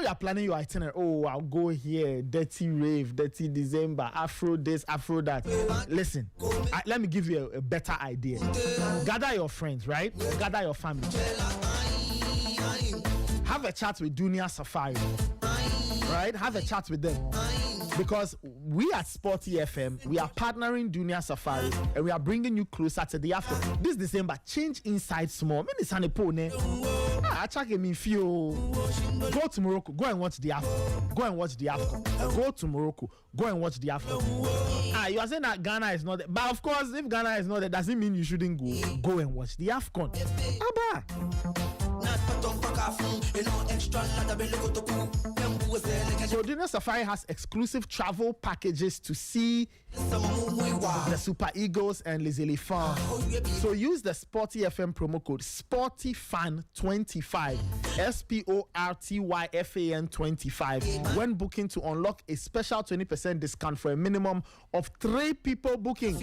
you are planning your itinerary, oh, I'll go here, dirty rave, dirty December, Afro this, Afro that. Listen, let me give you a better idea. Gather your friends, right? Gather your family. Have a chat with Dunia Safari, right? Have a chat with them. Because we at Sporty FM, we are partnering Dunia Safari and we are bringing you closer to the after. This December, change inside small. I check me feel. Go to Morocco, go and watch the Afro. Go and watch the Afro. Go to Morocco, go and watch the Afro. You are saying that Ghana is not there. But of course, if Ghana is not there, doesn't mean you shouldn't go. Go and watch the AFCON. Abba. So Dunia Safari has exclusive travel packages to see the Super Eagles and Les Elephants. So use the Sporty FM promo code SPORTYFAN25 SPORTYFAN25 when booking to unlock a special 20% discount for a minimum of 3 people booking.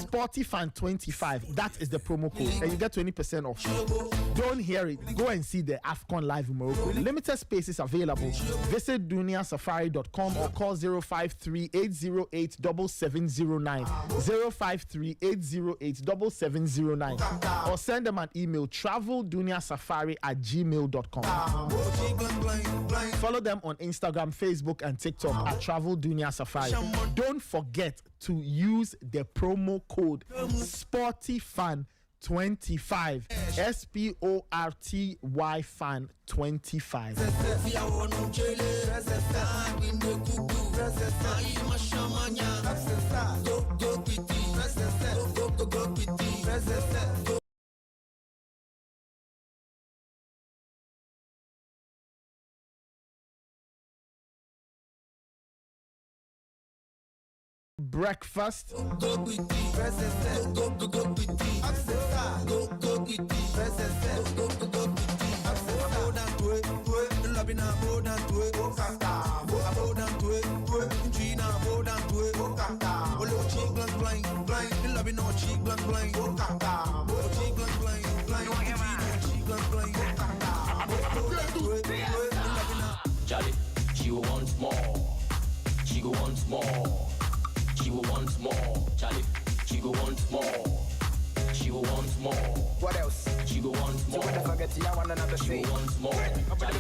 SPORTYFAN25, that is the promo code, and you get 20% off. Don't hear it. Go and see the AFCON live in Morocco. Limited spaces available. Visit duniasafari.com or call 053-808-7709 053-808-7709 or send them an email travelduniasafari@gmail.com. Follow them on Instagram, Facebook and TikTok at Travel Dunia Safari. Don't forget to use the promo code SPORTYFAN25 SPORTYFAN25. Breakfast. Charlie, she wants more. She wants more. She will want more, Charlie. She will want more. She will want more. What else? She will want more. Don't forget to one another She thing. will want more, Charlie.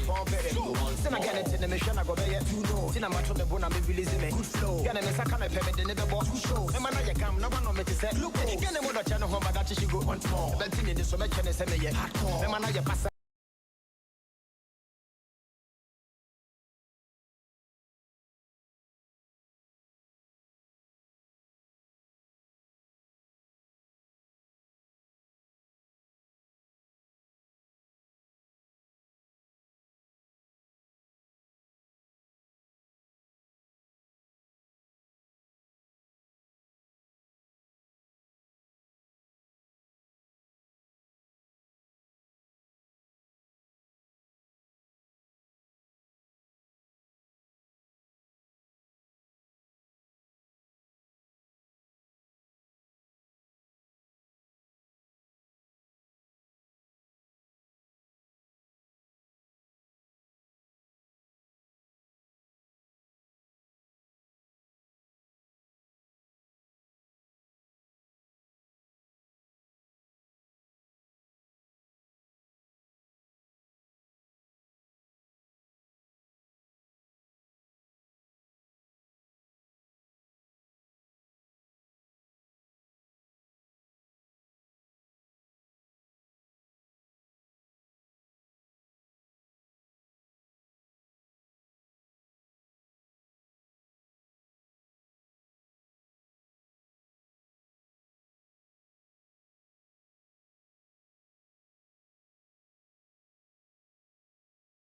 She will want Then I get it in the mission. I go there. You know. Then I'm out of the bone. I'm releasing me. Good flow. Get a second. I pay me the never boss. Show. And man, I come. No one to say. Look. You get a mother channel home. But she go want more. But in this so much and say me yet. And man, I pass.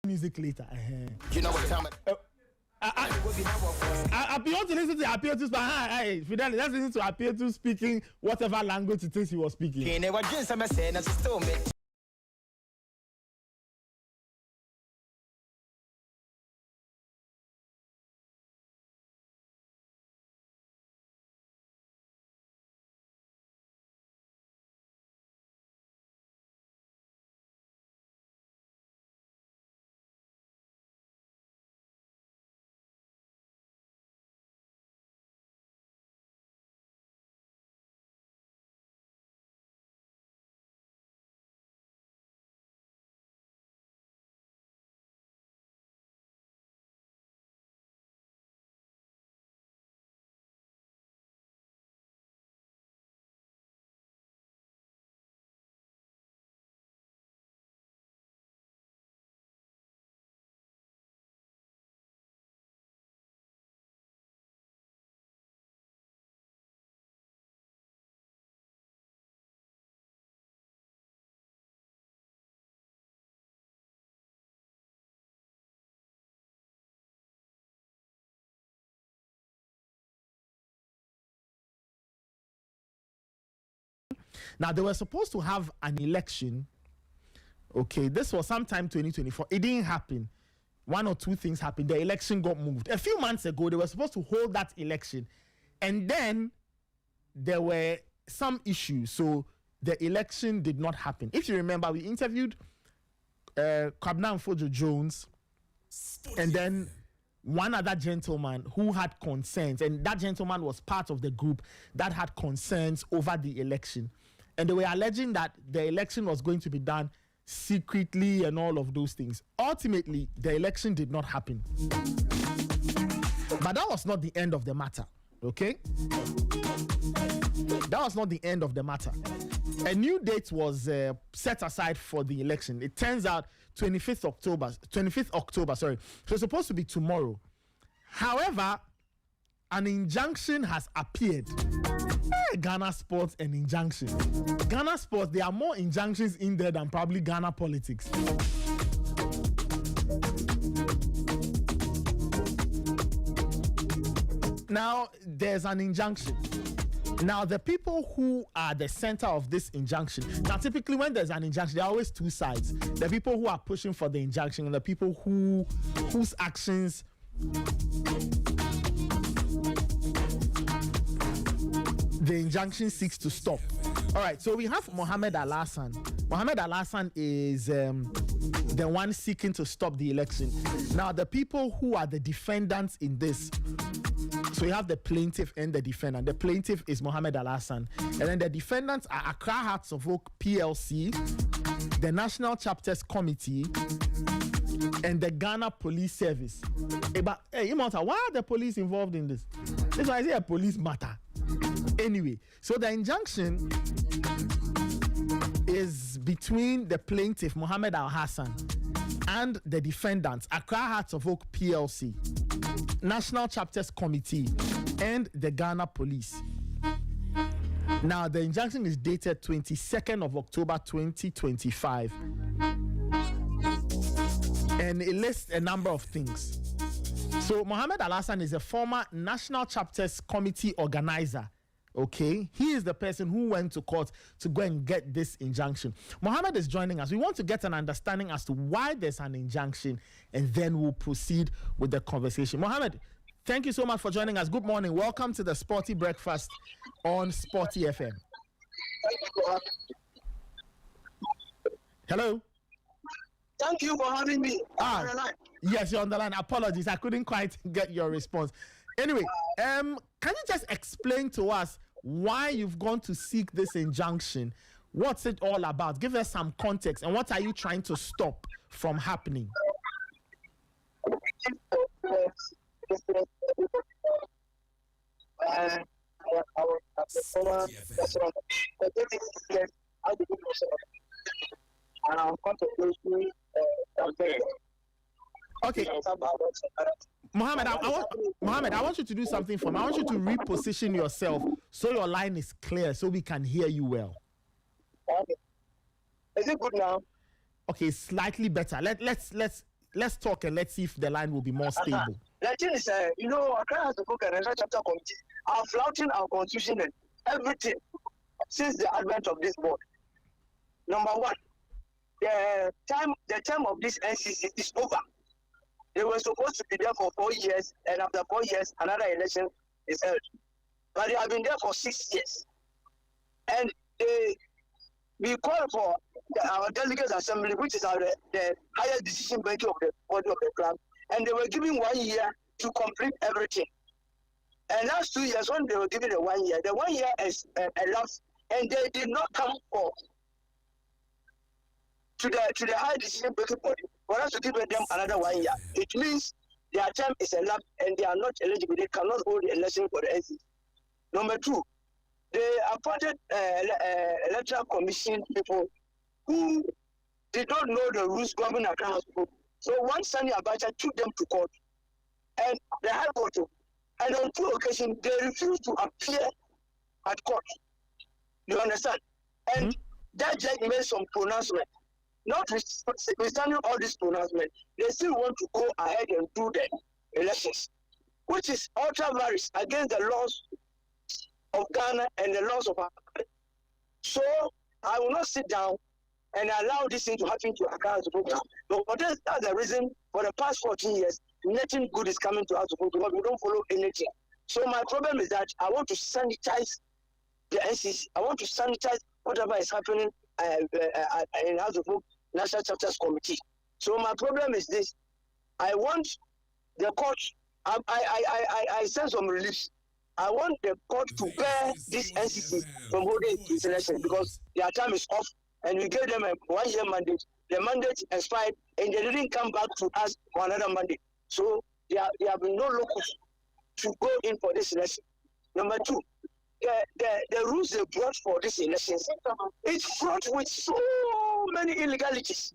Music later. You know what time? I appeal to listen to appeal to hey, Fidelis, let's listen to appeal to speaking whatever language it is he was speaking. Now, they were supposed to have an election. Okay, this was sometime 2024. It didn't happen. One or two things happened. The election got moved. A few months ago, they were supposed to hold that election. And then there were some issues. So the election did not happen. If you remember, we interviewed Kwabena Mfojo Jones and then one other gentleman who had concerns. And that gentleman was part of the group that had concerns over the election. And they were alleging that the election was going to be done secretly and all of those things. Ultimately, the election did not happen. But that was not the end of the matter, okay? That was not the end of the matter. A new date was set aside for the election. It turns out 25th October, sorry. So it's supposed to be tomorrow. However, an injunction has appeared. Ghana Sports and injunction. Ghana Sports, there are more injunctions in there than probably Ghana politics. Now, there's an injunction. Now, the people who are the center of this injunction, now typically when there's an injunction, there are always two sides. The people who are pushing for the injunction and the people whose actions the injunction seeks to stop. All right, so we have Mohammed Al-Hassan. Mohammed Al-Hassan is the one seeking to stop the election. Now, the people who are the defendants in this, so you have the plaintiff and the defendant. The plaintiff is Mohammed Al-Hassan. And then the defendants are Accra Hearts of Oak PLC, the National Chapters Committee, and the Ghana Police Service. But hey, Imota, why are the police involved in this? This is why I say a police matter. Anyway, so the injunction is between the plaintiff, Mohammed Al-Hassan, and the defendants, Accra Hearts of Oak PLC, National Chapters Committee, and the Ghana Police. Now, the injunction is dated 22nd of October 2025. And it lists a number of things. So, Mohammed Al-Hassan is a former National Chapters Committee organizer. Okay, he is the person who went to court to go and get this injunction. Mohammed is joining us. We want to get an understanding as to why there's an injunction, and then we'll proceed with the conversation. Mohammed, thank you so much for joining us. Good morning. Welcome to the Sporty Breakfast on Sporty FM. Hello. Thank you for having me. Yes, you're on the line. Apologies, I couldn't quite get your response. Anyway, can you just explain to us why you've gone to seek this injunction? What's it all about? Give us some context, and what are you trying to stop from happening? Okay. Mohammed, I want you to do something for me. I want you to reposition yourself so your line is clear, so we can hear you well. Okay. Is it good now? Okay, slightly better. Let's talk and let's see if the line will be more stable. The thing is, Accra has to book a National Chapter Committee are flouting our constitution and everything since the advent of this board. Number one, the term of this NCC is over. They were supposed to be there for 4 years, and after 4 years, another election is held. But they have been there for 6 years. And we call for our delegates assembly, which is the highest decision making of the body of the club, and they were given 1 year to complete everything. And last 2 years, when they were given the 1 year, the 1 year is elapsed, and they did not come to the high decision making body for us to give them another 1 year. It means their term is elapsed and they are not eligible. They cannot hold the election for the NCC. Number two, they appointed electoral commission people who did not know the rules governing Accra. So one Sani Abacha took them to court, and the High Court, and on 2 occasions they refused to appear at court. You understand? And that judge made some pronouncement. Notwithstanding all this pronouncement, they still want to go ahead and do the elections, which is ultra various against the laws of Ghana and the laws of Africa. So I will not sit down and allow this thing to happen to Accra program. But that's the reason for the past 14 years, nothing good is coming to us because we don't follow anything. So my problem is that I want to sanitize the NCC. I want to sanitize whatever is happening in House of Folk National Chapters Committee. So my problem is this: I want the court. I send some relief. I want the court to bear this NCC from holding its election because their time is off, and we gave them a 1-year mandate. The mandate expired, and they didn't come back to us for another mandate. So there have been no locus to go in for this election. Number two, the rules they brought for this election, it's fraught with so many illegalities.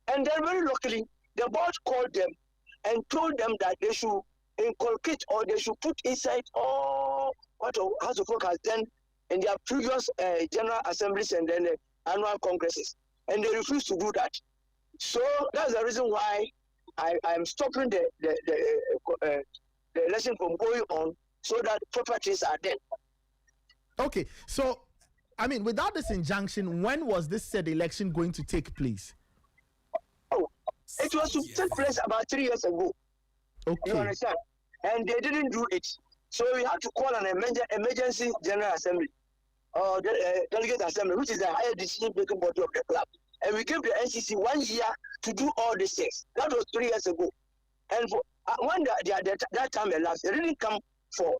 And then very luckily, the board called them and told them that they should inculcate or they should put inside all what House of Folk has done in their previous general assemblies and then annual congresses. And they refused to do that. So that's the reason why I am stopping the election from going on so that properties are there. Okay, so, I mean, without this injunction, when was this said election going to take place? Oh, it was to take place about 3 years ago. Okay. You understand? And they didn't do it. So we had to call an emergency general assembly or delegate assembly, which is the higher decision-making body of the club. And we gave the NCC 1 year to do all these things. That was 3 years ago. And for, when that time elapsed, they didn't come for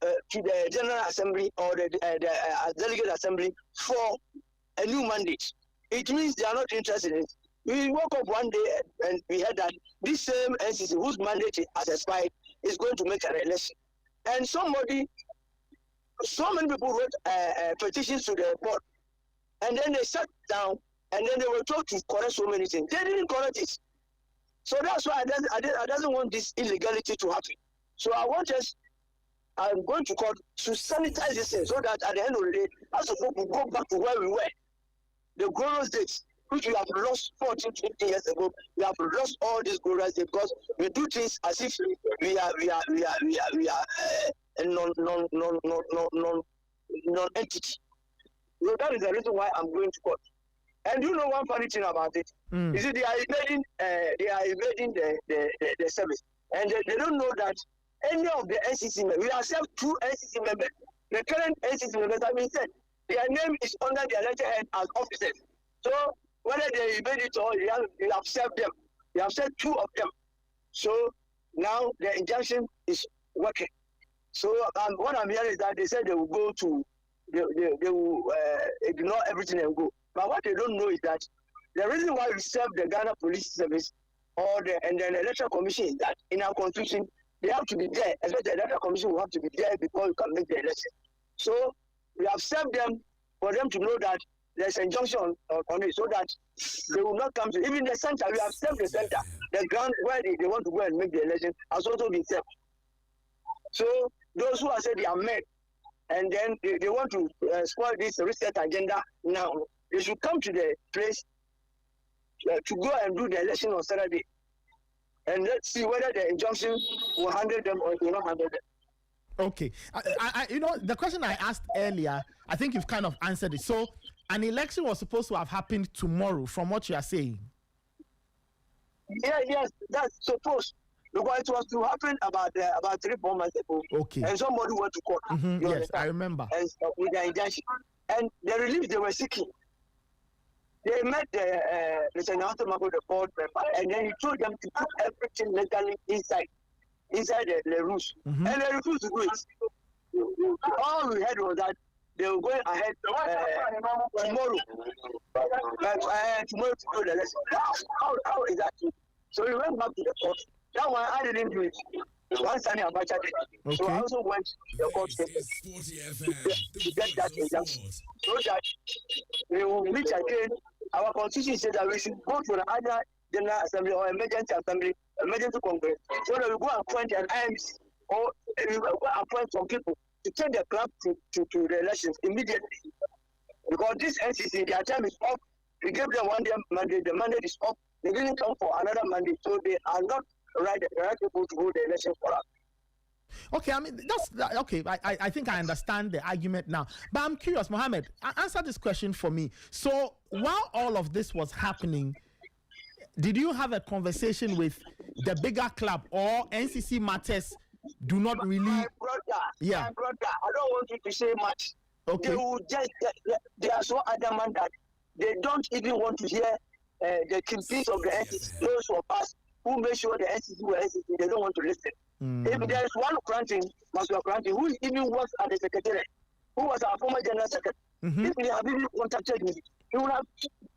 to the General Assembly or the Delegate Assembly for a new mandate. It means they are not interested in it. We woke up one day and we heard that this same NCC whose mandate has expired is going to make an election. And so many people wrote petitions to the board. And then they sat down and then they were told to correct so many things. They didn't correct it. So that's why I doesn't want this illegality to happen. So I'm going to court to sanitize this thing so that at the end of the day, as a folk will go back to where we were. The glorious days, which we have lost 14, 15 years ago, we have lost all these glorious days because we do things as if we are a non-entity. So that is the reason why I'm going to court. And you know one funny thing about it? You see, they are invading the service. And they don't know that any of the NCC members, we accept 2 NCC members. The current NCC members have been said, their name is under the letterhead as officers. So whether they invade it or you have served them, you have said 2 of them. So now the injunction is working. So what I'm hearing is that they said they will go to, they will ignore everything and go. But what they don't know is that the reason why we serve the Ghana Police Service and then the Electoral Commission is that in our constitution, they have to be there, especially the Electoral Commission will have to be there before you can make the election. So we have served them for them to know that there's an injunction on it so that they will not come to, even the center, we have served the center, the ground where they want to go and make the election has also been served. So those who have said they are men and then they want to spoil this reset agenda now, they should come to the place to go and do the election on Saturday. And let's see whether the injunction will handle them or it will not handle them. Okay. You know, the question I asked earlier, I think you've kind of answered it. So, an election was supposed to have happened tomorrow, from what you are saying. Yeah, yes, that's supposed. Because it was to happen about 3-4 months ago. Okay. And somebody went to court. Yes, I remember. And with the injunction. And the relief they were seeking, they met Mr. Nelson Mako, the board member, and then he told them to put everything legally inside the rules. And they refused to do it. All we heard was that they were going ahead tomorrow. Tomorrow to do the election. How is that true? So we went back to the court. That one, I didn't do it. One Sunday Abacha did. Okay. So I also went to the court to get that injunction. So that we will meet again. Our constitution says that we should go to the other general assembly or emergency assembly, emergency congress, so that we go appoint an IMC or we go appoint some people to take the club to the elections immediately. Because this NCC, their time is up. We gave them 1 year mandate. The mandate is up. They didn't come for another mandate, so they are not the right people to hold the election for us. Okay, I mean okay. I think I understand the argument now, but I'm curious, Mohammed. Answer this question for me. So while all of this was happening, did you have a conversation with the bigger club, or NCC matters do not really? My brother, I don't want you to say much. Okay. They will just they are so adamant that they don't even want to hear the complaints of the NCC. Those of us who make sure the NCC were NCC, they don't want to listen. If there is one granting, who even works at the secretariat, who was our former general secretary, if they have even contacted me, he would have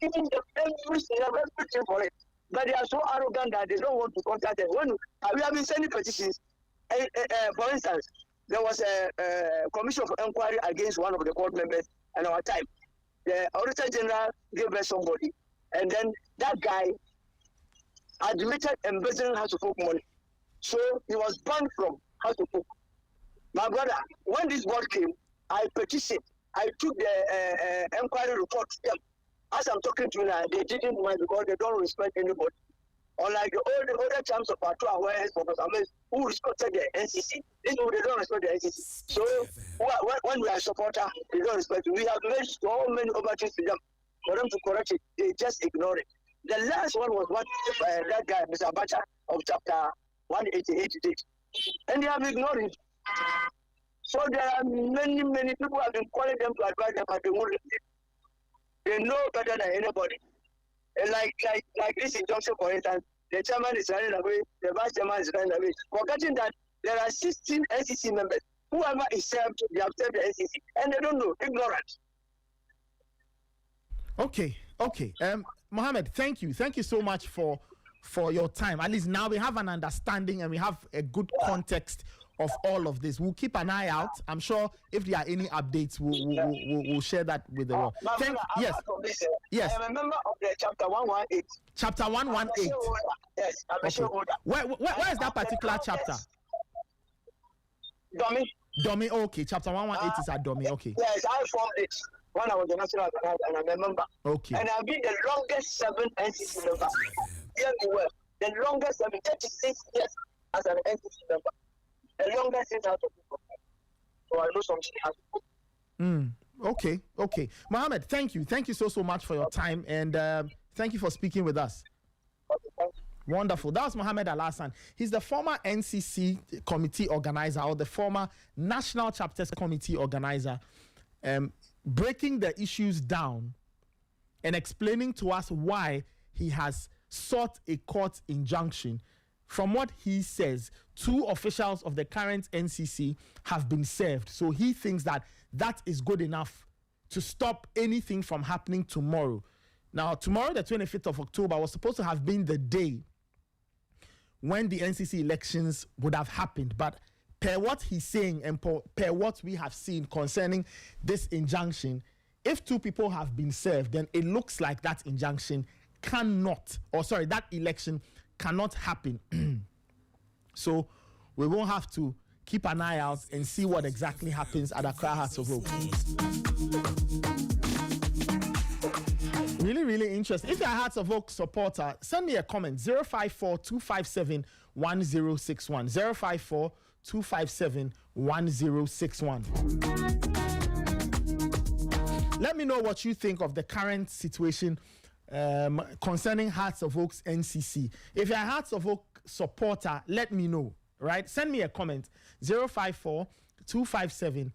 given them everything for it. But they are so arrogant that they don't want to contact them. When we have been sending petitions, for instance, there was a commission of inquiry against one of the court members at our time. The Auditor General gave us somebody, and then that guy admitted embezzling House of Folk money. So he was banned from House of Folk. My brother, when this board came, I petitioned. I took the inquiry report to them. As I'm talking to you now, they didn't mind because they don't respect anybody. Unlike the other champs of our two awareness professors who respected the NCC, they don't respect the NCC. So when we are supporter, they don't respect it. We have made so many overtures to them for them to correct it. They just ignore it. The last one was what that guy, Mr. Abacha of chapter 188 did. And they have ignored it. So there are many people who have been calling them to advise them, but they won't listen. They know better than anybody. And like this injunction, for instance, the chairman is running away, the vice chairman is running away, forgetting that there are 16 NCC members. Whoever is served, they have served the NCC, and they don't know, ignorant. Okay. Mohammed, thank you so much for your time. At least now we have an understanding and we have a good context of all of this. We'll keep an eye out. I'm sure if there are any updates, we'll share that with the world. Yes. Yes. I am a member of the chapter 118. Chapter 118. Yes, I'm a shareholder. Where is that particular chapter? Domi. Okay, chapter 118 is at Domi. Okay. Yes, I formed it when I was the national organizer, and I'm a member. Okay. And I've been the longest serving NCC member. Hear me well. The longest serving 36 years as an NCC member. The longest since out of people. So I know something has Okay. Mohammed, thank you so much for your time, and thank you for speaking with us. Okay, thank you. Wonderful. That was Mohammed Al-Hassan. He's the former NCC committee organizer, or the former National Chapters Committee organizer, breaking the issues down and explaining to us why he has sought a court injunction. From what he says, 2 officials of the current NCC have been served. So he thinks that is good enough to stop anything from happening tomorrow. Now, tomorrow, the 25th of October, was supposed to have been the day when the NCC elections would have happened. But per what he's saying and per what we have seen concerning this injunction, if 2 people have been served, then it looks like that injunction that election cannot happen. So we will have to keep an eye out and see what exactly happens at Accra Hearts of Oak. Really, really interesting. If you're a Hearts of Oak supporter, send me a comment. 054-257-1061. 054-257-1061. Let me know what you think of the current situation concerning Hearts of Oak's NCC. If you're a Hearts of Oak supporter, let me know, right? Send me a comment. 054-257-1061.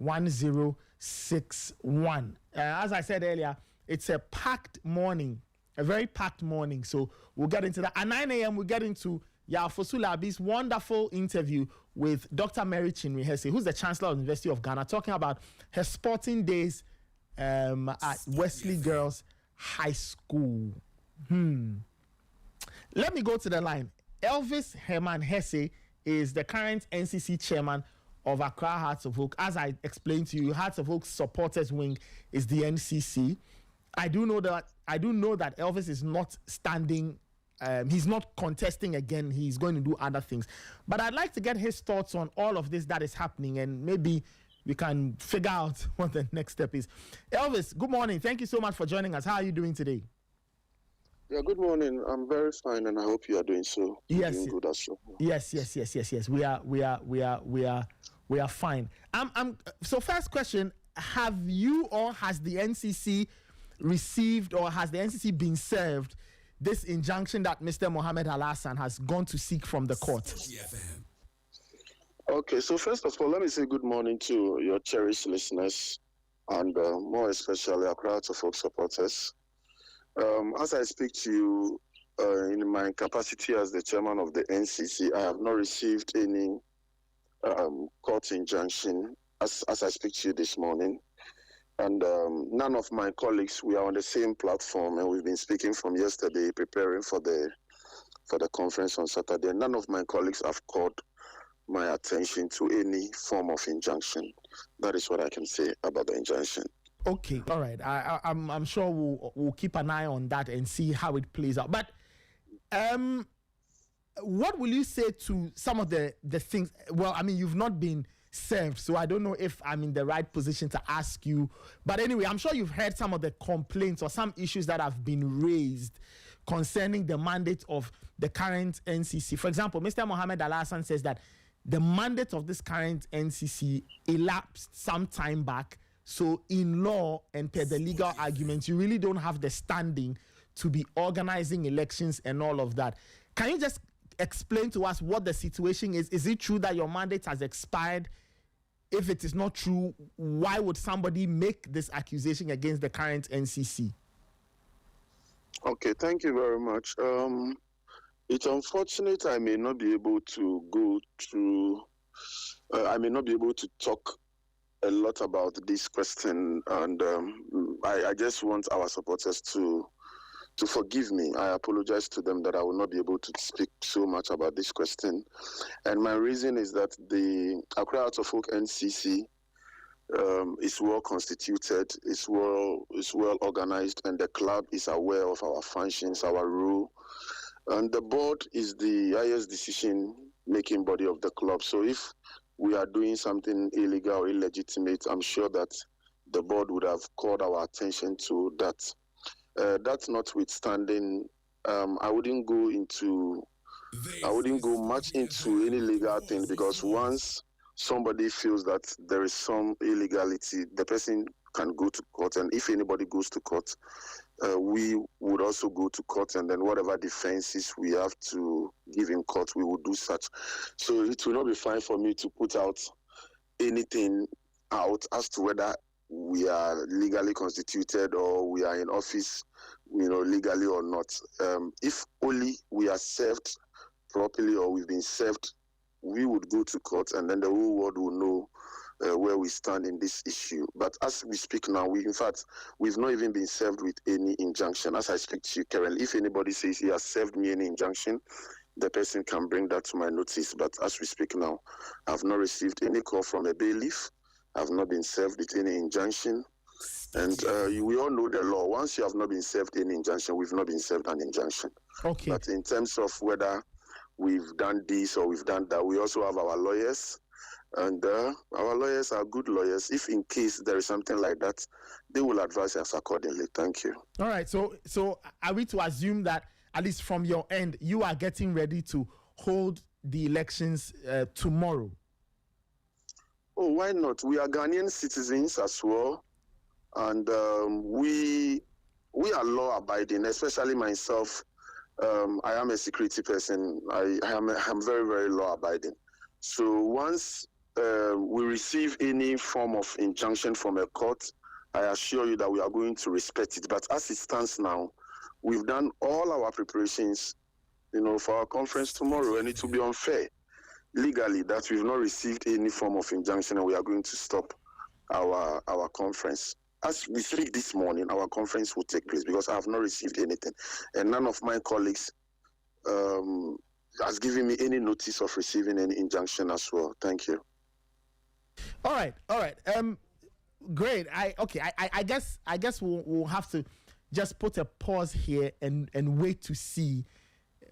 054-257-1061. As I said earlier, it's a very packed morning. So we'll get into that. At 9 a.m., we'll get into Fosu Labi's wonderful interview with Dr. Mary Chinwe-Hesse, who's the Chancellor of the University of Ghana, talking about her sporting days at Wesley Girls High School. Let me go to the line. Elvis Herman Hesse is the current NCC chairman of Accra Hearts of Oak. As I explained to you, Hearts of Oak's supporters wing is the NCC. I do know that Elvis is not standing. He's not contesting again. He's going to do other things. But I'd like to get his thoughts on all of this that is happening, and maybe we can figure out what the next step is. Elvis, good morning. Thank you so much for joining us. How are you doing today? Yeah, good morning. I'm very fine, and I hope you are doing so. Yes, Doing good as well. yes. We are fine. So first question: have you or has the NCC received or has the NCC been served this injunction that Mr. Mohammed Al-Hassan has gone to seek from the court? Okay, so first of all, let me say good morning to your cherished listeners, and more especially our crowd of folk supporters. As I speak to you in my capacity as the chairman of the NCC, I have not received any court injunction as I speak to you this morning. And none of my colleagues, we are on the same platform, and we've been speaking from yesterday, preparing for the conference on Saturday. None of my colleagues have called my attention to any form of injunction. That is what I can say about the injunction. Okay, all right. I'm sure we'll keep an eye on that and see how it plays out. But what will you say to some of the things? Well, I mean, you've not been served, so I don't know if I'm in the right position to ask you. But anyway, I'm sure you've heard some of the complaints or some issues that have been raised concerning the mandate of the current NCC. For example, Mr. Mohammed Al-Hassan says that the mandate of this current NCC elapsed some time back. So in law and per the legal arguments, you really don't have the standing to be organizing elections and all of that. Can you just explain to us what the situation is? Is it true that your mandate has expired? If it is not true, why would somebody make this accusation against the current NCC? Okay, thank you very much. It's unfortunate I may not be able to go through, I may not be able to talk a lot about this question, and I just want our supporters to forgive me. I apologize to them that I will not be able to speak so much about this question. And my reason is that the Accra Out of Oak NCC is well constituted, is well organized, and the club is aware of our functions, our role. And the board is the highest decision-making body of the club. So if we are doing something illegal or illegitimate, I'm sure that the board would have called our attention to that. That notwithstanding, I wouldn't go much into any legal thing, because once somebody feels that there is some illegality, the person can go to court, and if anybody goes to court, we would also go to court, and then whatever defenses we have to give in court, we will do such. So it will not be fine for me to put out anything out as to whether we are legally constituted or we are in office, legally or not. If only we are served properly or we've been served, we would go to court, and then the whole world will know where we stand in this issue. But as we speak now, we've not even been served with any injunction. As I speak to you, Karen, if anybody says he has served me any injunction, the person can bring that to my notice. But as we speak now, I've not received any call from a bailiff. I've not been served with any injunction. And we all know the law. Once you have not been served any injunction, we've not been served an injunction. Okay. But in terms of whether we've done this or we've done that, we also have our lawyers. And our lawyers are good lawyers. If in case there is something like that, they will advise us accordingly. Thank you. All right. So are we to assume that, at least from your end, you are getting ready to hold the elections tomorrow? Oh, why not? We are Ghanaian citizens as well. And we are law-abiding, especially myself. I am a security person. I'm very, very law-abiding. So once we receive any form of injunction from a court, I assure you that we are going to respect it. But as it stands now, we've done all our preparations, for our conference tomorrow, and it will be unfair legally that we've not received any form of injunction and we are going to stop our conference. As we speak this morning, our conference will take place because I have not received anything, and none of my colleagues has given me any notice of receiving any injunction as well. Thank you. All right. Great. I guess we'll have to just put a pause here and wait to see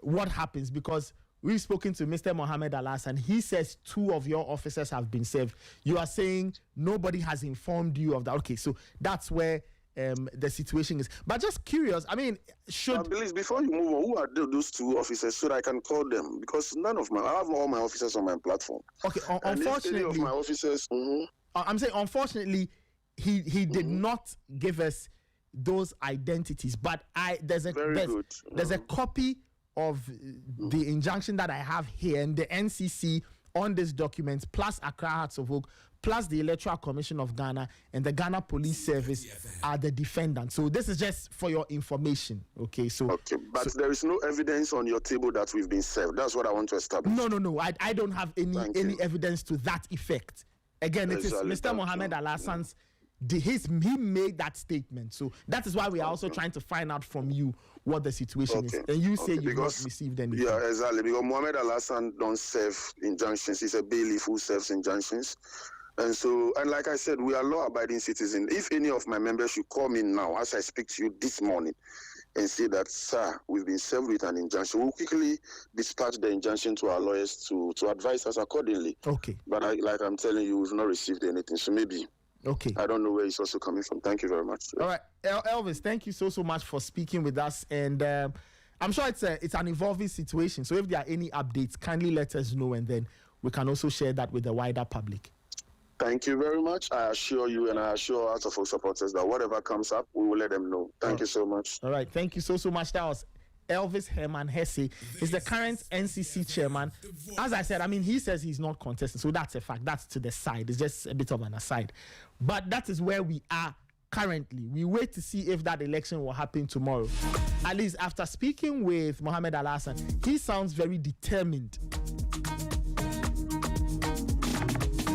what happens, because we've spoken to Mr. Mohammed Al-Hassan. He says 2 of your officers have been served. You are saying nobody has informed you of that. Okay, so that's where the situation is. But just curious, I mean, please, before you move on, who are those two officers so that I can call them? Because I have all my officers on my platform. Okay, unfortunately, any of my officers. I'm saying, unfortunately, he did not give us those identities. But there's a copy of the injunction that I have here, and the NCC on this document, plus Accra Hearts of Oak, plus the Electoral Commission of Ghana and the Ghana Police Service are the defendants. So this is just for your information, okay? But there is no evidence on your table that we've been served. That's what I want to establish. No. I don't have any evidence to that effect. Again, it is Mr. Mohammed Al-Hassan's. He made that statement. So that is why we are also trying to find out from you what the situation is. And you say you've not received anything. Yeah, exactly. Because Mohammed Al-Hassan don't serve injunctions. He's a bailiff who serves injunctions. And like I said, we are law-abiding citizens. If any of my members should call me now, as I speak to you this morning, and say that, sir, we've been served with an injunction, we'll quickly dispatch the injunction to our lawyers to advise us accordingly. Okay. But like I'm telling you, we've not received anything. So maybe. Okay. I don't know where it's also coming from. Thank you very much. All right. Elvis, thank you so much for speaking with us. And I'm sure it's an evolving situation. So if there are any updates, kindly let us know, and then we can also share that with the wider public. Thank you very much. I assure you and I assure Hearts of Oak supporters that whatever comes up, we will let them know. Thank you so much. All right. Thank you so much. That was Elvis Herman Hesse. He's the current NCC chairman. As I said, I mean, he says he's not contesting. So that's a fact. That's to the side. It's just a bit of an aside. But that is where we are currently. We wait to see if that election will happen tomorrow. At least after speaking with Mohammed Al-Hassan, he sounds very determined.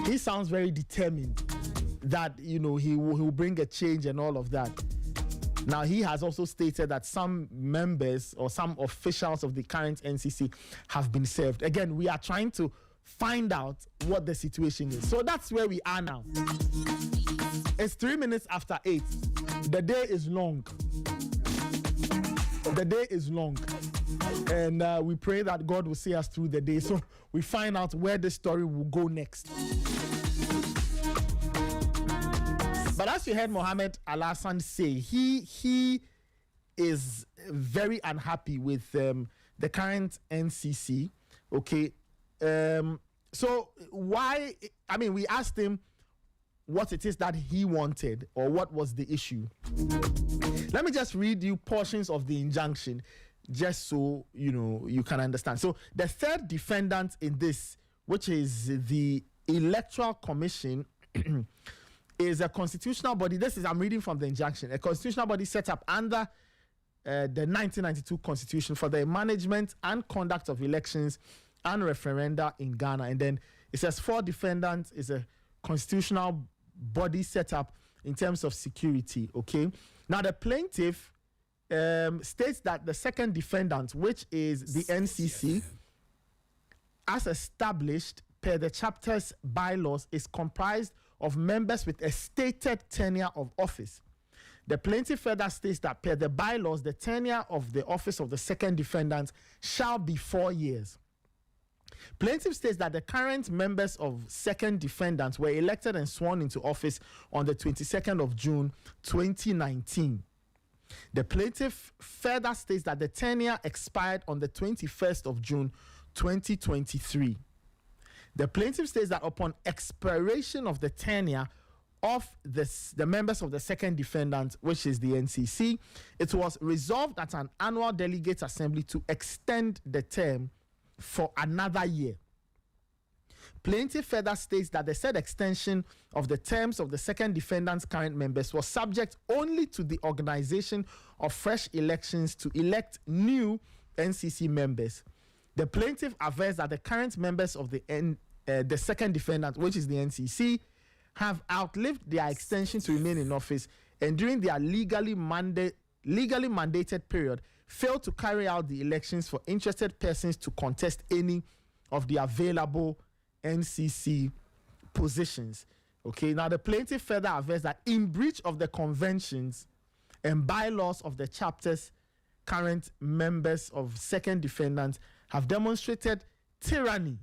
He sounds very determined that, he will bring a change and all of that. Now, he has also stated that some members or some officials of the current NCC have been served. Again, we are trying to find out what the situation is. So that's where we are now. It's 3 minutes after 8. The day is long. The day is long. And we pray that God will see us through the day. So we find out where the story will go next. But as you heard Mohammed Al-Hassan say, he is very unhappy with the current NCC. Okay. So why, we asked him what it is that he wanted or what was the issue. Let me just read you portions of the injunction just so, you can understand. So the third defendant in this, which is the Electoral Commission, is a constitutional body. I'm reading from the injunction. A constitutional body set up under the 1992 Constitution for the management and conduct of elections and referenda in Ghana. And then it says 4 defendants is a constitutional body set up in terms of security. Okay. Now the plaintiff states that the second defendant, which is the NCC, as established per the chapter's bylaws, is comprised of members with a stated tenure of office. The plaintiff further states that per the bylaws, the tenure of the office of the second defendant shall be 4 years. Plaintiff states that the current members of second defendants were elected and sworn into office on the 22nd of June 2019. The plaintiff further states that the tenure expired on the 21st of June 2023. The plaintiff states that upon expiration of the tenure of the members of the second defendant, which is the NCC, it was resolved at an annual delegate assembly to extend the term for another year. Plaintiff further states that the said extension of the terms of the second defendant's current members was subject only to the organization of fresh elections to elect new NCC members. The plaintiff avers that the current members of the second defendant, which is the NCC, have outlived their extension to remain in office, and during their legally mandated period failed to carry out the elections for interested persons to contest any of the available NCC positions. Okay, now the plaintiff further avers that in breach of the conventions and bylaws of the chapters, current members of second defendants have demonstrated tyranny,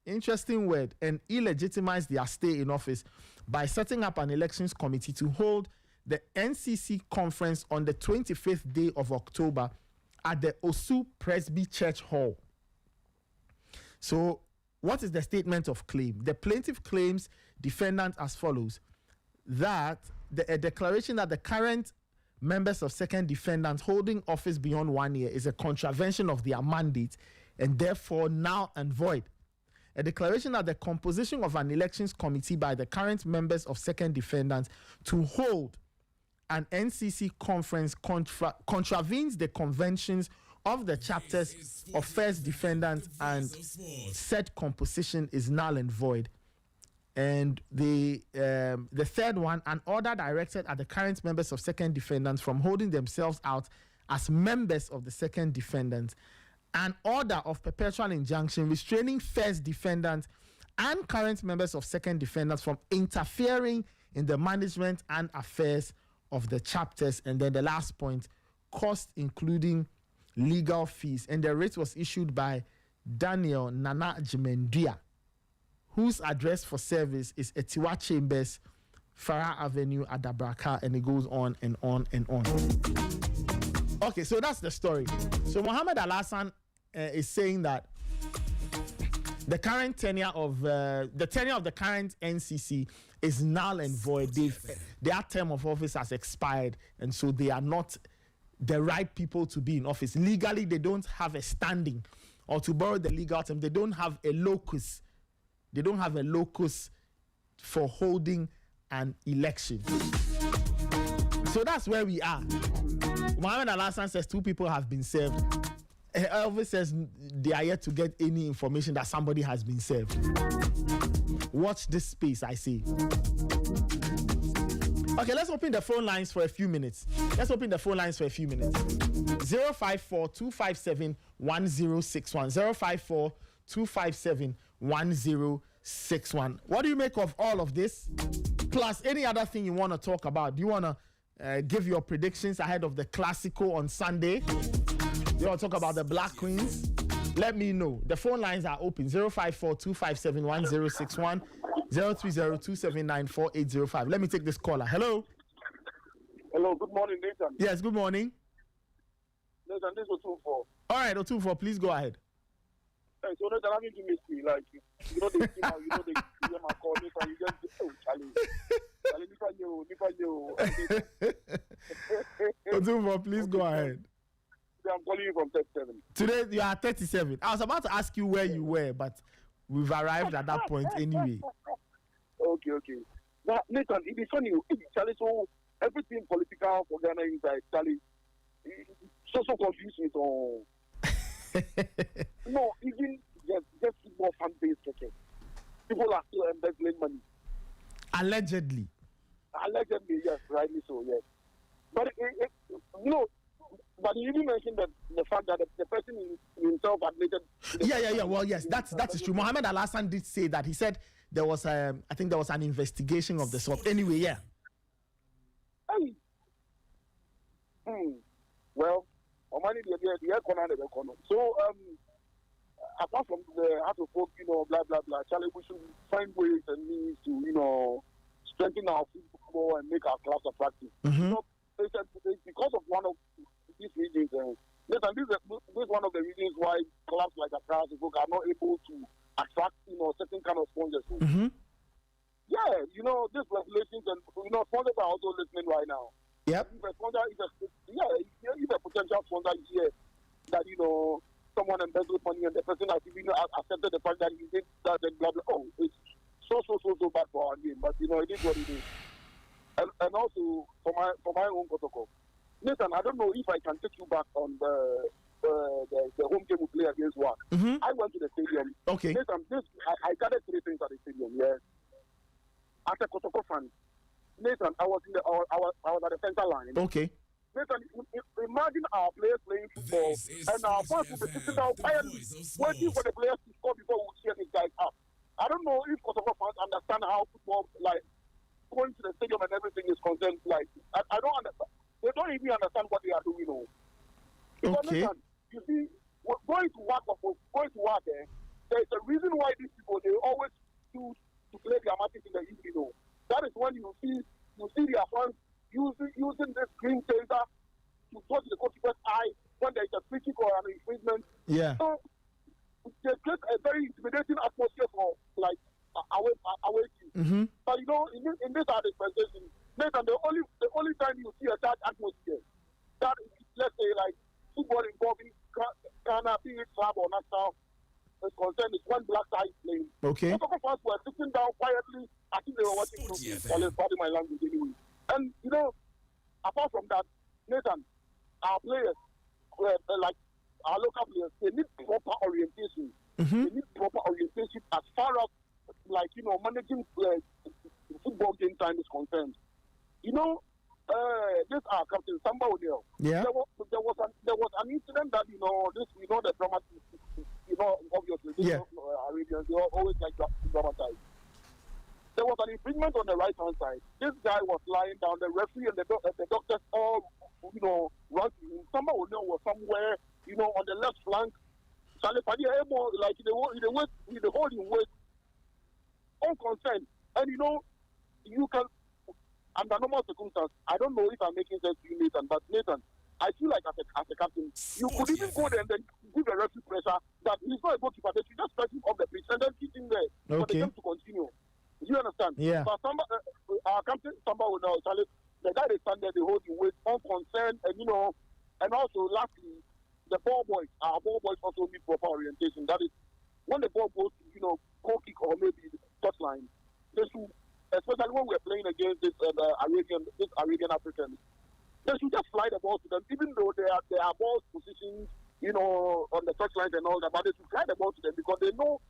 interesting word, and illegitimized their stay in office by setting up an elections committee to hold the NCC conference on the 25th day of October at the Osu Presby Church Hall. So, what is the statement of claim? The plaintiff claims defendant as follows: that a declaration that the current members of second defendants holding office beyond 1 year is a contravention of their mandate and therefore null and void. A declaration that the composition of an elections committee by the current members of second defendants to hold an NCC conference contravenes the conventions of the chapters of first defendant, and said composition is null and void. And the third one, an order directed at the current members of second defendants from holding themselves out as members of the second defendant, an order of perpetual injunction restraining first defendant and current members of second defendants from interfering in the management and affairs of the chapters. And then the last point, cost including legal fees. And the writ was issued by Daniel Nana Jemendua, whose address for service is Etiwa Chambers, Farah Avenue, Adabraka, and it goes on and on and on. Okay, so that's the story. So Mohammed Al-Hassan is saying that the current tenure of the current NCC is null and void. Their term of office has expired, and so they are not the right people to be in office. Legally, they don't have a standing, or to borrow the legal term, they don't have a locus. They don't have a locus for holding an election. So that's where we are. Mohammed Al-Hassan says 2 people have been served. Elvis says they are yet to get any information that somebody has been served. Watch this space, I say. Okay, let's open the phone lines for a few minutes. 054-257-1061. 054-257-1061. What do you make of all of this? Plus, any other thing you want to talk about? Do you want to give your predictions ahead of the Classico on Sunday? You want to talk about the Black Queens? Let me know. The phone lines are open. 054-257-1061, 030-279-4805. Let me take this caller. Hello. Hello, good morning, Nathan. Yes, good morning. Nathan, this is Otunfo. All right, Otunfo, please go ahead. Hey, so Nathan, having to miss me, like, you know, they hear my call, Nathan, you just, oh, Charlie, Otunfo, please go ahead. I'm calling you from 37. Today, you are 37. I was about to ask you where you were, but we've arrived at that point anyway. Okay. Now, Nathan, it is funny, Charlie, so everything political for Ghana inside, Charlie, so confusing. So, no, even just more fan-based cricket. People are still embezzling money. Allegedly, yes, rightly so, yes. But, but you even mentioned that the fact that the person himself admitted. Yeah. Well, yes, that is true. Mohammed Al-Hassan did say that. He said there was, I think there was an investigation of the sort. Anyway, yeah. Hey. Well, the air corner. So, apart from the how to folk, blah blah blah, Charlie, we should find ways and means to, strengthen our football and make our class attractive. Mm-hmm. It's because of one of these reasons. Listen, this is one of the reasons why clubs like Accra are not able to attract, certain kind of sponsors. Mm-hmm. Yeah, these regulations and sponsors are also listening right now. Yep. If a sponsor if a potential sponsor is here that someone embezzled money and the person has even accepted the fact that he did that and blah blah. Oh, it's so bad for our game. But it is what it is. And also for my own protocol. Listen, I don't know if I can take you back on the home game we play against WAC. Mm-hmm. I went to the stadium. Okay. Listen, I gathered 3 things at the stadium. Yeah. As a Kotoko fan, Nathan, I was at the center line. Okay. Nathan, imagine our players playing football and our fans will be sitting down quietly waiting for the players to score before we cheer these guys up. I don't know if Kotoko fans understand how football, like, going to the stadium and everything is concerned. Like, I don't understand. They don't even understand what they are doing. Because okay. Listen, you see, going to work, there's a reason why these people, they always choose to play their matches in the evening. That is when you see their fans, using this green taser to touch the goalkeeper's eye when there is a free kick or an infringement. Yeah. So they create a very intimidating atmosphere for like away team. Mm-hmm. But you know, in this are the presentation, Nathan, the only time you see a that atmosphere, that is, let's say like football involving Ghana, be it club or national, is concerned is when Black Stars playing. Okay. Kotoko fans were sitting down quietly. I think they were watching football. Pardon my language anyway. And you know, apart from that, Nathan, our players, like our local players, they need proper orientation. Mm-hmm. They need proper orientation as far as, like, you know, managing football game time is concerned. You know, this our captain Samba O'Neil. Yeah. There was an incident that the drama. Obviously, yeah. Arabians, they always like to dramatize. There was an infringement on the right hand side. This guy was lying down. The referee and the doctors all, run to him. Samba O'Neil was somewhere, on the left flank. Like the holding weight, unconcerned. And you can, under normal circumstances, I don't know if I'm making sense to you, Nathan, but Nathan, I feel like as a captain, you could even go there and then give a referee pressure that he's not a goalkeeper, that you just press him off the pitch and then keep him there for the game to continue. Do you understand? Yeah. But our captain, Samba will know, the guy they stand there, they hold you with unconcerned, and also lastly, the ball boys, our ball boys also need proper orientation. That is, when the ball goes to, goal kick or maybe touchline, they should, especially when we're playing against this Arabian Africans, they should just fly the ball to them, even though they are balls positioned, on the touchline and all that, but they should fly the ball to them because they know,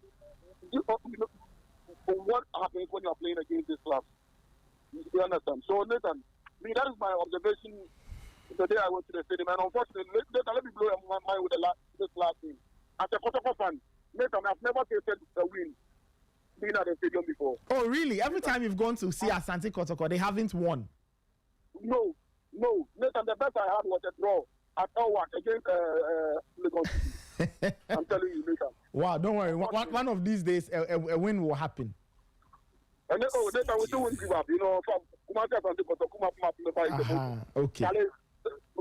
what happens when you are playing against this club. You understand? So, Nathan, that is my observation the day I went to the stadium, and unfortunately, let me blow my mind with this last thing. As a Kotoko fan, Nathan, I've never tasted a win being at the stadium before. Oh, really? Every time you've gone to see Asante Kotoko, they haven't won? No. Nathan, the best I had was a draw at Elwak against Lagos City. I'm telling you, Nathan. Wow, don't worry. One of these days, a win will happen. And then, Nathan, we still won't give up. From Kumasi Asante Kotoko, okay.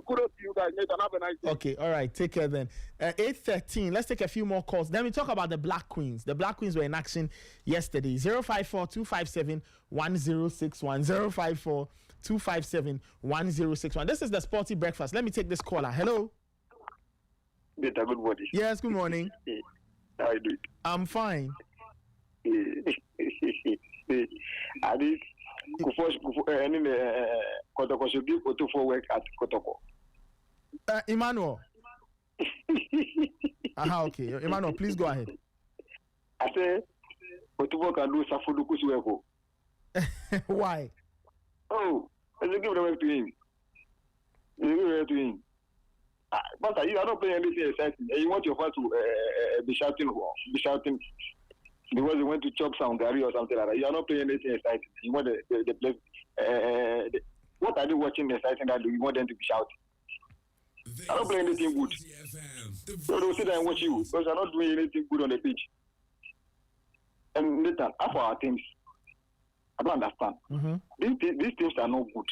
Kudos to you guys, Nathan. Have a nice day. Okay, all right. Take care then. 8:13. Let's take a few more calls. Then we talk about the Black Queens. The Black Queens were in action yesterday. 054-257-1061. 054-257-1061. This is the Sporty Breakfast. Let me take this caller. Hello. Beta, good morning. Yes, good morning. How are you doing? I'm fine. I think Kotoko should give Koto for work at Kotoko. Emmanuel. Okay. Emmanuel, please go ahead. I say Kotoko can do Safuduku's work. Why? Oh, let's give the work to him. But you are not playing anything exciting, and you want your fans to be shouting because they went to chop some Gary or something like that. You are not playing anything exciting. You want the place. What are they watching exciting that you want them to be shouting? I don't play anything good. So they'll sit there and watch you because you're not doing anything good on the pitch. And later, after our teams, I don't understand. Mm-hmm. These teams are not good.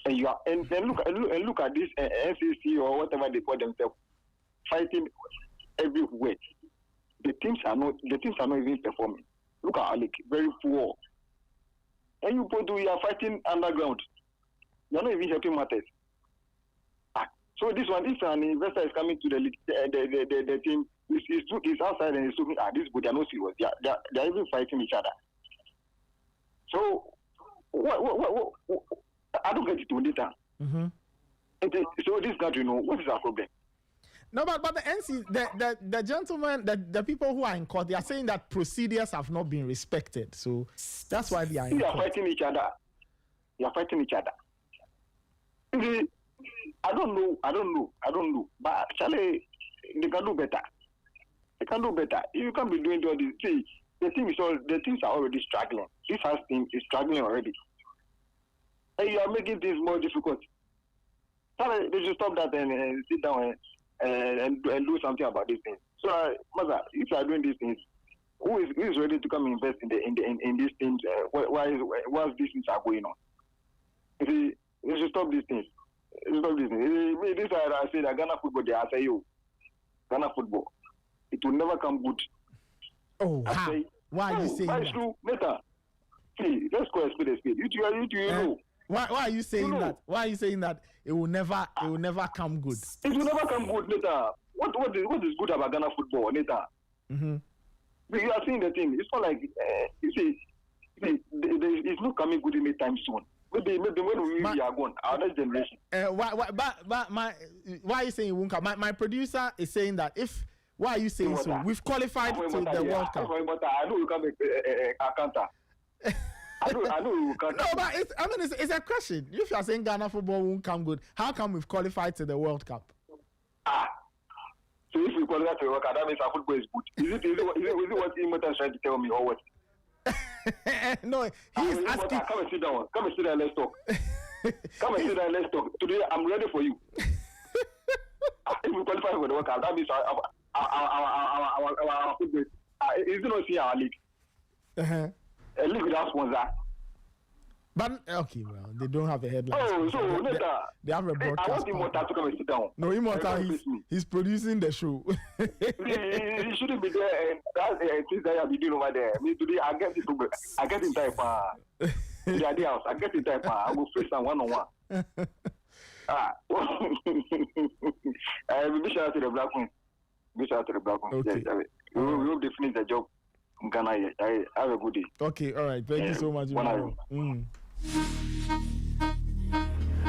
And you are and look at this NCC or whatever they call themselves, fighting everywhere. The teams are not even performing. Look at Alec, very poor. And you are fighting underground. You are not even helping matters. So this one, if an investor is coming to the team, he's outside and he's looking at this, but they are not serious. They are even fighting each other. So what I don't get it to later. Mm-hmm. So this country, what is our problem? No, but the NC, the gentlemen, the people who are in court, they are saying that procedures have not been respected. So that's why they are in court. Fighting each other. They are fighting each other. I don't know. But actually, they can do better. You can't be doing all this. See, the teams are already struggling. This first team is struggling already. And you are making things more difficult. So they should stop that and sit down and do something about these things. So, Maza, if you are doing these things, who is ready to come invest in these things? Whilst these things are going on? You see, You should stop these things. Stop these things. This I say that Ghana football, they say you. Ghana football, it will never come good. Oh, how? Why are you saying that? That's true. Later. See, let's go speed. You know. Why are you saying that? Why are you saying that it will never come good? It will never come good later. What is good about Ghana football later? Mm-hmm. You are seeing the thing. It's not like you see, it's not coming good anytime soon. Maybe when we are gone, our next generation. Why are you saying it won't come? My producer is saying that if. Why are you saying so? We've qualified to the World Cup. I know you can make a counter. I know you can. No, but it's a question. If you are saying Ghana football won't come good, how come we've qualified to the World Cup? So if we qualify to the World Cup, that means our football is good. Is it what Imotan is trying to tell me or what? No, he's asking. Come and sit down. Come and sit down. Let's talk. Come and sit down. Let's talk. Today I'm ready for you. If we qualify for the World Cup, that means our football is not see our league. A league without sponsor. But okay, well, they don't have a headline. Oh, so they have a broadcast. I want Immortal to come and sit down. No, Immortal, he's producing the show. He shouldn't be there, and that's things that I'll be doing over there. Me today, I get in time. The idea I get in time. I will face them one-on-one. Big shout out to the Black Queen. Okay. Yes, we hope they finish the job in Ghana. I have a good day. Okay, all right. Thank you so much.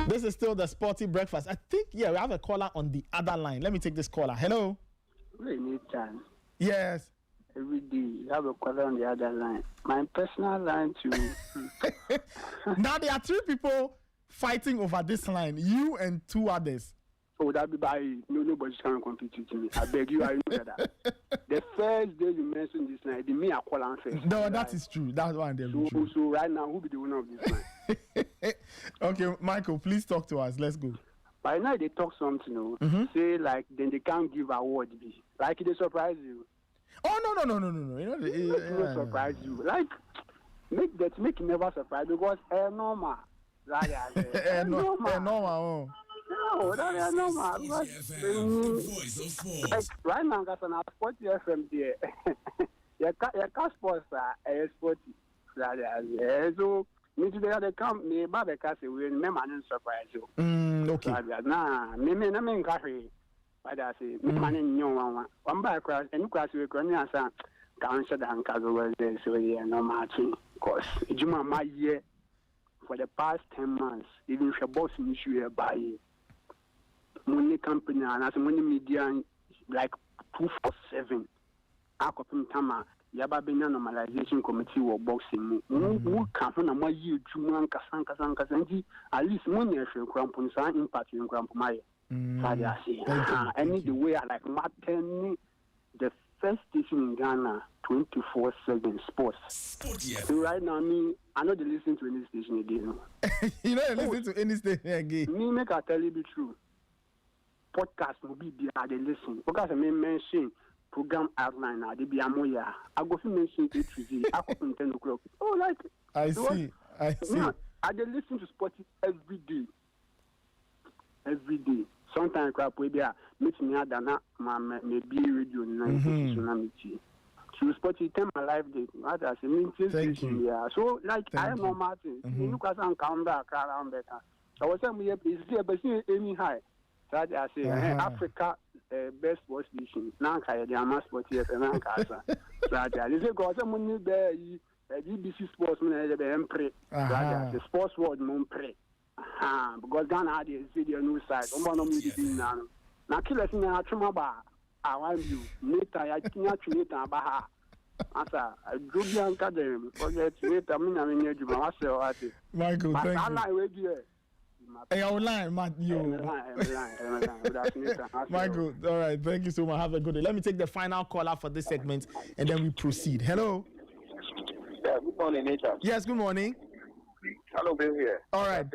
This is still the Sporty Breakfast. I think, we have a caller on the other line. Let me take this caller. Hello? Yes. Every day, you have a caller on the other line. My personal line to... Now there are 3 people fighting over this line. You and 2 others. Oh, that be by nobody's can compete with me. I beg you, I know that. The first day you mentioned this line, me I call and first. No, that is true. That's one of them. So right now, who be the winner of this line? Okay, Michael, please talk to us. Let's go. By now they talk something, say like then they can't give award be like they surprise you. Oh no. You know, it surprise you. Like make it never surprise because normal. Normal. No, that is normal. Like, right now, because on our Sporty FM there, your sports are Sporty. So, me today they come, me Babeka say we remember and surprise you. Okay. Nah, me cafe. But I say, me man no one by class, and class we can answer. Can't shut down because over there, so yeah, no matching. Because Juma my year for the past 10 months, even if your boss in issue here by money company and as money media like 247 akopim tama yaba benya normalization committee or boxing who can na ma yi juma nkasa nti at least money ehwe krampo san impact in krampo mai say I need the way I like Martin the first station in Ghana 24/7 sports. So right now I know they listen to any station again. You know they listen to any station again. Me make I tell you the truth. Podcast will be there, they listen. Because I mention program outline now, they be amoya. I go to mention it to the I go 10 o'clock. Oh, like I see. Now, I they listen to Sporty every day. Sometimes crap we be meet me at that maybe radio na so Sporty tell my life day. What I say mean thank you. Yeah. So like I am no Martin. You look at come back around better. I was saying we is there but see any high. That I say Africa best sports nation. Now I the amass Sporty FM and casa. That I say go some money there BBC sports man they be pray. That the sports world mon pray. Because Ghana had a video news site. No me now. Now kill us in a truma ba. I want you. Later I can't later ba. Asa Jubian Academy. Forget later I mean you ma say Michael, thank you. I like here. Hey, online, Matt. Michael, all right. Thank you so much. Have a good day. Let me take the final caller for this segment, and then we proceed. Hello. Yeah, good morning, Nathan. Yes, good morning. Hello, Bill here. All right.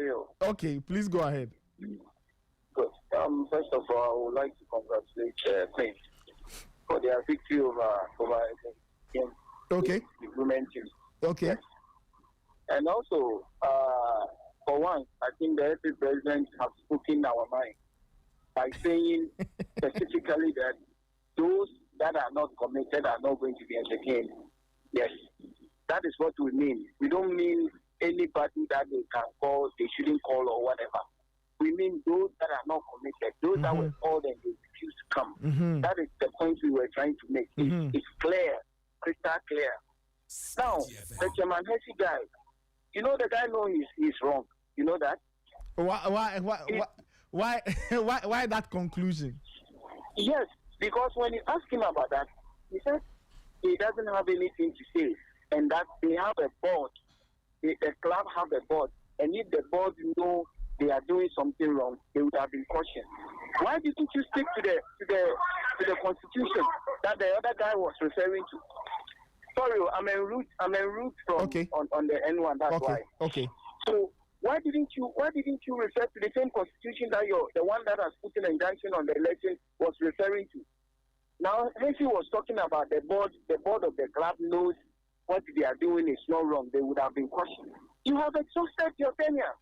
Okay, please go ahead. Good. First of all, I would like to congratulate Queen for their victory over him. Okay. The women team. Okay. Yes. And also, for once, I think the FA president has spoken our mind by saying specifically that those that are not committed are not going to be entertained. Yes, that is what we mean. We don't mean anybody that they can call, they shouldn't call or whatever. We mean those that are not committed, those that were called and they refused to come. That is the point we were trying to make. It's clear, crystal clear. Now, the Chairman Hesse guy, you know the guy knows he's wrong. You know that? Why that conclusion? Yes, because when you ask him about that, he said he doesn't have anything to say, and that they have a board. The club have a board, and if the board know they are doing something wrong, they would have been cautioned. Why didn't you stick to the constitution that the other guy was referring to? Sorry, I'm en route from on the N1. That's why. Okay. So why didn't you refer to the same constitution that the one that has put an injunction on the election was referring to? Now, Hesse was talking about the board of the club knows what they are doing is not wrong. They would have been cautioned. You have exhausted your tenure.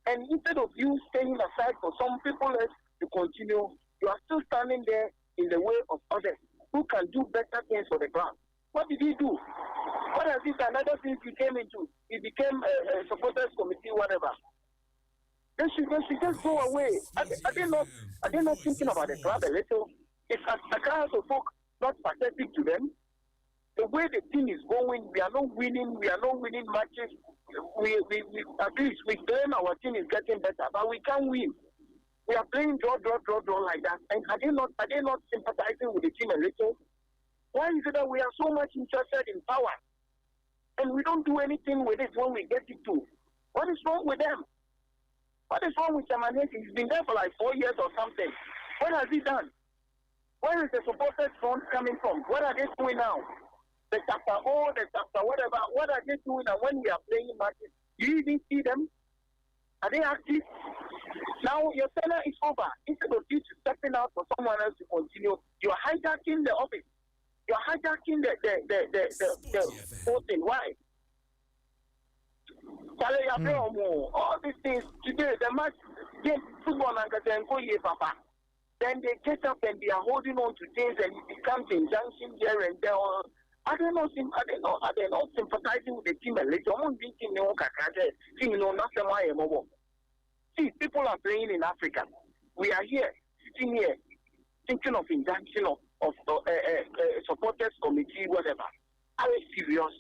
And instead of you staying aside for some people else to continue, you are still standing there in the way of others who can do better things for the club. What did he do? What has he done? Another thing he came into. He became a supporters committee, whatever. They should just go away. Are they not thinking about the club a little? It's a class of folk not pathetic to them. The way the team is going, we are not winning matches. We at least we claim our team is getting better, but we can't win. We are playing draw like that. And are they not sympathizing with the team a little? Why is it that we are so much interested in power and we don't do anything with it when we get it to? What is wrong with them? What is wrong with Chairman Hesse? He's been there for like 4 years or something. What has he done? Where is the supporters front coming from? What are they doing now? The chapter whatever. What are they doing now when we are playing matches? Do you even see them? Are they active? Now your tenure is over. Instead of you stepping out for someone else to continue, you are hijacking the office. You are hijacking the whole thing. Why? All these things today, the match game football and papa. Then they get up and they are holding on to things and it becomes injunction here and there. Are they not sympathizing with the team a little? See, people are playing in Africa. We are here, sitting here, thinking of injunction of supporters committee, whatever. Are we serious?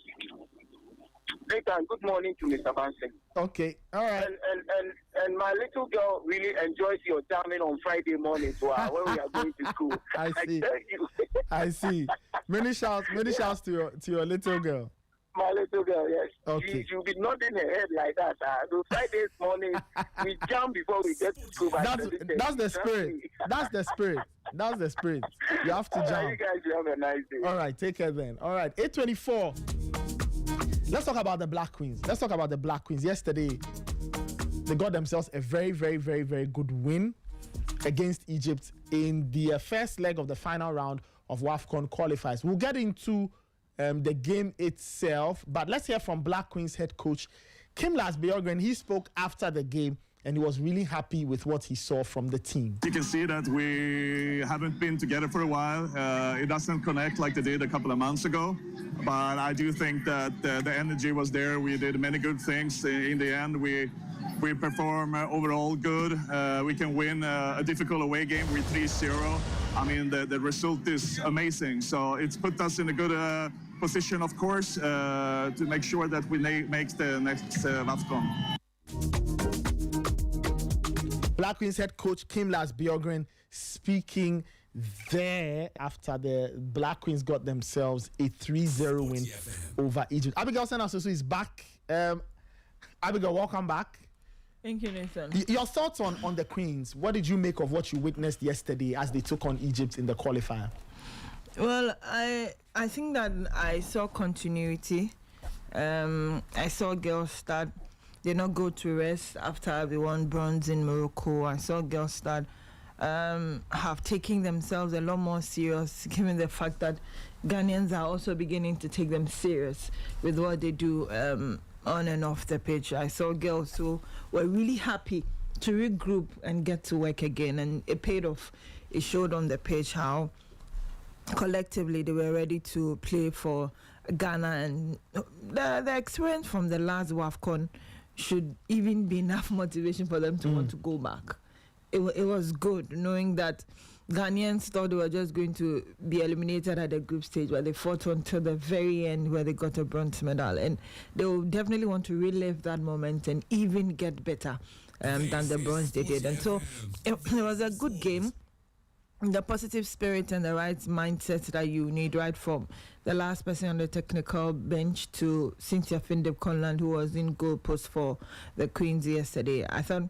Later, good morning to Mr. Bansen. Okay, all right. And my little girl really enjoys your jamming on Friday morning when we are going to school. I see. tell you. I see. Many shouts to your little girl. My little girl, yes. Okay. She'll be nodding her head like that. Those Fridays morning, we jam before we get to school. That's the spirit. That's the spirit. That's the spirit. You have to jam. You guys have a nice day. All right, take care then. All right, 8:24. Let's talk about the Black Queens. Yesterday, they got themselves a very, very, very, very good win against Egypt in the first leg of the final round of WAFCON qualifiers. We'll get into the game itself, but let's hear from Black Queens head coach Kim Lasbjørgren. He spoke after the game and he was really happy with what he saw from the team. You can see that we haven't been together for a while. It doesn't connect like they did a couple of months ago, but I do think that the energy was there. We did many good things. In the end, we perform overall good. We can win a difficult away game with 3-0. I mean, the result is amazing. So it's put us in a good position, of course, to make sure that we make the next WAFCON. Black Queens head coach Kim Lasbjørgren speaking there after the Black Queens got themselves a 3-0 win over Egypt. Abigail Senasoso is back. Abigail, welcome back. Thank you, Nathan. Your thoughts on the Queens? What did you make of what you witnessed yesterday as they took on Egypt in the qualifier? Well, I think that I saw continuity. I saw girls that did not go to rest after we won bronze in Morocco. I saw girls that have taken themselves a lot more serious, given the fact that Ghanaians are also beginning to take them serious with what they do on and off the pitch. I saw girls who were really happy to regroup and get to work again, and it paid off. It showed on the pitch how collectively they were ready to play for Ghana, and the experience from the last WAFCON should even be enough motivation for them to want to go back. It was good knowing that Ghanaians thought they were just going to be eliminated at the group stage, but they fought until the very end where they got a bronze medal, and they will definitely want to relive that moment and even get better than the bronze they did. And so it was a good game. The positive spirit and the right mindset that you need, right from the last person on the technical bench to Cynthia Findip-Conland, who was in goal post for the Queens yesterday. I thought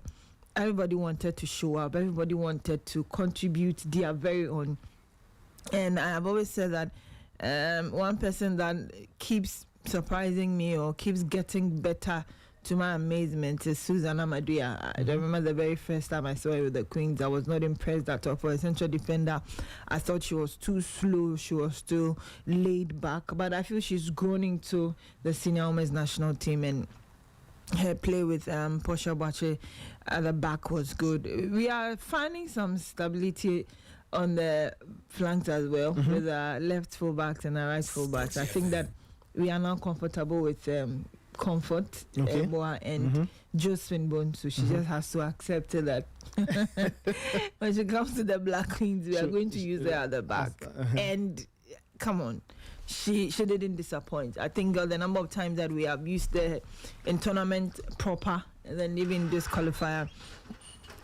everybody wanted to show up. Everybody wanted to contribute their very own. And I have always said that one person that keeps surprising me or keeps getting better to my amazement is Susan Amaduya. I remember the very first time I saw her with the Queens, I was not impressed at all. For a central defender, I thought she was too slow, she was too laid back. But I feel she's grown into the senior women's national team, and her play with Portia Bache at the back was good. We are finding some stability on the flanks as well, with our left fullbacks and our right fullbacks. I think that we are now comfortable with Comfort and Josephine Bonsu. She just has to accept that when she comes to the Black Queens, we are going to use her at the back. And come on, she didn't disappoint. I think the number of times that we have used her in tournament proper, and then even this qualifier,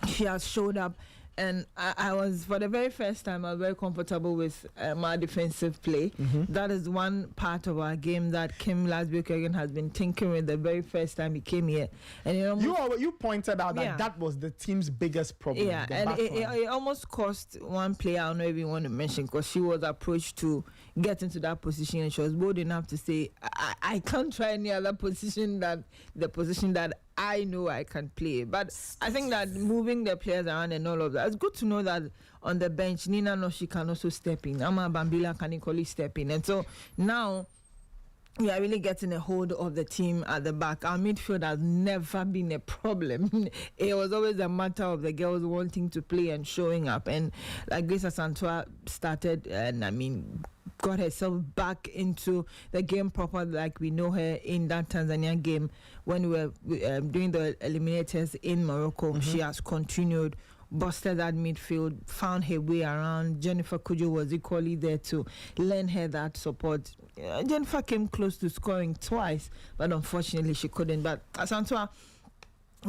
she has showed up. And I was, for the very first time, I was very comfortable with my defensive play. That is one part of our game that Kim Lasbjørn has been tinkering with the very first time he came here. And you pointed out that that was the team's biggest problem. Yeah, and it almost cost one player I don't know if you want to mention, because she was approached to get into that position, and she was bold enough to say, I can't try any other position than the position that I know I can play. But I think that moving the players around and all of that, it's good to know that on the bench, Nina knows she can also step in. Ama Bambila can equally step in. And so now we are really getting a hold of the team at the back. Our midfield has never been a problem. It was always a matter of the girls wanting to play and showing up. And like Grace Asante started, and I mean, got herself back into the game proper like we know her in that Tanzania game when we were doing the eliminators in Morocco. She has continued, busted that midfield, found her way around. Jennifer Kujo was equally there to lend her that support. Jennifer came close to scoring twice, but unfortunately she couldn't. But Asante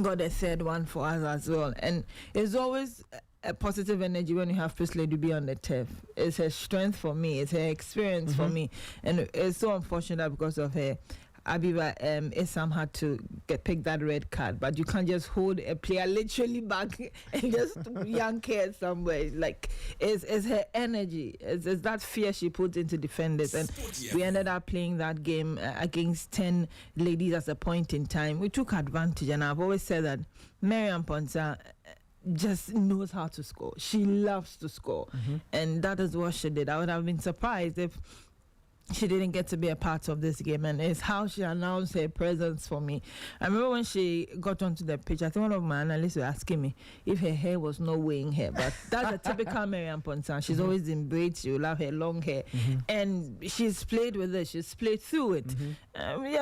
got a third one for us as well. And it's always a positive energy when you have First Lady be on the turf. It's her strength for me. It's her experience for me. And it's so unfortunate because of her. Abiba Isam had to pick that red card, but you can't just hold a player literally back and just yank her somewhere. Like, it's her energy. It's that fear she put into defenders. And we ended up playing that game against 10 ladies at a point in time. We took advantage, and I've always said that Miriam Ponta just knows how to score. She loves to score. And that is what she did. I would have been surprised if she didn't get to be a part of this game, and it's how she announced her presence for me. I remember when she got onto the pitch, I think one of my analysts were asking me if her hair was not weighing her, but that's a typical Miriam Ponta. She's always in braids. She will have her long hair, and she's played with it. She's played through it.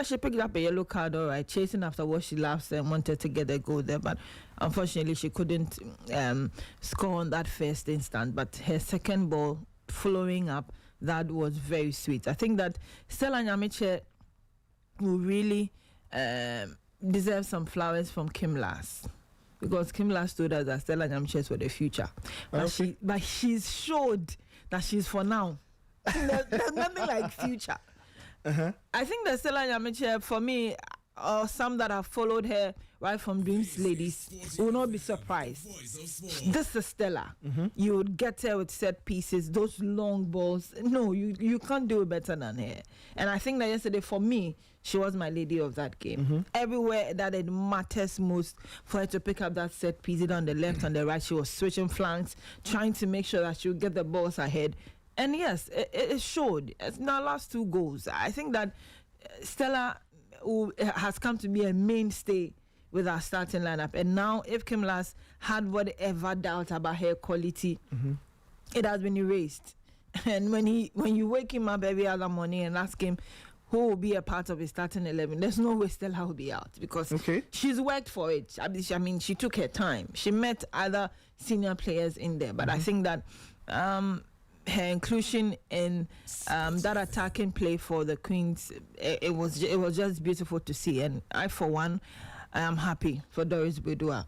She picked up a yellow card, all right, chasing after what she loves and wanted to get a goal there, but unfortunately she couldn't score on that first instant. But her second ball following up, that was very sweet. I think that Stella Nyamiche will really deserve some flowers from Kim Lass, because Kim Lass told us that Stella Nyamiche is for the future. But she's showed that she's for now. There's nothing like future. I think that Stella Nyamiche, for me, or some that have followed her right from Dreams Ladies, will not be surprised. This is Stella. You would get her with set pieces, those long balls. No, you can't do it better than her. And I think that yesterday, for me, she was my lady of that game. Everywhere that it matters most for her to pick up that set piece, either on the left and the right, she was switching flanks, trying to make sure that she would get the balls ahead. And yes, it showed. It's now last two goals. I think that Stella who has come to be a mainstay with our starting lineup. And now, if Kim Lass had whatever doubt about her quality, it has been erased. And when you wake him up every other morning and ask him who will be a part of his starting 11, there's no way Stella will be out, because she's worked for it. I mean, she took her time. She met other senior players in there, but I think that her inclusion in that attacking play for the Queens, it was just beautiful to see. And I, for one, I am happy for Doris Bedua.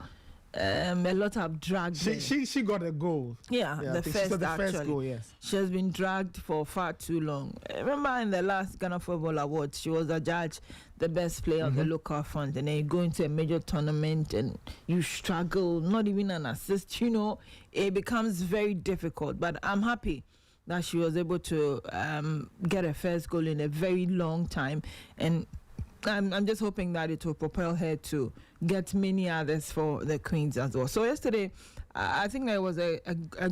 A lot have dragged her. She got a goal. Yeah, the first goal, yes. She has been dragged for far too long. Remember in the last Ghana Football Awards, she was adjudged the best player of the local front, and then you go into a major tournament and you struggle, not even an assist, it becomes very difficult. But I'm happy that she was able to get her first goal in a very long time, and I'm just hoping that it will propel her to get many others for the Queens as well. So yesterday, I think there was a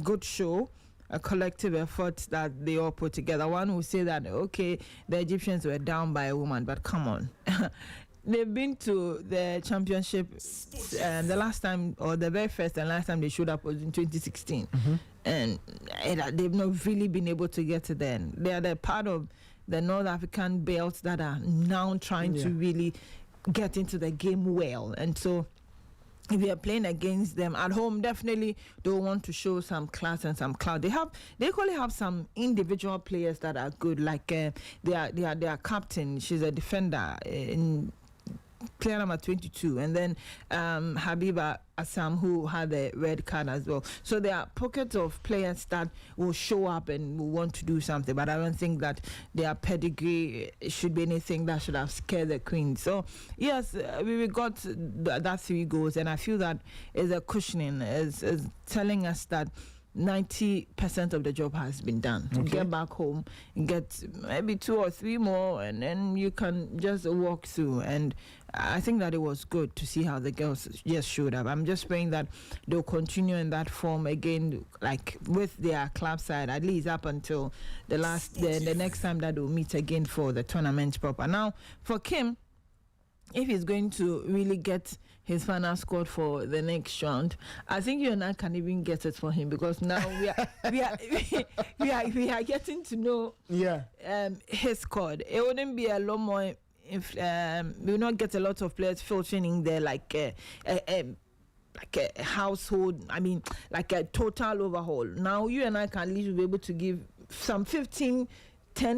good show, a collective effort that they all put together. One would say that, okay, the Egyptians were down by a woman, but come on. They've been to the championship the last time, or the very first and last time they showed up was in 2016. And they've not really been able to get to then. They are the part of the North African belts that are now trying to really get into the game well. And so if you are playing against them at home, definitely they'll want to show some class and some clout. They equally have some individual players that are good, like their captain. She's a defender in player number 22, and then Habiba Assam, who had a red card as well. So there are pockets of players that will show up and will want to do something, but I don't think that their pedigree should be anything that should have scared the Queens. So yes, we got that 3 goals, and I feel that is a cushioning, is telling us that 90% of the job has been done. Get back home, get maybe 2 or 3 more, and then you can just walk through. And I think that it was good to see how the girls just showed up. I'm just praying that they'll continue in that form again, like with their club side, at least up until the next time that they'll meet again for the tournament proper. Now, for Kim, if he's going to really get his final squad for the next round, I think you and I can even get it for him, because now we are getting to know his squad. It wouldn't be a lot more if we will not get a lot of players filtering in there like a household. I mean, like a total overhaul. Now you and I can at least be able to give some 10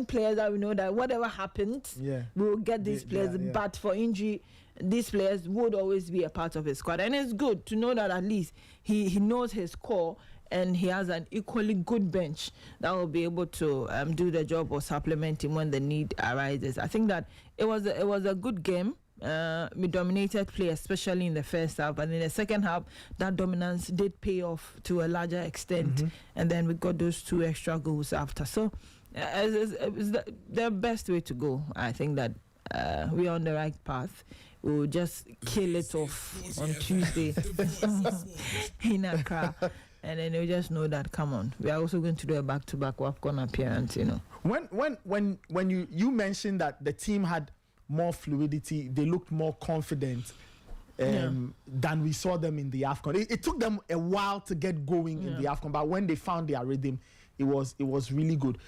players that we know that whatever happens, we will get these players. But for injury, these players would always be a part of his squad. And it's good to know that at least he knows his core, and he has an equally good bench that will be able to do the job or supplement him when the need arises. I think that it was a good game. We dominated play, especially in the first half, and in the second half, that dominance did pay off to a larger extent, and then we got those 2 extra goals after. So it's the best way to go. I think that we're on the right path. We'll just kill it off on Tuesday in Accra, and then you just know that, come on, we are also going to do a back-to-back WAFCON appearance. When you mentioned that the team had more fluidity, they looked more confident than we saw them in the AFCON. It took them a while to get going in the AFCON, but when they found their rhythm, it was really good.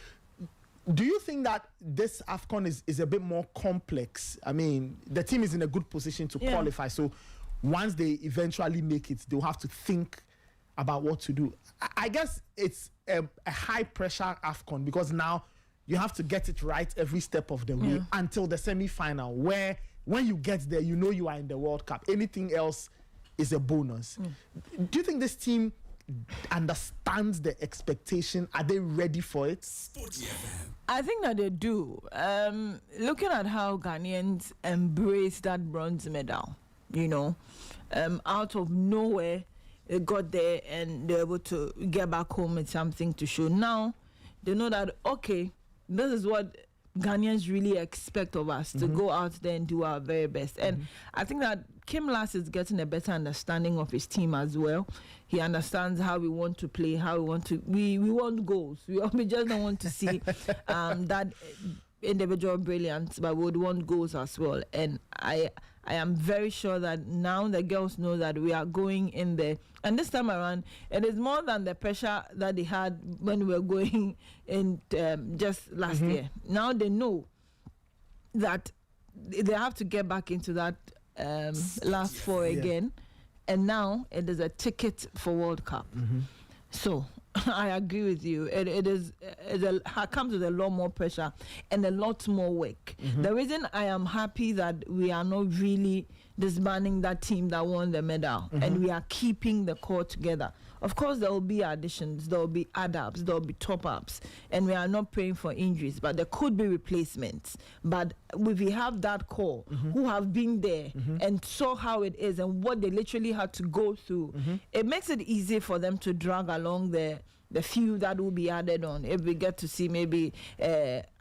Do you think that this AFCON is a bit more complex? I mean, the team is in a good position to qualify, so once they eventually make it, they'll have to think about what to do. I guess it's a high-pressure AFCON, because now you have to get it right every step of the way until the semi-final, where when you get there, you know you are in the World Cup. Anything else is a bonus. Do you think this team understands the expectation? Are they ready for it? I think that they do. Looking at how Ghanaians embrace that bronze medal, out of nowhere, they got there and they're able to get back home with something to show. Now, they know that, okay, this is what Ghanaians really expect of us, to go out there and do our very best. And I think that Kim Lass is getting a better understanding of his team as well. He understands how we want to play, how we want to... We want goals. We just don't want to see that individual brilliance, but we would want goals as well. And I am very sure that now the girls know that we are going in there. And this time around, it is more than the pressure that they had when we were going in just last year. Now they know that they have to get back into that last four again. And now it is a ticket for World Cup. So I agree with you. It comes with a lot more pressure and a lot more work. The reason I am happy that we are not really disbanding that team that won the medal and we are keeping the core together. Of course, there will be additions, there will be add-ups, there will be top-ups, and we are not praying for injuries, but there could be replacements. But if we have that core who have been there and saw how it is and what they literally had to go through, it makes it easy for them to drag along the few that will be added on. If we get to see maybe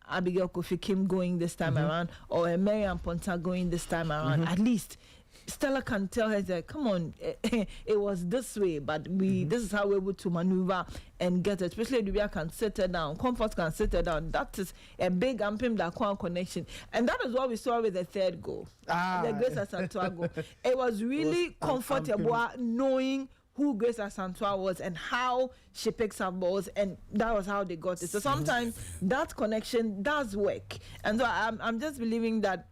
Abigail Kofi Kim going this time around, or Mariam Ponta going this time around, at least Stella can tell her that, come on, it was this way, but this is how we're able to maneuver and get it. Especially Dubia can sit her down, Comfort can sit her down. That is a big Ampim Dakwan connection. And that is what we saw with the third goal, the Grace Asante goal. It was really comfortable knowing who Grace Asante was and how she picks up balls, and that was how they got it. So sometimes that connection does work. And so I'm just believing that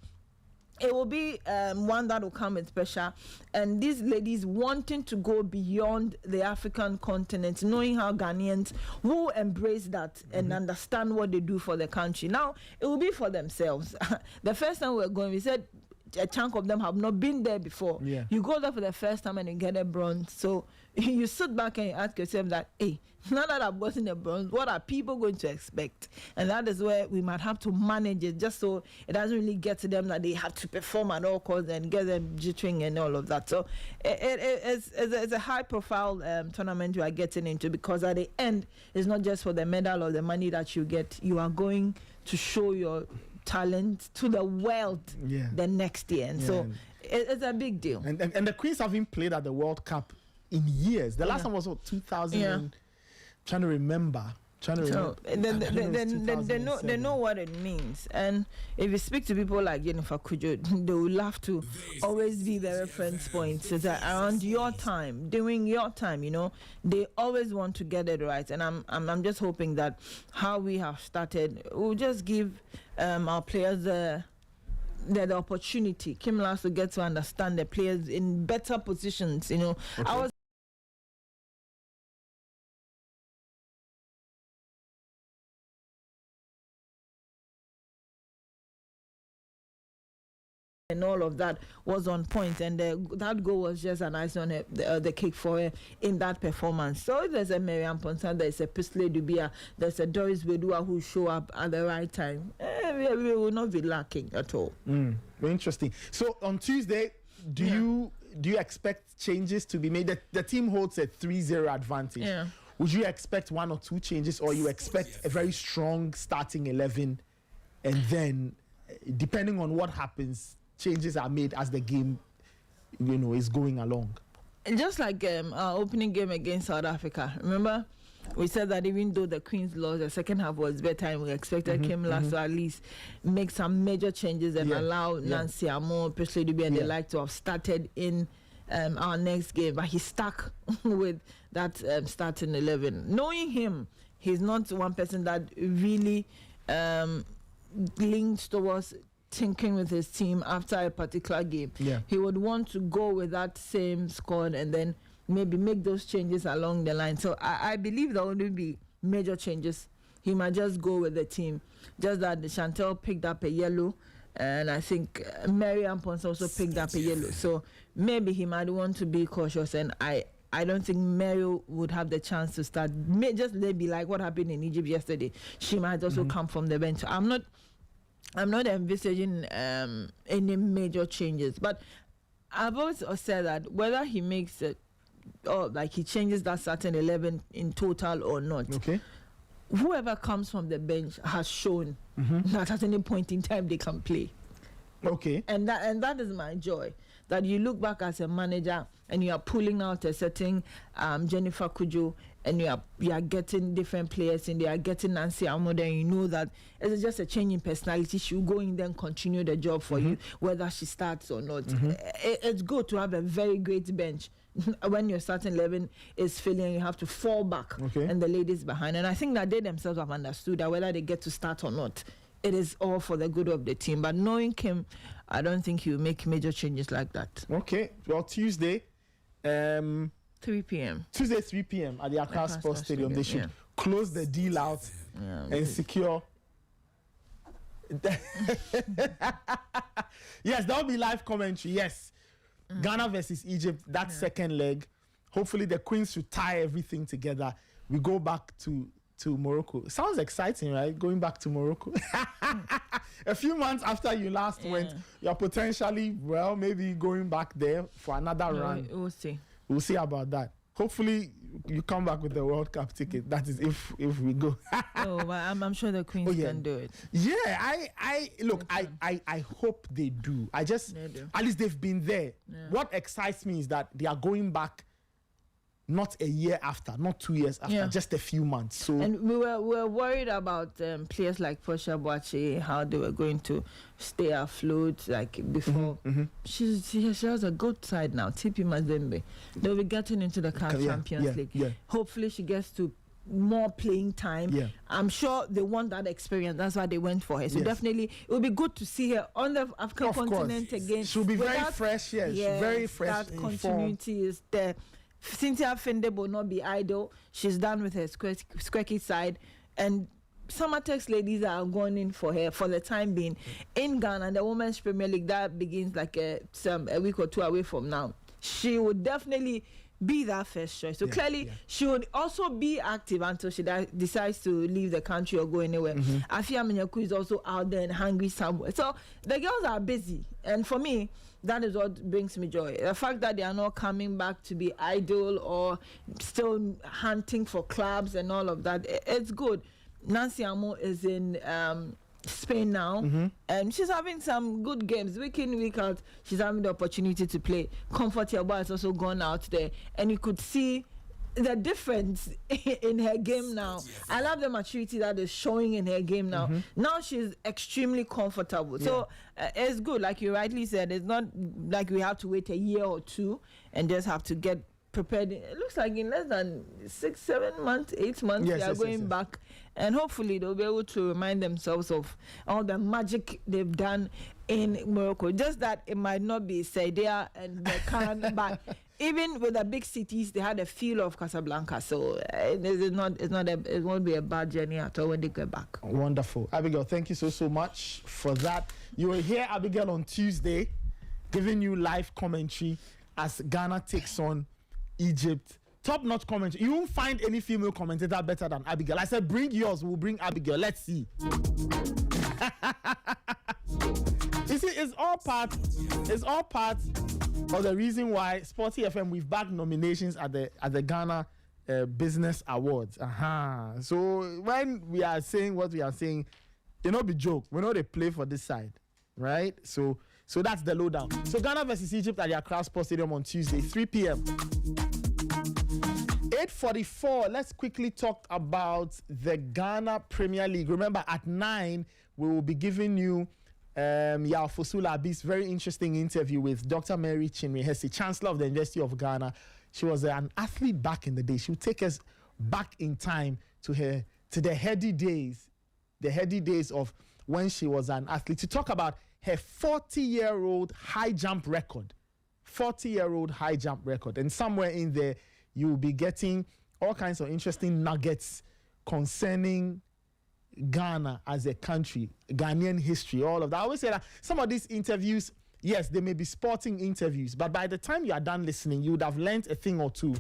it will be one that will come with pressure, and these ladies wanting to go beyond the African continent, knowing how Ghanaians will embrace that and understand what they do for the country. Now, it will be for themselves. The first time we were going, we said a chunk of them have not been there before. You go there for the first time and you get a bronze. So you sit back and you ask yourself that, hey, now that I've gotten a bronze, what are people going to expect? And that is where we might have to manage it, just so it doesn't really get to them that they have to perform at all costs and get them jittering and all of that. So it's a high-profile tournament we are getting into, because at the end, it's not just for the medal or the money that you get. You are going to show your talent to the world the next year. And so it's a big deal. And the Queens haven't played at the World Cup in years. The last one was 2000. Trying to remember. They know what it means. And if you speak to people like Jennifer Kujo, they will love to always be the reference points. It's around your time, during your time, you know, they always want to get it right. And I'm just hoping that how we have started will just give our players the opportunity. Kim Last to get to understand the players in better positions, you know. I was and all of that was on point, and that goal was just an ice on the cake for her in that performance. So there's a Mariam Ponta, there's a Pisley Dubia, there's a Doris Wedua who show up at the right time. We will not be lacking at all. Very interesting. So on Tuesday, do you expect changes to be made? The team holds a 3-0 advantage. Would you expect one or two changes, or you expect a very strong starting 11, and then depending on what happens, changes are made as the game, you know, is going along? Just like our opening game against South Africa, remember we said that even though the Queens lost, the second half was better, and we expected Kim Last to at least make some major changes and allow Nancy Amo, Presley Duby, and they like to have started in our next game, but he stuck with that starting 11. Knowing him, he's not one person that really leans towards thinking with his team after a particular game. He would want to go with that same squad and then maybe make those changes along the line. So I believe there wouldn't be major changes. He might just go with the team. Just that Chantel picked up a yellow, and I think Mariam Ponce also picked up a yellow. So maybe he might want to be cautious, and I don't think Mario would have the chance to start. Just maybe like what happened in Egypt yesterday. She might also come from the bench. I'm not envisaging any major changes, but I've always said that whether he makes it or like he changes that certain 11 in total or not, whoever comes from the bench has shown that at any point in time they can play. And that is my joy. that you look back as a manager and you are pulling out a certain Jennifer Kujo, and you are getting different players, and they are getting Nancy Amoda, and you know that it's just a change in personality. She'll go in there and continue the job for you, whether she starts or not. It's good to have a very great bench. When your starting 11 is failing, you have to fall back, and the ladies behind. And I think that they themselves have understood that whether they get to start or not, it is all for the good of the team. But knowing Kim, I don't think he'll make major changes like that. Okay. Well, Tuesday, 3 p.m. Tuesday, 3 p.m. at the Accra Sports Stadium. They should close the deal out and secure. Yes, that will be live commentary. Yes. Ghana versus Egypt, that second leg. Hopefully the Queens should tie everything together. We go back to Morocco. Sounds exciting, right? Going back to Morocco. A few months after you last went, you're potentially, well, maybe going back there for another run. We'll see. We'll see about that. Hopefully you come back with the World Cup ticket. That is if we go. But I'm sure the Queens can do it. Yeah, I hope they do. At least they've been there. Yeah. What excites me is that they are going back not a year after, not 2 years after, just a few months. So, and we were worried about players like Portia Boache, how they were going to stay afloat like before. She has a good side now. TP Mazembe. They'll be getting into the CAF Champions League. Yeah. Hopefully she gets to more playing time. Yeah. I'm sure they want that experience. That's why they went for her. So definitely it will be good to see her on the African continent again. She'll be very fresh, very fresh. That continuity is there. Cynthia Fende will not be idle. She's done with her squeaky side, and Summertex ladies are going in for her for the time being. In Ghana, the Women's Premier League that begins like a week or two away from now. She would definitely be that first choice. So clearly, she would also be active until she decides to leave the country or go anywhere. Afia Menyaku is also out there and hungry somewhere. So the girls are busy, and for me, that is what brings me joy. The fact that they are not coming back to be idle or still hunting for clubs and all of that, it's good. Nancy Amo is in Spain now, and she's having some good games. Week in, week out, she's having the opportunity to play. Comfort Yaba has also gone out there, and you could see the difference in her game now. I love the maturity that is showing in her game now. Now she's extremely comfortable. So it's good. Like you rightly said, it's not like we have to wait a year or two and just have to get prepared. It looks like in less than 6, 7 months, 8 months, they are going back. And hopefully they'll be able to remind themselves of all the magic they've done in Morocco. Just that it might not be Saidia and Bekan, but even with the big cities, they had a feel of Casablanca. So it won't be a bad journey at all when they get back. Wonderful. Abigail, thank you so much for that. You will hear Abigail on Tuesday giving you live commentary as Ghana takes on Egypt. Top-notch commentary. You won't find any female commentator better than Abigail. I said, bring yours. We'll bring Abigail. Let's see. You see, it's all part of the reason why Sporty FM, we've bagged nominations at the Ghana Business Awards. So when we are saying what we are saying, it not be joke. We know they play for this side, right? So that's the lowdown. So Ghana versus Egypt at the Accra Sports Stadium on Tuesday, 3 p.m. 8:44. Let's quickly talk about the Ghana Premier League. Remember, at 9, we will be giving you Yao Fosula Abi's very interesting interview with Dr. Mary Chinwe-Hesse, Chancellor of the University of Ghana. She was an athlete back in the day. She will take us back in time to the heady days of when she was an athlete, to talk about her 40-year-old high jump record. 40-year-old high jump record. And somewhere in there, you'll be getting all kinds of interesting nuggets concerning Ghana as a country, Ghanaian history, all of that. I always say that some of these interviews, yes, they may be sporting interviews, but by the time you are done listening, you would have learned a thing or two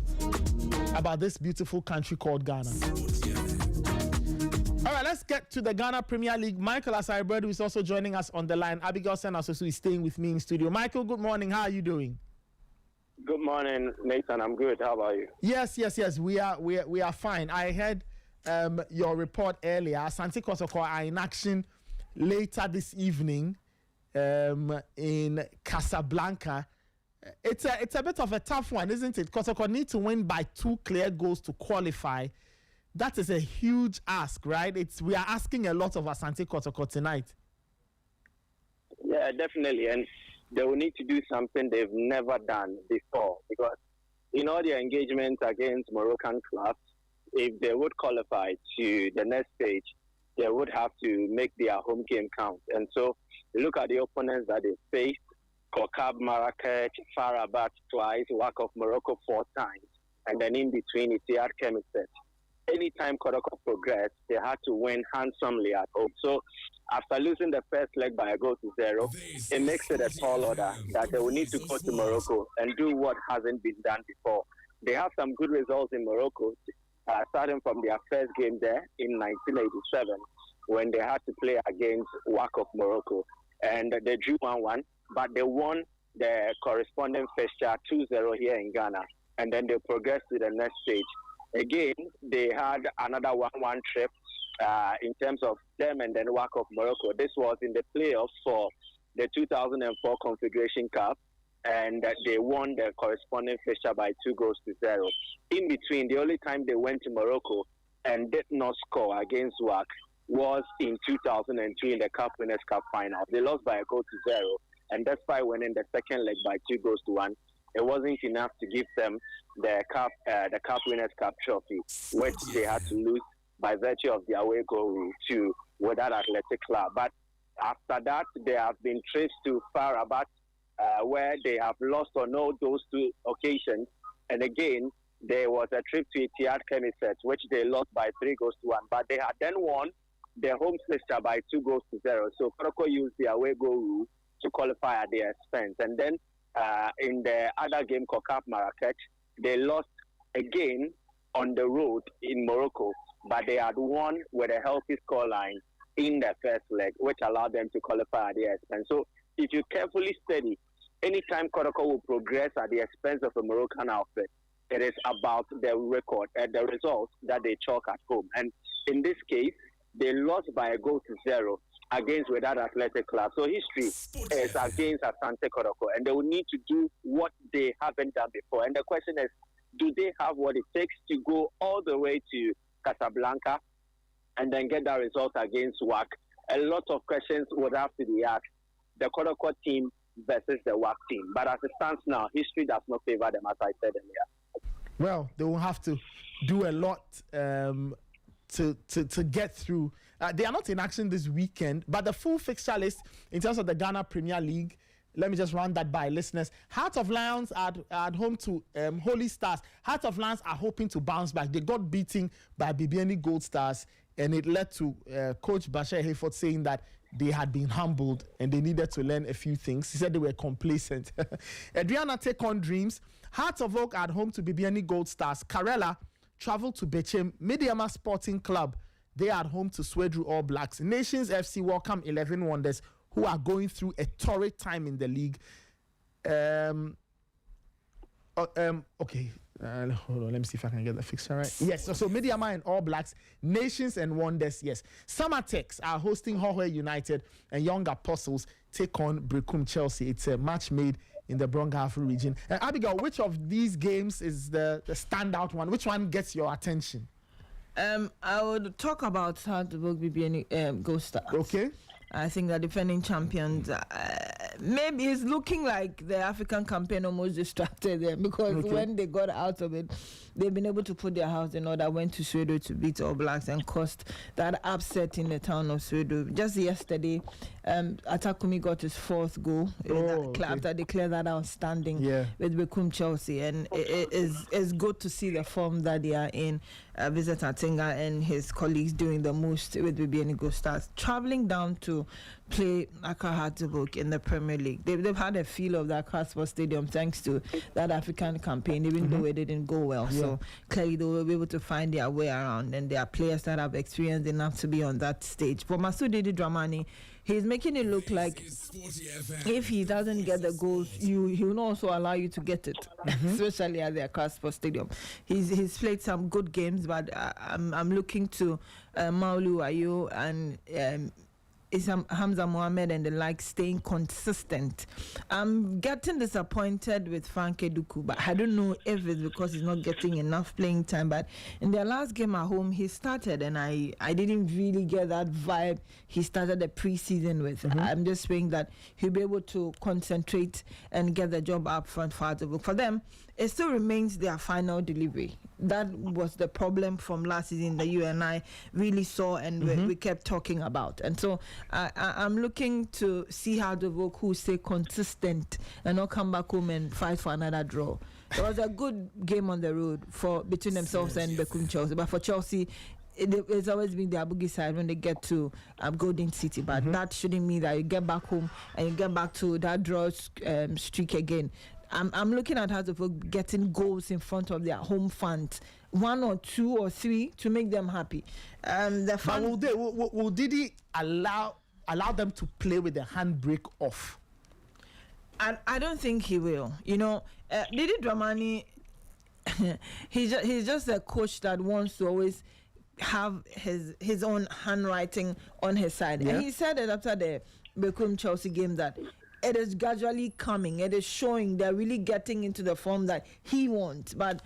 about this beautiful country called Ghana. All right, let's get to the Ghana Premier League. Michael Asaribedu is also joining us on the line. Abigail Senasosu is staying with me in studio. Michael, good morning. How are you doing? Good morning, Nathan. I'm good. How about you? Yes. We are fine. I heard your report earlier. Asante Kotoko are in action later this evening in Casablanca it's a bit of a tough one, isn't it? Kotoko need to win by 2 clear goals to qualify. That is a huge ask, right? We are asking a lot of Asante Kotoko tonight. Yeah, definitely. And they will need to do something they've never done before, because in all their engagements against Moroccan clubs, if they would qualify to the next stage, they would have to make their home game count. And so look at the opponents that they faced: Kokab, Marrakech, FAR Rabat twice, WAC of Morocco 4 times, and then in between Etihad Chemistry. Anytime Kotoko progressed, they had to win handsomely at home. So after losing the first leg by a goal to 0, it makes it a tall order that they will need to go to Morocco and do what hasn't been done before. They have some good results in Morocco, starting from their first game there in 1987, when they had to play against WAC of Morocco. And they drew 1-1, but they won the corresponding fixture 2-0 here in Ghana. And then they progressed to the next stage. Again, they had another 1-1 trip in terms of them and then WAC of Morocco. This was in the playoffs for the 2004 Confederation Cup, and they won the corresponding fixture by 2-0. In between, the only time they went to Morocco and did not score against WAC was in 2002 in the Cup Winners' Cup final. They lost by 1-0, and despite winning the second leg by 2-1, it wasn't enough to give them the Cup Winners' Cup trophy, which they had to lose by virtue of their away goal to Wydad Athletic Club. But after that, they have been traced to FAR Rabat, where they have lost on all those 2 occasions. And again, there was a trip to Etihad Chemistry, which they lost by 3-1. But they had then won their home fixture by 2-0. So Kotoko used the away goal rule to qualify at their expense. And then in the other game, Kokap Marrakech, they lost again on the road in Morocco, but they had won with a healthy scoreline in the first leg, which allowed them to qualify at their expense. So if you carefully study, anytime Kotoko will progress at the expense of a Moroccan outfit, it is about the record and the results that they chalk at home. And in this case, they lost by 1-0 against Wydad Athletic Club. So history is against Asante Kotoko, and they will need to do what they haven't done before. And the question is, do they have what it takes to go all the way to Casablanca and then get that result against WAC? A lot of questions would have to be asked. The Kotoko team versus the WAC team. But as it stands now, history does not favor them, as I said earlier. Well, they will have to do a lot to get through. They are not in action this weekend, but the full fixture list in terms of the Ghana Premier League, let me just run that by listeners. Heart of Lions at home to Holy Stars. Heart of Lions are hoping to bounce back. They got beaten by Bibiani Gold Stars, and it led to Coach Bashir Hayford saying that they had been humbled and they needed to learn a few things. He said they were complacent. Adriana take on Dreams. Hearts of Oak at home to Bibiani Gold Stars. Karela travel to Bechem. Mediama Sporting Club, they are at home to Swedru All Blacks. Nations FC welcome 11 Wonders, who are going through a torrid time in the league. Okay. Hold on, let me see if I can get the fixture right. Yes, so Mediama and All Blacks, Nations and Wonders, yes. Summertex are hosting Hohe United, and Young Apostles take on Brekum Chelsea. It's a match made in the Brongafri region. Abigail, which of these games is the standout one? Which one gets your attention? I would talk about how the book BBN Ghost Stars. Okay. I think the defending champions, maybe it's looking like the African campaign almost distracted them, because when they got out of it, they've been able to put their house in order, went to Sweden to beat All Blacks and caused that upset in the town of Sweden. Just yesterday, Atakumi got his 4th goal in that club that declared that outstanding with Bekum Chelsea, and it's good to see the form that they are in. Visit Atinga and his colleagues doing the most with BBN Go Stars, traveling down to play Accra Hearts in the Premier League. They've had a feel of that Accra Sports Stadium thanks to that African campaign, even though it didn't go well. So clearly they will be able to find their way around, and there are players that have experienced enough to be on that stage. For Masudi Dramani, he's making it look like if he doesn't get the goals, he will also allow you to get it, especially at the Accra Sports Stadium. He's played some good games, but I'm looking to Maulu Ayo and is Hamza Mohammed and the like staying consistent. I'm getting disappointed with Frank Eduku, but I don't know if it's because he's not getting enough playing time. But in their last game at home, he started, and I didn't really get that vibe he started the preseason with. I'm just saying that he'll be able to concentrate and get the job up front for them. It still remains their final delivery. That was the problem from last season that you and I really saw and we kept talking about. And so I'm looking to see how the who stay consistent and not come back home and fight for another draw. It was a good game on the road between themselves and Bekum Chelsea. But for Chelsea, it's always been the Abugi side when they get to Golden City. But that shouldn't mean that you get back home and you get back to that draw streak again. I'm looking at how to getting goals in front of their home fans, 1 or 2 or 3 to make them happy. The fan will Didi allow them to play with the handbrake off? I don't think he will. You know, Didi Dramani, he's just a coach that wants to always have his own handwriting on his side. Yeah. And he said it after the Bekum Chelsea game that it is gradually coming. It is showing they're really getting into the form that he wants. But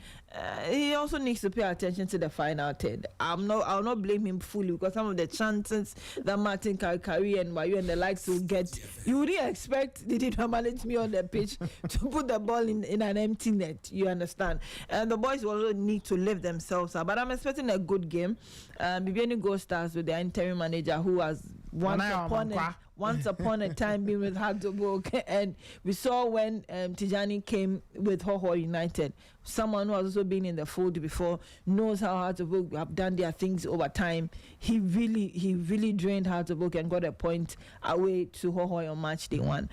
he also needs to pay attention to the final third. I'll not blame him fully because some of the chances that Martin Kakari and Wayu and the likes will get, you wouldn't expect Didi to manage me on the pitch to put the ball in an empty net. You understand? And the boys will also need to lift themselves up. But I'm expecting a good game. Bibiani Go starts with the interim manager who has once upon a time being with Hartlepool, and we saw when Tijani came with Hoho United, someone who has also been in the fold before, knows how Hartlepool have done their things over time. He really drained Hartlepool and got a point away to Hoho on match day 1.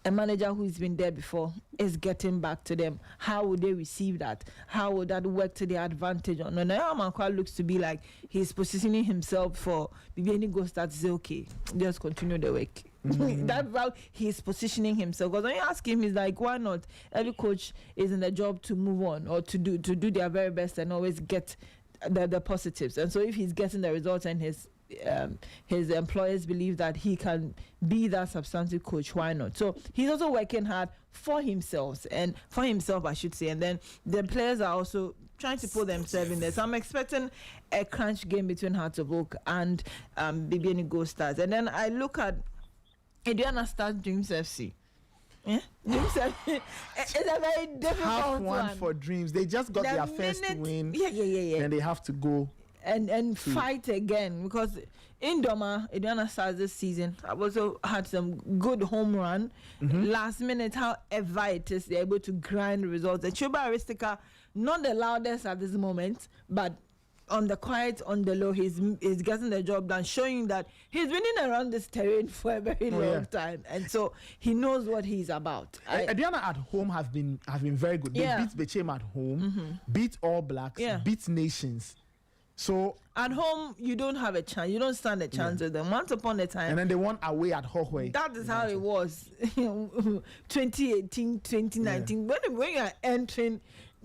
A manager who's been there before is getting back to them. How would they receive that? How would that work to their advantage? No, Amankwa looks to be like he's positioning himself for Bibiani Go start to say, okay, just continue the work. That's how he's positioning himself. Because when you ask him, he's like, why not? Every coach is in the job to move on or to do their very best and always get the positives. And so if he's getting the results and his employers believe that he can be that substantive coach, why not? So he's also working hard for himself, I should say, and then the players are also trying to put themselves in there. So I'm expecting a crunch game between Hartlepool and Bibiani Go Stars. And then I look at Adriana Stars Dreams FC. Yeah, Dreams FC. It's a very difficult one for Dreams. They just got their first win. Yeah. And they have to go and fight again, because in Doma, Adriana Stars this season I've also had some good home run. Last minute, however it is, they're able to grind results. The Chuba Aristica, not the loudest at this moment, but on the quiet, on the low, he's getting the job done, showing that he's winning around this terrain for a very long time, and so he knows what he's about. Adriana at home have been very good. They beat Bechem at home, beat All Blacks, beat Nations. So at home, you don't have a chance. You don't stand a chance with them. Once upon a time. And then they won away at Hohoi. That is how it was. 2018, 2019. When you are entering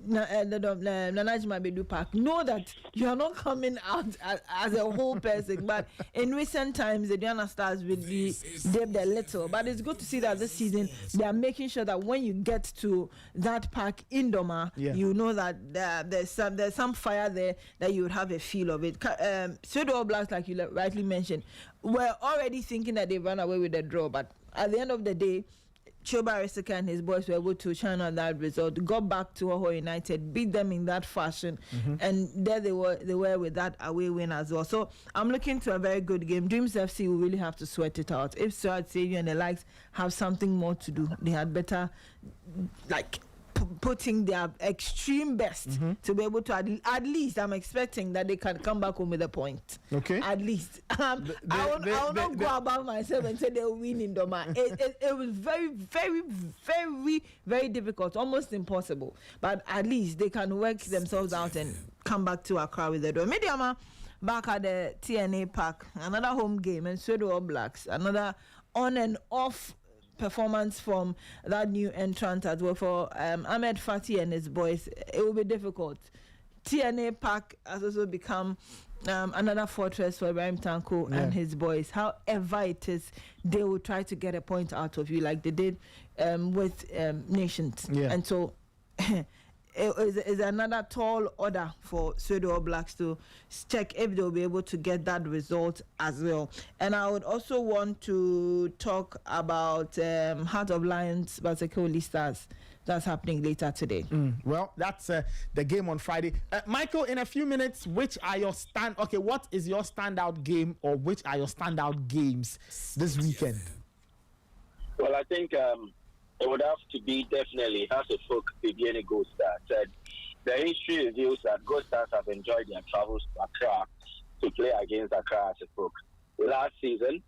Nanajima Bedu Park, know that you are not coming out as a whole person. But in recent times, the Adriana Stars will be dipped a little. But it's good to see that this season they are making sure that when you get to that park in Doma, you know that there's some fire there, that you would have a feel of it. Pseudo Blacks, like you rightly mentioned, were already thinking that they ran away with the draw. But at the end of the day, Choba Arisika and his boys were able to shine on that result, got back to Hoho United, beat them in that fashion, and there they were with that away win as well. So I'm looking to a very good game. Dreams FC will really have to sweat it out. If Stuart Savior and the likes have something more to do, they had better putting their extreme best to be able to at least, I'm expecting that they can come back home with a point. Okay. At least. I will not go about myself and say they'll win in Doma. It was very, very, very, very difficult, almost impossible. But at least they can work themselves out and come back to Accra with the draw. Mediama back at the TNA Park, another home game, and Pseudo All Blacks, another on and off performance from that new entrant as well for Ahmed Fati and his boys. It will be difficult TNA Park has also become another fortress for Ibrahim Tanko and his boys. However it is, they will try to get a point out of you like they did with Nations. And so it is another tall order for Suede All Blacks to check if they'll be able to get that result as well. And I would also want to talk about Heart of Lions Basekoli Stars. That's happening later today. Well, that's the game on Friday. Michael, in a few minutes, what is your standout game, or which are your standout games this weekend? Well, I think it would have to be definitely House of Folk Viviane Gold Stars. The history reveals that Gold Stars have enjoyed their travels to Accra to play against Accra House of Folk. Last season,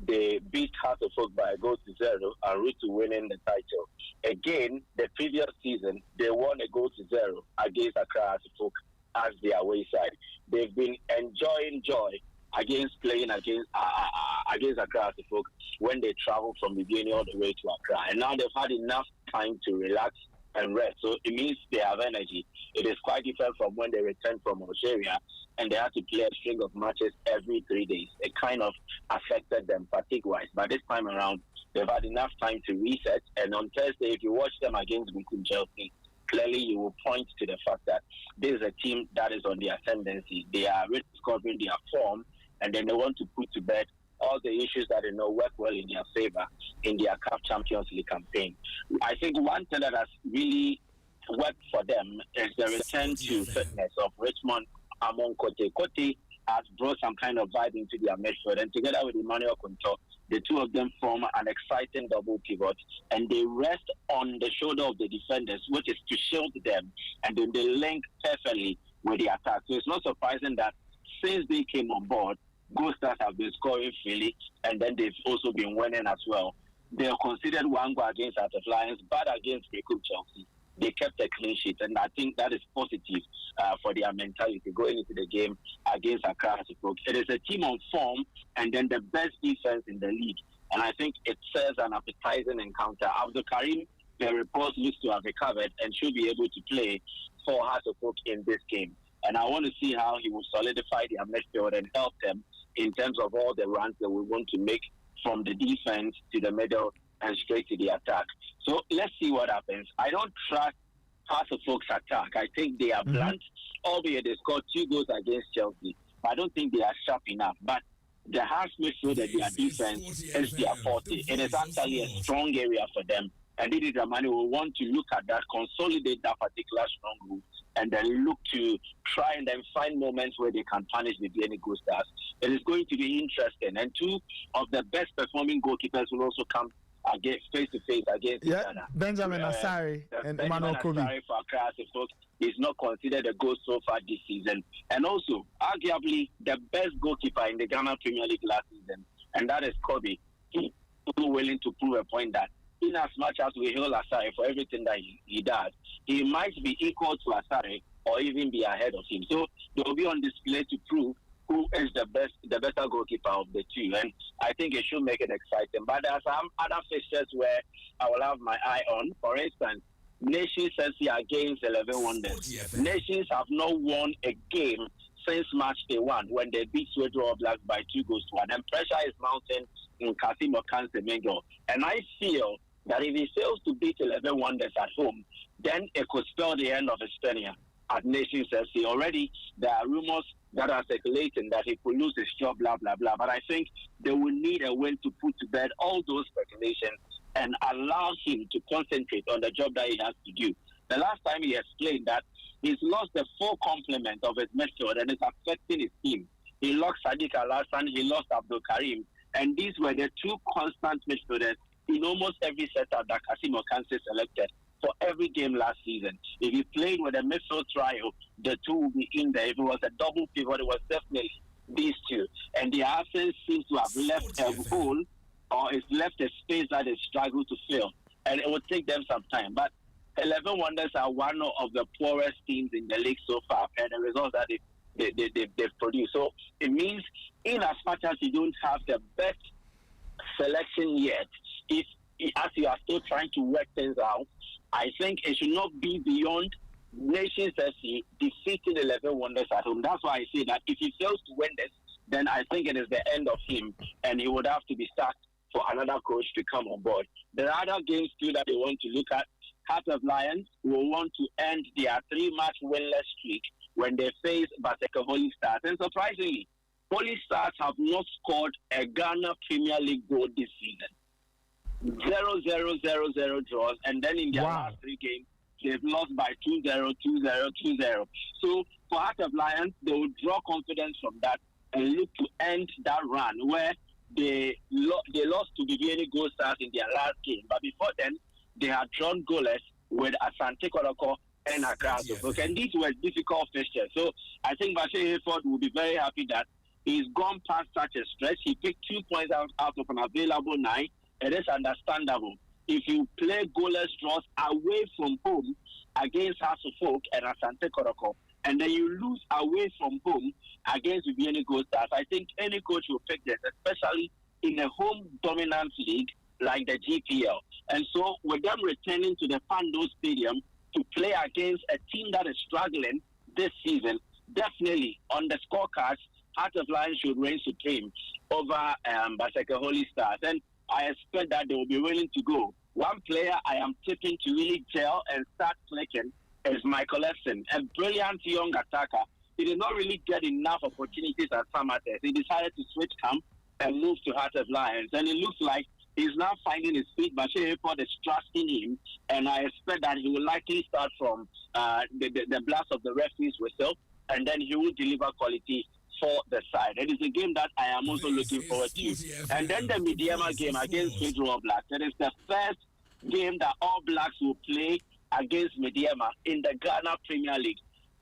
they beat House of Folk by a goal to 0 en route to winning the title. Again, the previous season, they won a goal to 0 against Accra House of Folk as their away side. They've been enjoying joy against playing against Accra House of Folk when they travel from the beginning all the way to Accra. And now they've had enough time to relax and rest. So it means they have energy. It is quite different from when they returned from Algeria and they had to play a string of matches every 3 days. It kind of affected them fatigue-wise. But this time around, they've had enough time to reset. And on Thursday, if you watch them against Chelsea, clearly you will point to the fact that this is a team that is on the ascendancy. They are rediscovering their form, and then they want to put to bed all the issues that they know work well in their favor in their CAF Champions League campaign. I think one thing that has really worked for them is the return to fitness of Richmond Amon Kote. Kote has brought some kind of vibe into their midfield, and together with Emmanuel Kunto, the two of them form an exciting double pivot, and they rest on the shoulder of the defenders, which is to shield them, and then they link perfectly with the attack. So it's not surprising that since they came on board, Ghost Stars have been scoring freely, and then they've also been winning as well. They are considered one goal against Heart of Lions, but against Chelsea, they kept a clean sheet, and I think that is positive for their mentality going into the game against Accra. It is a team on form, and then the best defense in the league, and I think it serves an appetizing encounter. Abdul Karim, the reports looks to have recovered and should be able to play for Heart of Oak in this game. And I want to see how he will solidify their midfield and help them in terms of all the runs that we want to make from the defense to the middle and straight to the attack. So let's see what happens. I don't trust Heart of Oak's attack. I think they are blunt, albeit they scored 2 goals against Chelsea. I don't think they are sharp enough. But the half midfield and their defense is their forte. It is actually a strong area for them. And Didi Dramani will want to look at that, consolidate that particular stronghold, and then look to try and then find moments where they can punish the DNA Ghost Stars. It is going to be interesting. And 2 of the best performing goalkeepers will also come face to face against each other. Benjamin Asare and Emmanuel Kobe. Asare for Accra is not considered a goal so far this season. And also, arguably, the best goalkeeper in the Ghana Premier League last season, and that is Kobe. He is willing to prove a point that in as much as we hail Asare for everything that he does, he might be equal to Asare or even be ahead of him. So they will be on display to prove who is the better goalkeeper of the two. And I think it should make it exciting. But there are some other fixtures where I will have my eye on. For instance, Nations against 11 Wonders. Nations have not won a game since March Day 1 when they beat Suede All Blacks by 2-1. And pressure is mounting in Kasimo Kansemengo. And I feel that if he fails to beat 11 Wonders at home, then it could spell the end of his tenure at Nations FC. Already, there are rumors that are circulating that he could lose his job, blah, blah, blah. But I think they will need a way to put to bed all those speculations and allow him to concentrate on the job that he has to do. The last time he explained that he's lost the full complement of his midfield and it's affecting his team. He lost Sadiq Al-Hassan, he lost Abdul Karim, and these were the 2 constant midfielders in almost every setup that Kasimo Kanse selected for every game last season. If he played with a midfield trio, the 2 would be in there. If it was a double pivot, it was definitely these 2. And the absence seems to have left a hole, or it's left a space that they struggle to fill. And it will take them some time. But 11 Wonders are one of the poorest teams in the league so far, and the results that they've produced. So it means, in as much as you don't have the best selection yet, as you are still trying to work things out, I think it should not be beyond Nations FC defeated 11 Wonders at home. That's why I say that if he fails to win this, then I think it is the end of him, and he would have to be sacked for another coach to come on board. There are other games too that they want to look at. Heart of Lions will want to end their 3-match winless streak when they face Baseke Holy Stars. And surprisingly, Holy Stars have not scored a Ghana Premier League goal this season. 0-0-0-0 draws, and then in their last 3 games, they've lost by 2-0, 2-0, 2-0. So for Heart of Lions, they will draw confidence from that and look to end that run where they lost to Viviani Gold Stars in their last game. But before then, they had drawn goalless with Asante Kotoko and Accra. And these were difficult fixtures. So I think Bashir Hayford will be very happy that he's gone past such a stretch. He picked 2 points out of an available 9. It is understandable. If you play goalless draws away from home against House of Folk and Asante Kotoko, and then you lose away from home against Viviani Gold Stars, I think any coach will pick this, especially in a home dominant league like the GPL. And so with them returning to the Pando Stadium to play against a team that is struggling this season, definitely on the scorecards, Heart of Lions should reign supreme over Baseke Holy Stars. And I expect that they will be willing to go. One player I am tipping to really gel and start clicking is Michael Epson, a brilliant young attacker. He did not really get enough opportunities at Samates. He decided to switch camp and move to Heart of Lions. And it looks like he's now finding his feet. Bashir Hayford is trusting him. And I expect that he will likely start from the blast of the referee's whistle. And then he will deliver quality for the side. It is a game that I am also looking forward to. And then the Mediama game against Pedro All Blacks. It is the first game that All Blacks will play against Mediama in the Ghana Premier League.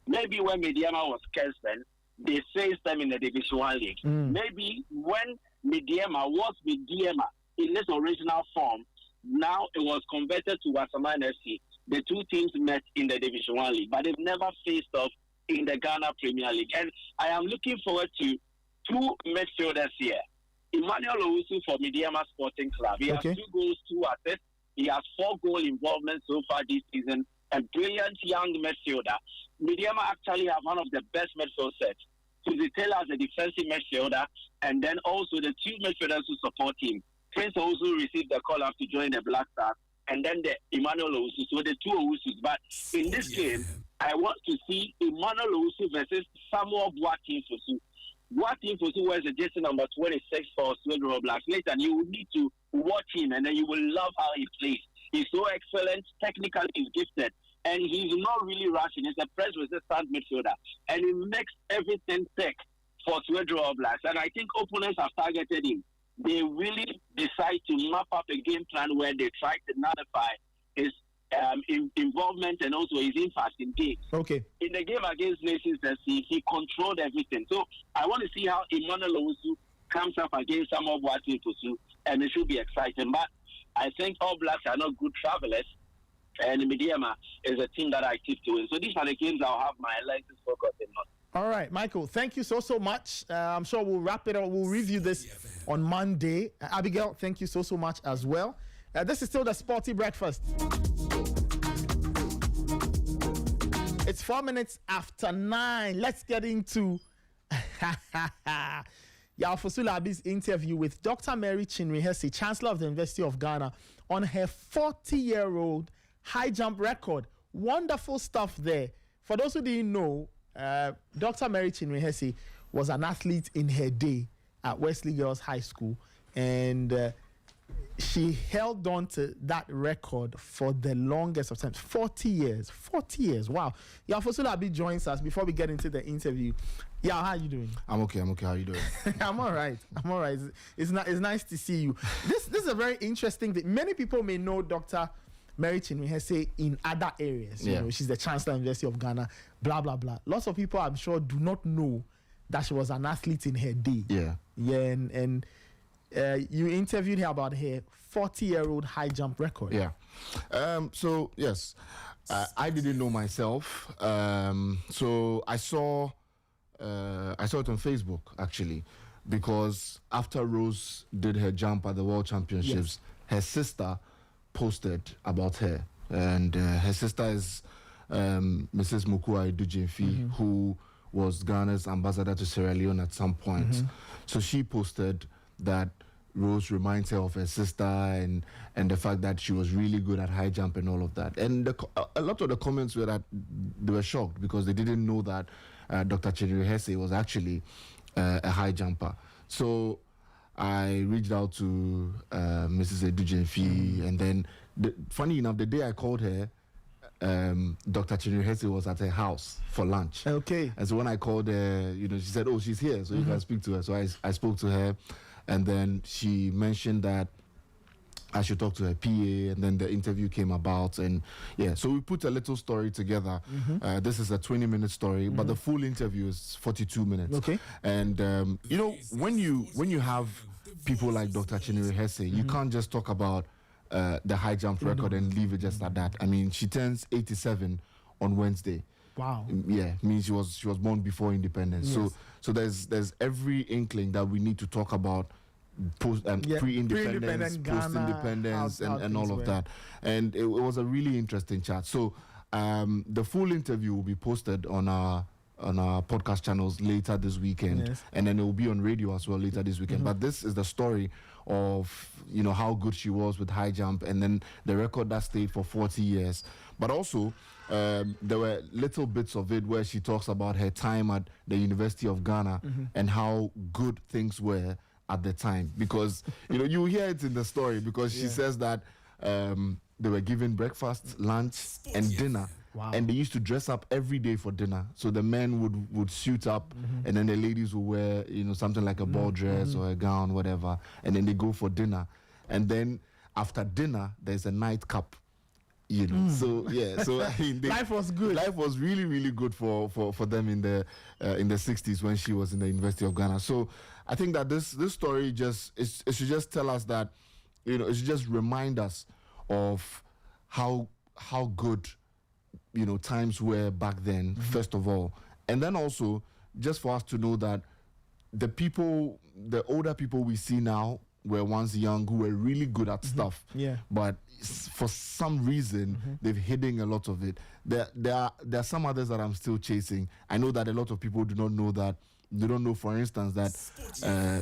Maybe when Mediama was Kespen, they faced them in the Division 1 League. Maybe when Mediama was Mediama in its original form, now it was converted to Wasaman FC. The two teams met in the Division 1 League, but they've never faced off in the Ghana Premier League. And I am looking forward to 2 midfielders here. Emmanuel Owusu for Mediama Sporting Club. He has 2 goals, 2 assists. He has 4 goal involvements so far this season. A brilliant young midfielder. Mediama actually have one of the best midfield sets. Suzy Taylor as a defensive midfielder, and then also the 2 midfielders who support him. Prince also received the call up to join the Black Stars, and then the Emmanuel Owusu. So the 2 Owusus. But in this game, I want to see Emmanuel Owusu versus Samuel Boatin Fosu. Boatin Fosu wears the jersey number 26 for Sweden Blacks. Later, you will need to watch him, and then you will love how he plays. He's so excellent, technically he's gifted, and he's not really rushing. He's a press-resistant midfielder, and he makes everything tick for Sweden Blacks. And I think opponents have targeted him. They really decide to map up a game plan where they try to nullify his involvement and also his impact in games. In the game against Nations FC, he controlled everything. So I want to see how Emmanuel Owusu comes up against Samuel Boatin Fosu, and it should be exciting. But I think All Blacks are not good travelers, and Mediama is a team that I tip to win. So these are the games I'll have my lenses focused on. All right, Michael, thank you so much. I'm sure we'll wrap it up. We'll review this on Monday. Abigail, thank you so much as well. This is still the Sporty Breakfast. It's 4 minutes after 9. Let's get into Yafosula Abi's interview with Dr. Mary Chinwe-Hesse, Chancellor of the University of Ghana, on her 40-year-old high jump record. Wonderful stuff there. For those who didn't know, Dr. Mary Chinwe-Hesse was an athlete in her day at Wesley Girls High School, and she held on to that record for the longest of times. 40 years. 40 years. Wow. Yafosula Abi joins us before we get into the interview. Yeah, how are you doing? I'm okay. How are you doing? I'm all right. It's nice to see you. This is a very interesting thing. Many people may know Dr. Mary Chinwe-Hesse in other areas. You know, she's the Chancellor of the University of Ghana, blah, blah, blah. Lots of people, I'm sure, do not know that she was an athlete in her day. Yeah, and you interviewed her about her 40-year-old high jump record. Yeah. So, yes, I didn't know myself. So I saw it on Facebook, actually, because after Rose did her jump at the World Championships, her sister posted about her. And her sister is Mrs. Mukua Edujemfi, who was Ghana's ambassador to Sierra Leone at some point. So she posted that Rose reminds her of her sister and the fact that she was really good at high jump and all of that. And a lot of the comments were that they were shocked because they didn't know that Dr. Chinere Hesse was actually a high jumper. So I reached out to Mrs. Edujemfi, and then funny enough, the day I called her, Dr. Chinere Hesse was at her house for lunch. Okay. And so when I called her, she said, "Oh, she's here, so you can speak to her." So I spoke to her, and then she mentioned that I should talk to her PA, and then the interview came about, and so we put a little story together. This is a 20-minute story, but the full interview is 42 minutes. Okay. And when you have people like Dr. Chinere Hesse, you can't just talk about the high jump record and leave it just at that. I mean, she turns 87 on Wednesday. Wow. Yeah, means she was born before independence. Yes. So there's every inkling that we need to talk about pre-independence, post-independence, and all of that. And it was a really interesting chat. So the full interview will be posted on our podcast channels later this weekend, and then it will be on radio as well later this weekend. But this is the story of how good she was with high jump, and then the record that stayed for 40 years. But also there were little bits of it where she talks about her time at the University of Ghana and how good things were at the time, because you hear it in the story, because she says that they were given breakfast, lunch, and dinner. Wow. And they used to dress up every day for dinner. So the men would suit up, and then the ladies would wear, something like a ball dress or a gown, whatever. And then they go for dinner. And then after dinner, there's a nightcap. So I mean, life was good. Life was really, really good for them in the 60s when she was in the University of Ghana. So I think that this story it should just tell us that, it should just remind us of how good times were back then, first of all. And then also, just for us to know that the older people we see now were once young, who were really good at stuff. Yeah. But for some reason, they've hidden a lot of it. There are some others that I'm still chasing. I know that a lot of people do not know that. They don't know, for instance, that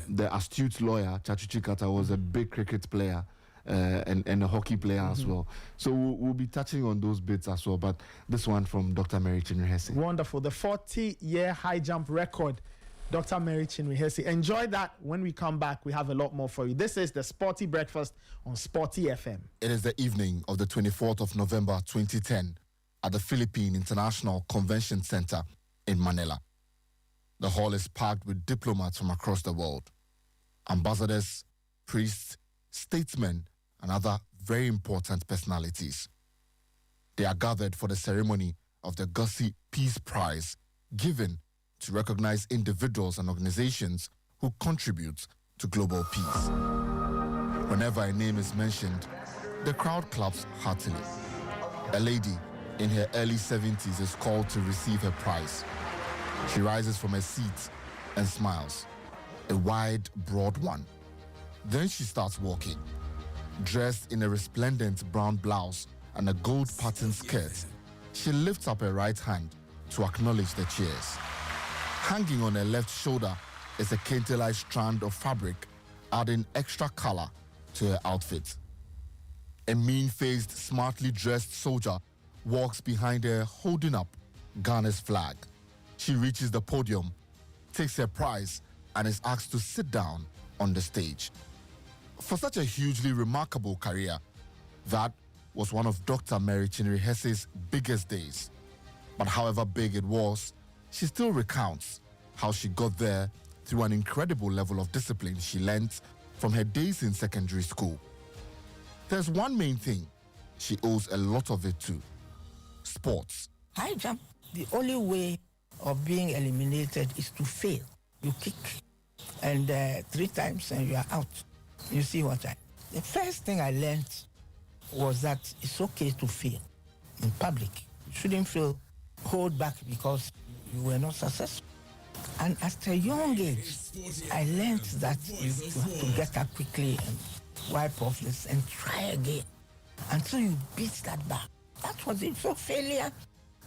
the astute lawyer, Chachu Chikata, was a big cricket player. And a hockey player as well. So we'll be touching on those bits as well. But this one from Dr. Mary Chinere Hesse. Wonderful. The 40-year high jump record, Dr. Mary Chinere Hesse. Enjoy that. When we come back, we have a lot more for you. This is the Sporty Breakfast on Sporty FM. It is the evening of the 24th of November 2010 at the Philippine International Convention Center in Manila. The hall is packed with diplomats from across the world, ambassadors, priests, statesmen, and other very important personalities. They are gathered for the ceremony of the Gussie Peace Prize, given to recognize individuals and organizations who contribute to global peace. Whenever a name is mentioned, the crowd claps heartily. A lady in her early 70s is called to receive her prize. She rises from her seat and smiles, a wide, broad one. Then she starts walking. Dressed in a resplendent brown blouse and a gold patterned skirt, she lifts up her right hand to acknowledge the cheers. Hanging on her left shoulder is a kente-like strand of fabric, adding extra color to her outfit. A mean-faced, smartly dressed soldier walks behind her holding up Ghana's flag. She reaches the podium, takes her prize, and is asked to sit down on the stage. For such a hugely remarkable career, that was one of Dr. Mary Chinere Hesse's biggest days. But however big it was, she still recounts how she got there through an incredible level of discipline she learnt from her days in secondary school. There's one main thing she owes a lot of it to: sports. High jump, the only way of being eliminated is to fail. You kick, and 3 times and you are out. You see what the first thing I learned was that it's okay to fail in public. You shouldn't hold back because you were not successful. And at a young age, I learned that you have to get up quickly and wipe off this and try again until you beat that bar. That was it. So failure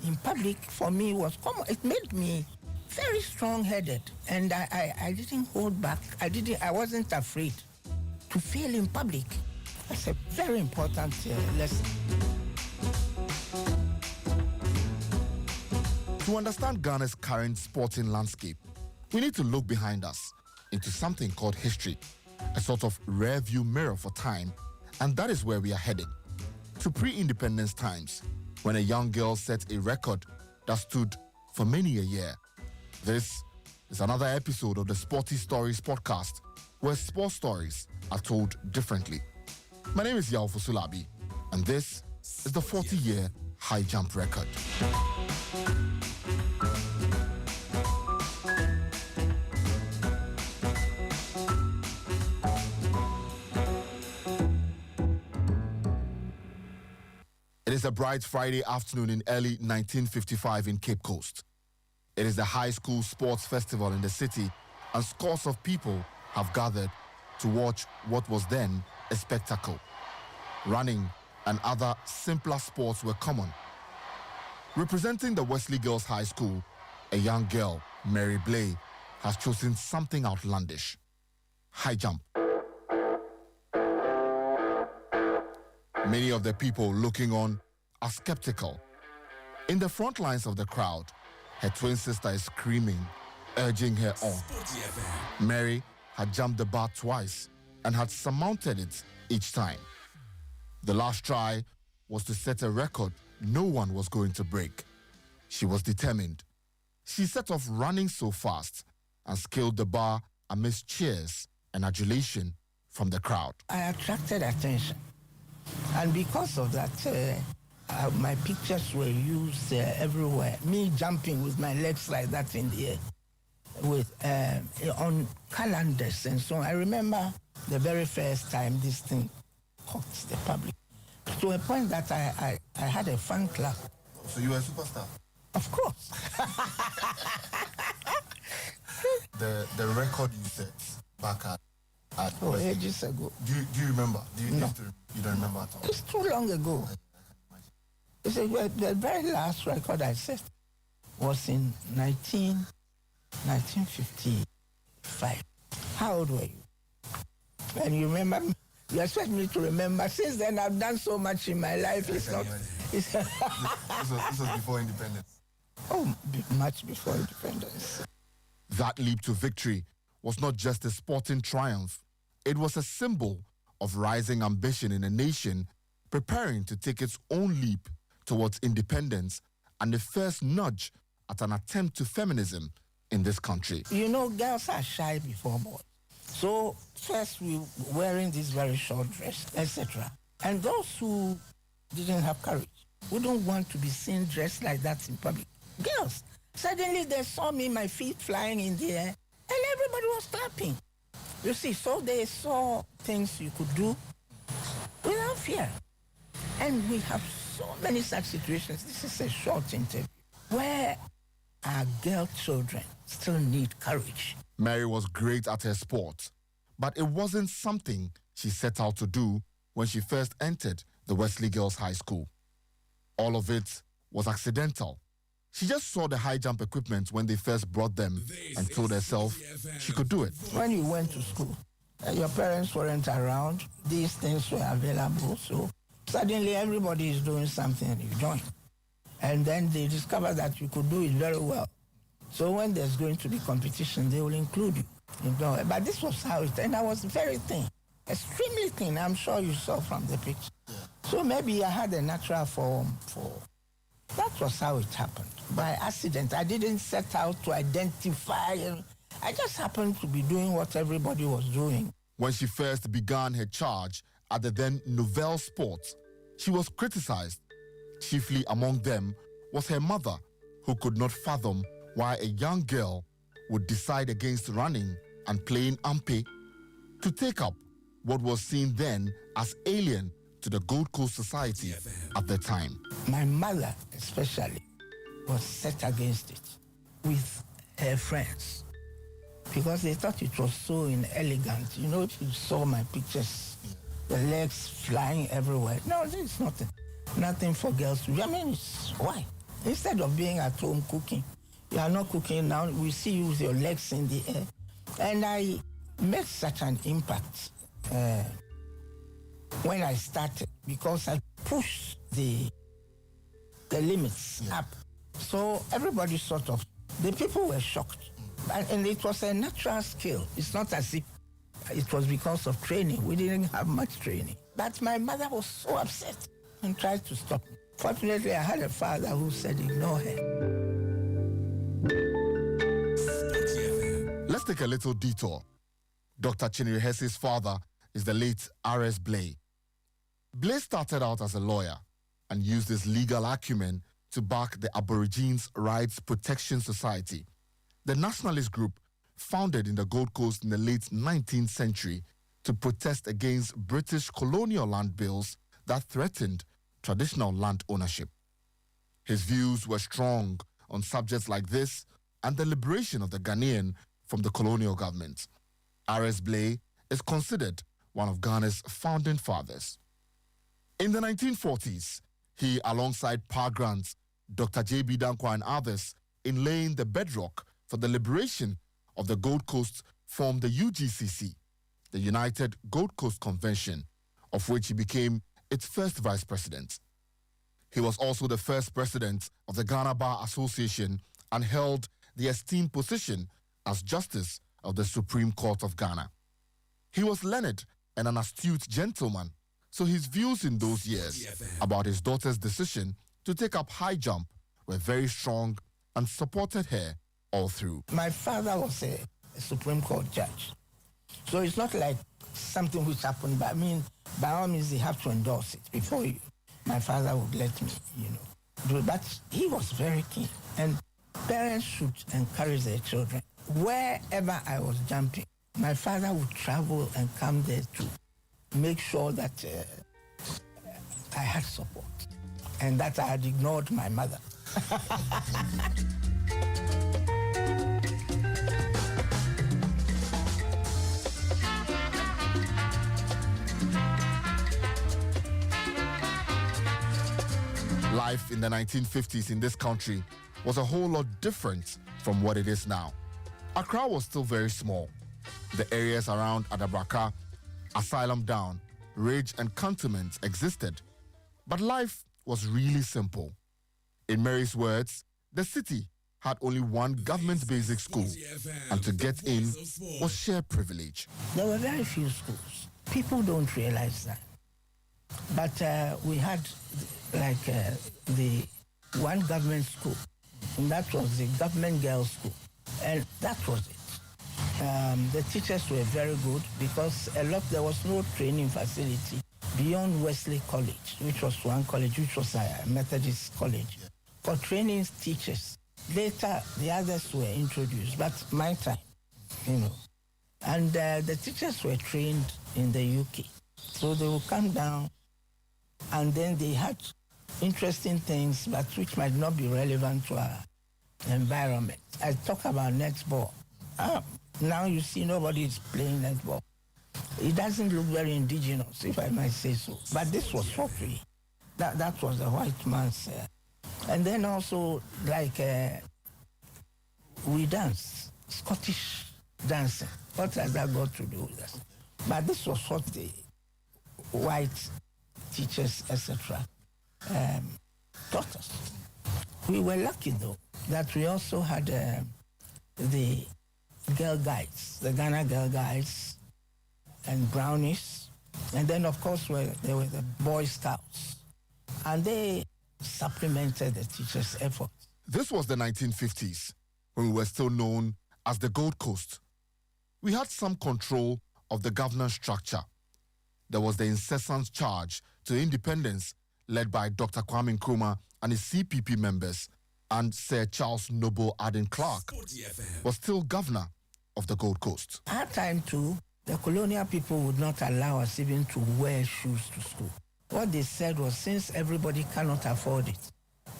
in public for me was common. It made me very strong-headed, and I didn't hold back. I wasn't afraid to fail in public. That's a very important lesson. To understand Ghana's current sporting landscape, we need to look behind us into something called history, a sort of rear view mirror for time, and that is where we are heading. To pre-independence times, when a young girl set a record that stood for many a year. This is another episode of the Sporty Stories podcast, where sports stories are told differently. My name is Yao Fusulabi, and this is the 40-year high jump record. It is a bright Friday afternoon in early 1955 in Cape Coast. It is the high school sports festival in the city, and scores of people have gathered to watch what was then a spectacle. Running and other simpler sports were common. Representing the Wesley Girls High School, a young girl, Mary Blay, has chosen something outlandish: high jump. Many of the people looking on are skeptical. In the front lines of the crowd, her twin sister is screaming, urging her on. Mary had jumped the bar twice and had surmounted it each time. The last try was to set a record no one was going to break. She was determined. She set off running so fast and scaled the bar amidst cheers and adulation from the crowd. I attracted attention. And because of that, my pictures were used everywhere. Me jumping with my legs like that in the air, with on calendars and so on. I remember the very first time this thing caught the public, to a point that I had a fan club. So you were a superstar? Of course. the record you set back at ages ago. Do you remember? No. You don't remember at all? It's too long ago. The very last record I set was in 1955. How old were you? And you remember, you expect me to remember. Since then, I've done so much in my life. It's not. This was before independence. Oh, much before independence. That leap to victory was not just a sporting triumph. It was a symbol of rising ambition in a nation preparing to take its own leap towards independence, and the first nudge at an attempt to feminism in this country. You know, girls are shy before boys. So first we were wearing this very short dress, etc. And those who didn't have courage, who don't want to be seen dressed like that in public, girls, suddenly they saw me, my feet flying in the air, and everybody was clapping. You see, so they saw things you could do without fear. And we have so many such situations. This is a short interview where our girl children still need courage. Mary was great at her sport, but it wasn't something she set out to do when she first entered the Wesley Girls High School. All of it was accidental. She just saw the high jump equipment when they first brought them and told herself she could do it. When you went to school, your parents weren't around, these things were available, so suddenly everybody is doing something and you join. And then they discover that you could do it very well. So when there's going to be competition, they will include you. But this was how it, and I was very thin, extremely thin. I'm sure you saw from the picture. So maybe I had a natural form for. That was how it happened. By accident. I didn't set out to identify. I just happened to be doing what everybody was doing. When she first began her charge at the then Nouvelle Sports, she was criticized. Chiefly among them was her mother, who could not fathom why a young girl would decide against running and playing ampe to take up what was seen then as alien to the Gold Coast society at the time. My mother, especially, was set against it with her friends because they thought it was so inelegant. You know, if you saw my pictures, the legs flying everywhere. No, there's nothing for girls to do. I mean, why? Instead of being at home cooking, you are not cooking now. We see you with your legs in the air. And I made such an impact when I started because I pushed the limits up. So everybody the people were shocked. And it was a natural skill. It's not as if it was because of training. We didn't have much training. But my mother was so upset and tried to stop me. Fortunately, I had a father who said, ignore her. Let's take a little detour. Dr. Chinirihesi's father is the late R.S. Blay. Blay started out as a lawyer and used his legal acumen to back the Aborigines Rights Protection Society, the nationalist group founded in the Gold Coast in the late 19th century to protest against British colonial land bills that threatened traditional land ownership. His views were strong on subjects like this and the liberation of the Ghanaian from the colonial government. R.S. Blay is considered one of Ghana's founding fathers. In the 1940s, he, alongside Pa Grant, Dr. J.B. Dankwa and others, in laying the bedrock for the liberation of the Gold Coast, formed the UGCC, the United Gold Coast Convention, of which he became its first vice president. He was also the first president of the Ghana Bar Association and held the esteemed position as Justice of the Supreme Court of Ghana. He was learned and an astute gentleman, so his views in those years about his daughter's decision to take up high jump were very strong and supported her all through. My father was a Supreme Court judge. So it's not like something which happened, but I mean, by all means, they have to endorse it before my father would let me, do it. But he was very keen. And parents should encourage their children. Wherever I was jumping, my father would travel and come there to make sure that I had support and that I had ignored my mother. Life in the 1950s in this country was a whole lot different from what it is now. Accra was still very small. The areas around Adabraka, Asylum Down, Ridge and Cantonment existed. But life was really simple. In Mary's words, the city had only one government basic school, and to get in was sheer privilege. There were very few schools. People don't realize that. But we had the one government school, and that was the government girls' school, and that was it. The teachers were very good because there was no training facility beyond Wesley College, which was one college, which was a Methodist college, for training teachers. Later, the others were introduced, but my time, And the teachers were trained in the UK. So they would come down, and then they had interesting things, but which might not be relevant to our environment. I talk about netball. Now you see nobody is playing netball. It doesn't look very indigenous, if I might say so. But this was hockey. That was the white man's. And then also, we dance, Scottish dancing. What has that got to do with us? But this was what the white teachers, etc., taught us. We were lucky, though, that we also had the girl guides, the Ghana Girl Guides and Brownies. And then, of course, there were the Boy Scouts. And they supplemented the teachers' efforts. This was the 1950s, when we were still known as the Gold Coast. We had some control of the governance structure. There was the incessant charge to independence led by Dr. Kwame Nkrumah and his CPP members, and Sir Charles Noble Aden Clark was still governor of the Gold Coast. At time too, the colonial people would not allow us even to wear shoes to school. What they said was, since everybody cannot afford it,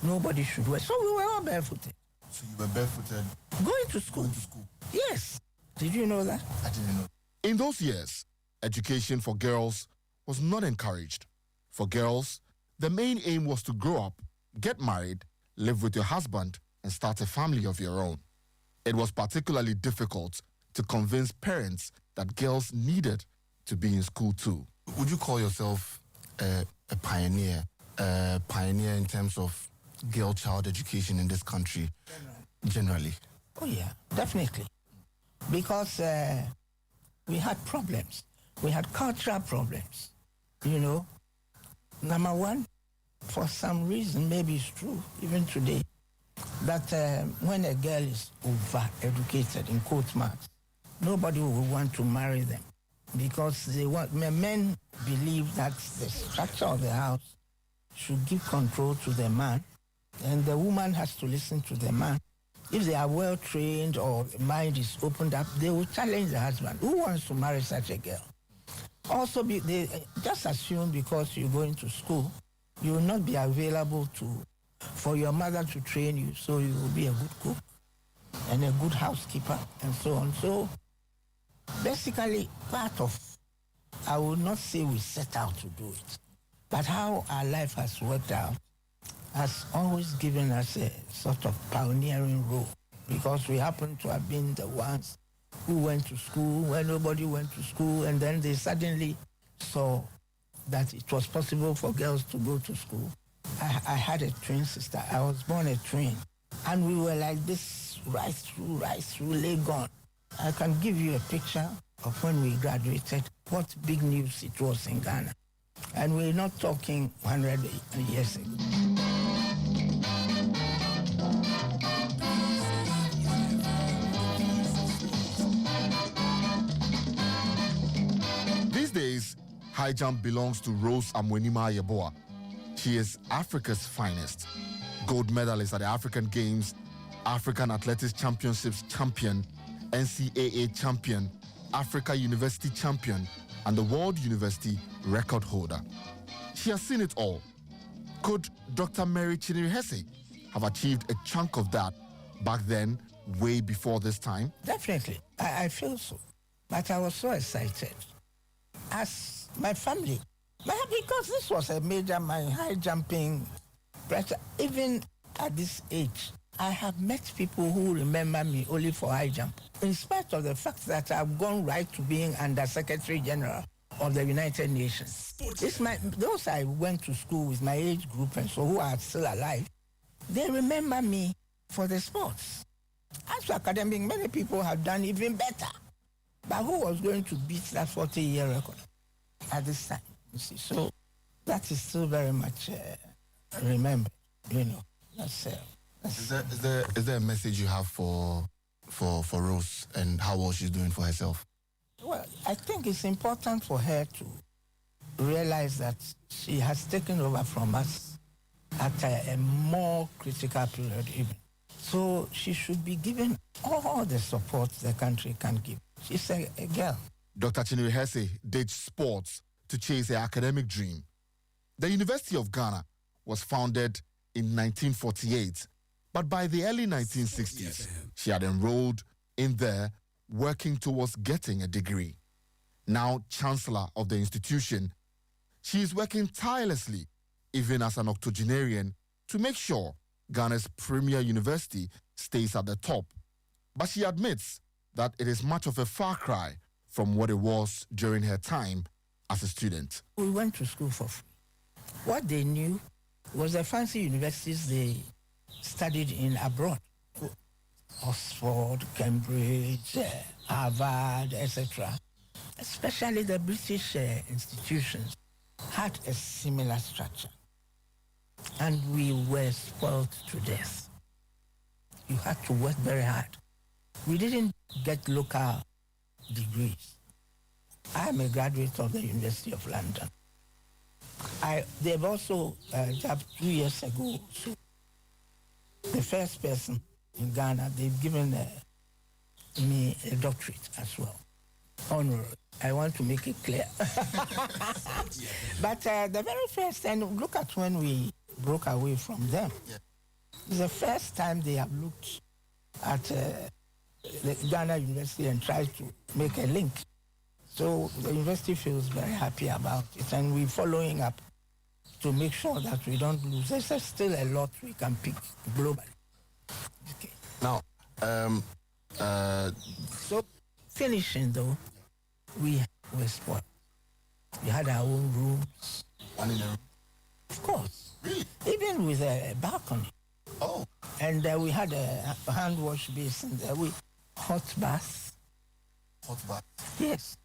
nobody should wear. So we were all barefooted. So you were barefooted? Going to school. Yes. Did you know that? I didn't know. In those years, education for girls was not encouraged. For girls, the main aim was to grow up, get married, live with your husband, and start a family of your own. It was particularly difficult to convince parents that girls needed to be in school too. Would you call yourself a pioneer in terms of girl-child education in this country, generally? Oh, yeah, definitely. Because we had problems. We had cultural problems, you know. Number one, for some reason, maybe it's true, even today, that when a girl is over-educated, in quote marks, nobody will want to marry them because men believe that the structure of the house should give control to the man, and the woman has to listen to the man. If they are well trained or the mind is opened up, they will challenge the husband. Who wants to marry such a girl? Also, they just assume because you're going to school, you will not be available for your mother to train you, so you will be a good cook and a good housekeeper and so on. So basically, I would not say we set out to do it, but how our life has worked out has always given us a sort of pioneering role, because we happen to have been the ones who went to school when nobody went to school, and then they suddenly saw that it was possible for girls to go to school. I had a twin sister. I was born a twin. And we were like this right through Legon. I can give you a picture of when we graduated, what big news it was in Ghana. And we're not talking 100 years ago. These days, high jump belongs to Rose Amwenima Yeboah. She is Africa's finest. Gold medalist at the African Games, African Athletics Championships champion, NCAA champion, Africa University champion, and the World University record holder. She has seen it all. Could Dr. Mary Chinirihese have achieved a chunk of that back then, way before this time? Definitely. I feel so. But I was so excited. As my family, because this was my high jumping pressure. Even at this age, I have met people who remember me only for high jump, in spite of the fact that I've gone right to being Under Secretary General of the United Nations. Those I went to school with my age group and so who are still alive, they remember me for the sports. As for academic, many people have done even better. But who was going to beat that 40-year record at this time? You see, so that is still very much remembered. You know, Is there a message you have for Rose and how well she's doing for herself? Well, I think it's important for her to realize that she has taken over from us at a more critical period even. So she should be given all the support the country can give. She's a girl. Dr. Chinirihese ditched sports to chase her academic dream. The University of Ghana was founded in 1948, but by the early 1960s, she had enrolled in there working towards getting a degree. Now Chancellor of the institution, she is working tirelessly, even as an octogenarian, to make sure Ghana's premier university stays at the top. But she admits that it is much of a far cry from what it was during her time as a student. We went to school for free. What they knew was the fancy universities they studied in abroad. Oxford, Cambridge, Harvard, etc. Especially the British institutions had a similar structure. And we were spoiled to death. You had to work very hard. We didn't get local degrees. I am a graduate of the University of London. They've also, just 2 years ago, so the first person in Ghana, they've given me a doctorate as well, honorary. I want to make it clear. But the very first, and look at when we broke away from them. Yeah. It's the first time they have looked at the Ghana University and tried to make a link. So the university feels very happy about it, and we're following up to make sure that we don't lose. There's still a lot we can pick globally. Okay. Now, so finishing though, we were spoiled. We had our own rooms. One in a room? Of course. Really? Even with a balcony. Oh. And we had a hand wash basin there with hot bath. Hot bath? Yes.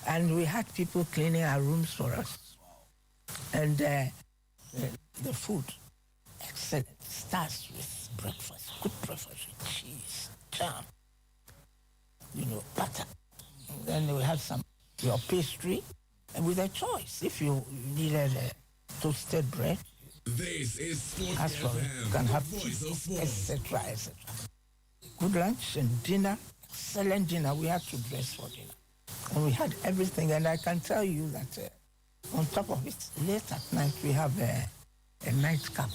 And we had people cleaning our rooms for us. And the food, excellent. Starts with breakfast, good breakfast with cheese, jam, butter. And then we had your pastry, and with a choice. If you needed toasted bread, this is Sporty ask for it. FM, You can have voice of sport. etc., etc. Good lunch and dinner, excellent dinner. We had to dress for dinner. And we had everything, and I can tell you that on top of it, late at night, we have a nightcap.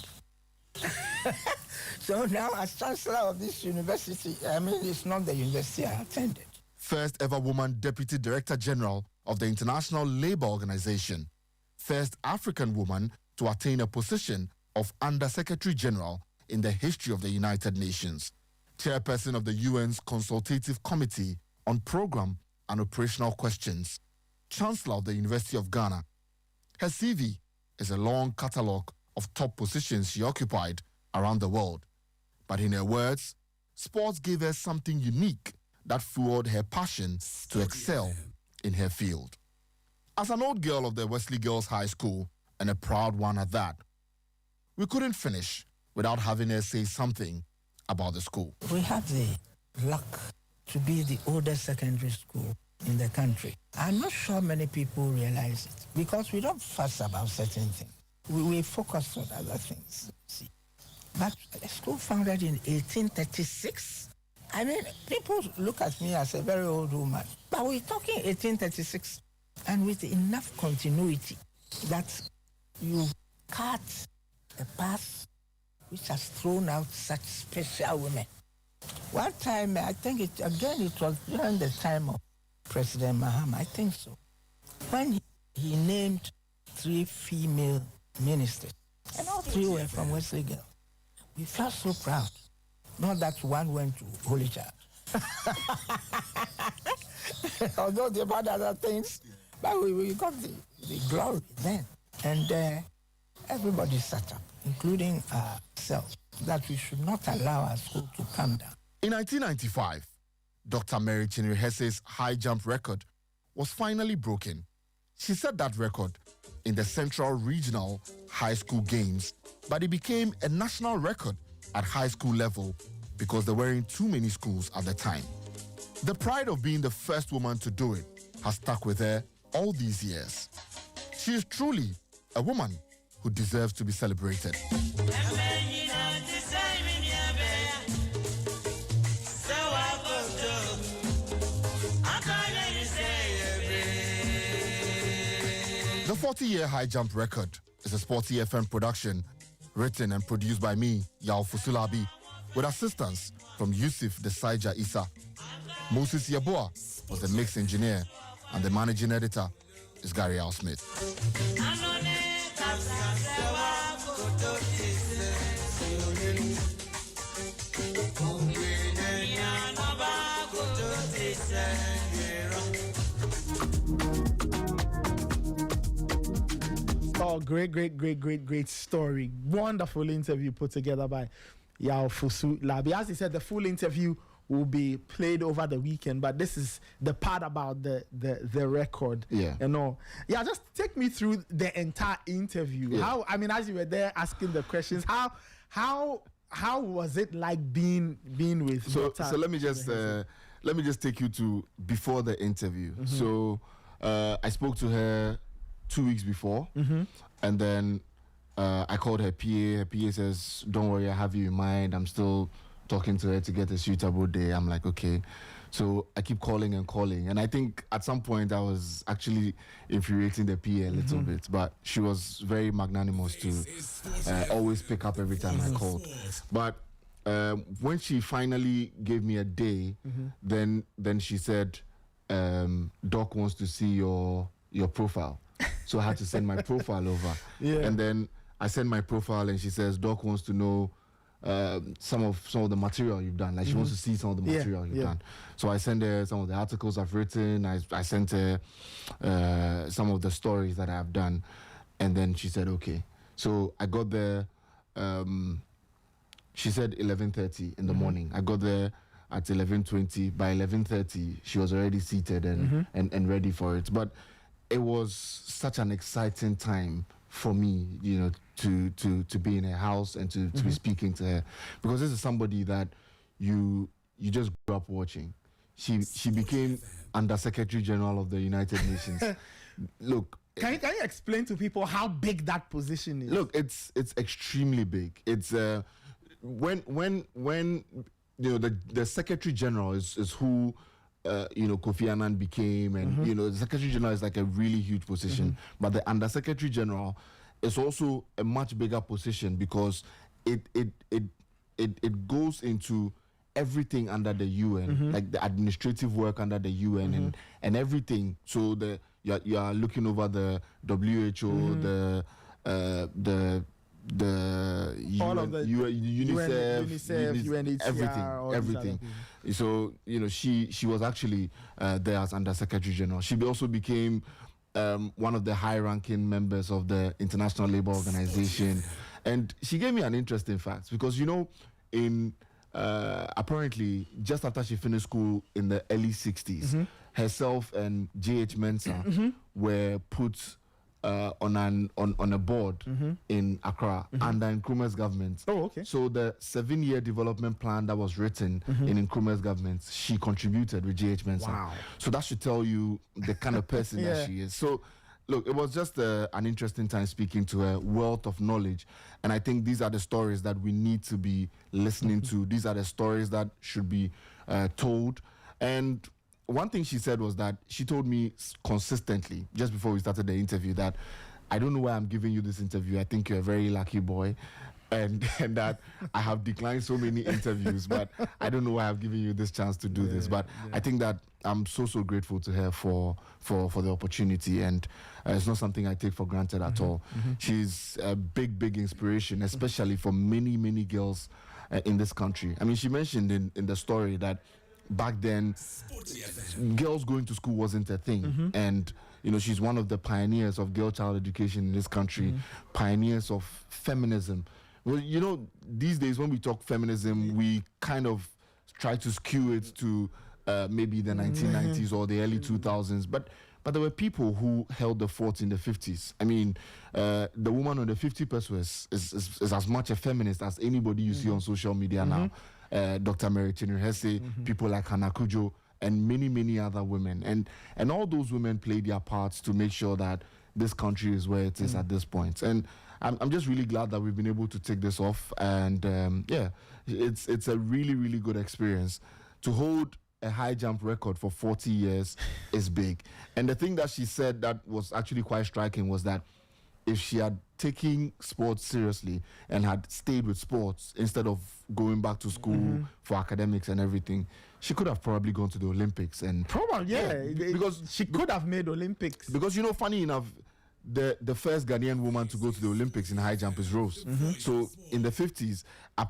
So now, as Chancellor of this university, it's not the university I attended. First ever woman Deputy Director General of the International Labour Organization. First African woman to attain a position of Under Secretary General in the history of the United Nations. Chairperson of the UN's Consultative Committee on Program and Operational Questions. Chancellor of the University of Ghana. Her CV is a long catalogue of top positions she occupied around the world. But in her words, sports gave her something unique that fueled her passion to excel in her field. As an old girl of the Wesley Girls High School, and a proud one at that, we couldn't finish without having her say something about the school. We have the luck to be the oldest secondary school in the country. I'm not sure many people realize it because we don't fuss about certain things. We focus on other things. See. But a school founded in 1836. People look at me as a very old woman, but we're talking 1836, and with enough continuity that you cut a path which has thrown out such special women. One time, I think it was during the time of President Mahama, I think so, when he named 3 female ministers, and all 3 were from Wesley Girls. We felt so proud. Not that one went to Holy Child. Although they had other things, but we got the glory then. And everybody sat up, including ourselves, that we should not allow our school to come down. In 1995, Dr. Mary Chinrihese's high jump record was finally broken. She set that record in the Central Regional High School Games, but it became a national record at high school level because there weren't too many schools at the time. The pride of being the first woman to do it has stuck with her all these years. She is truly a woman who deserves to be celebrated. The 40-year high jump record is a Sporty FM production, written and produced by me, Yao Fusulabi, with assistance from Yusuf Desaija Issa. Moses Yaboa was the mix engineer, and the managing editor is Gary Al Smith. Oh, great story. Wonderful interview put together by Yao Fusu Labi. As he said, the full interview will be played over the weekend, but this is the part about the record. Yeah. Yeah, just take me through the entire interview. Yeah. As you were there asking the questions, how was it like being with Dr. So let me just take you to before the interview. Mm-hmm. So I spoke to her 2 weeks before, mm-hmm. and then I called her PA. Her PA says, "Don't worry, I have you in mind. I'm still talking to her to get a suitable day." I'm like, okay. So I keep calling, and I think at some point I was actually infuriating the PA a little Mm-hmm. bit, but she was very magnanimous to always pick up every time I called. But when she finally gave me a day, mm-hmm. then she said, "Doc wants to see your your profile. So I had to send my profile over. Yeah. And then I send my profile, and she says, Doc wants to know some of the material you've done. Like she wants to see some of the material you've done. So I sent her some of the articles I've written. I sent her some of the stories that I've done. And then she said, okay. So I got there. She said 11:30 in the morning. I got there at 11:20. By 11:30, she was already seated and ready for it. But it was such an exciting time for me, you know, to be in her house and to be speaking to her, because this is somebody that you just grew up watching. She became Under Secretary General of the United Nations. Look, can you explain to people how big that position is? Look, it's extremely big. It's when you know the Secretary General is who Kofi Annan became, and you know the Secretary General is like a really huge position, but the Under Secretary General is also a much bigger position because it goes into everything under the UN, like the administrative work under the UN and everything. So you are looking over the WHO, the all of the UNICEF, UNHCR, everything. So you know she was actually there as Under Secretary General. She also became one of the high-ranking members of the International Labour Organization, and she gave me an interesting fact because you know in apparently just after she finished school in the early 60s, herself and J.H. Mensah were put on a board in Accra under Nkrumah's government. Oh, okay. So the 7-year development plan that was written in Nkrumah's government, she contributed with J.H. Mensah. Wow. So that should tell you the kind of person that she is. So look, it was just an interesting time speaking to her, wealth of knowledge. And I think these are the stories that we need to be listening to. These are the stories that should be told. And one thing she said was that she told me consistently, just before we started the interview, that I don't know why I'm giving you this interview. I think you're a very lucky boy. And that I have declined so many interviews, but I don't know why I've given you this chance to do this. But I think that I'm so grateful to her for the opportunity, and it's not something I take for granted at all. She's a big inspiration, especially for many girls in this country. I mean, she mentioned in the story that back then girls going to school wasn't a thing, and you know she's one of the pioneers of girl child education in this country, pioneers of feminism. Well, you know, these days when we talk feminism, we kind of try to skew it to maybe the 1990s or the early 2000s, but there were people who held the fort in the 50s. I mean, the woman on the 50 pesos is as much a feminist as anybody you see on social media now. Dr. Mary Chinua, people like Hannah Kujo, and many other women. And all those women played their parts to make sure that this country is where it is at this point. And I'm just really glad that we've been able to take this off. And it's a really good experience. To hold a high jump record for 40 years is big. And the thing that she said that was actually quite striking was that if she had taken sports seriously and had stayed with sports instead of going back to school for academics and everything, she could have probably gone to the Olympics. And probably, because she could have made Olympics. Because, you know, funny enough, the first Ghanaian woman to go to the Olympics in high jump is Rose. So in the 50s,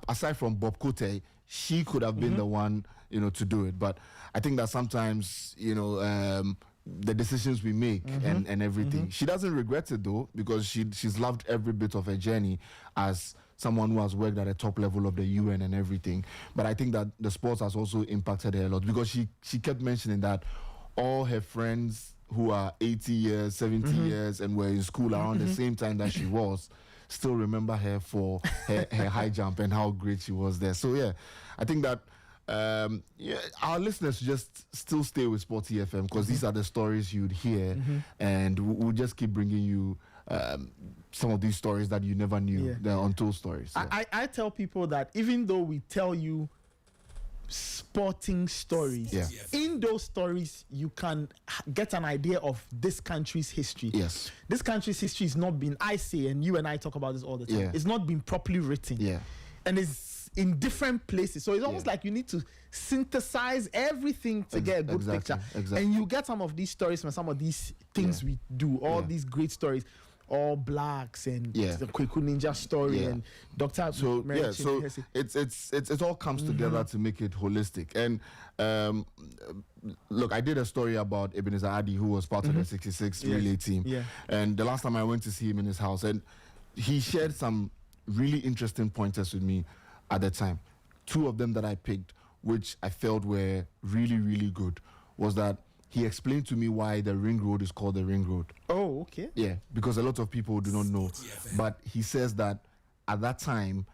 aside from Bob Cote, she could have been the one, you know, to do it. But I think that sometimes, you know, the decisions we make and everything. She doesn't regret it though, because she's loved every bit of her journey as someone who has worked at the top level of the UN and everything. But I think that the sports has also impacted her a lot, because she kept mentioning that all her friends who are 80 years, 70 years and were in school around the same time that she was, still remember her for her high jump and how great she was there. So yeah, I think that our listeners just still stay with Sporty FM, because these are the stories you'd hear, and we'll just keep bringing you some of these stories that you never knew, the untold stories. Yeah. I tell people that even though we tell you sporting stories, in those stories you can get an idea of this country's history. Yes, this country's history has not been, I say, and you and I talk about this all the time, it's not been properly written. Yeah, and it's in different places. So it's almost like you need to synthesize everything to get a good picture. Exactly. And you get some of these stories from some of these things we do, all these great stories. All Blacks and the Kweku Ninja story and Dr. So it all comes together to make it holistic. And look, I did a story about Ebenezer Adi, who was part of the 66 relay team. And the last time I went to see him in his house, and he shared some really interesting pointers with me at the time. Two of them that I picked, which I felt were really, really good, was that he explained to me why the ring road is called the ring road. Oh, okay. Yeah, because a lot of people do not know. But he says that at that time,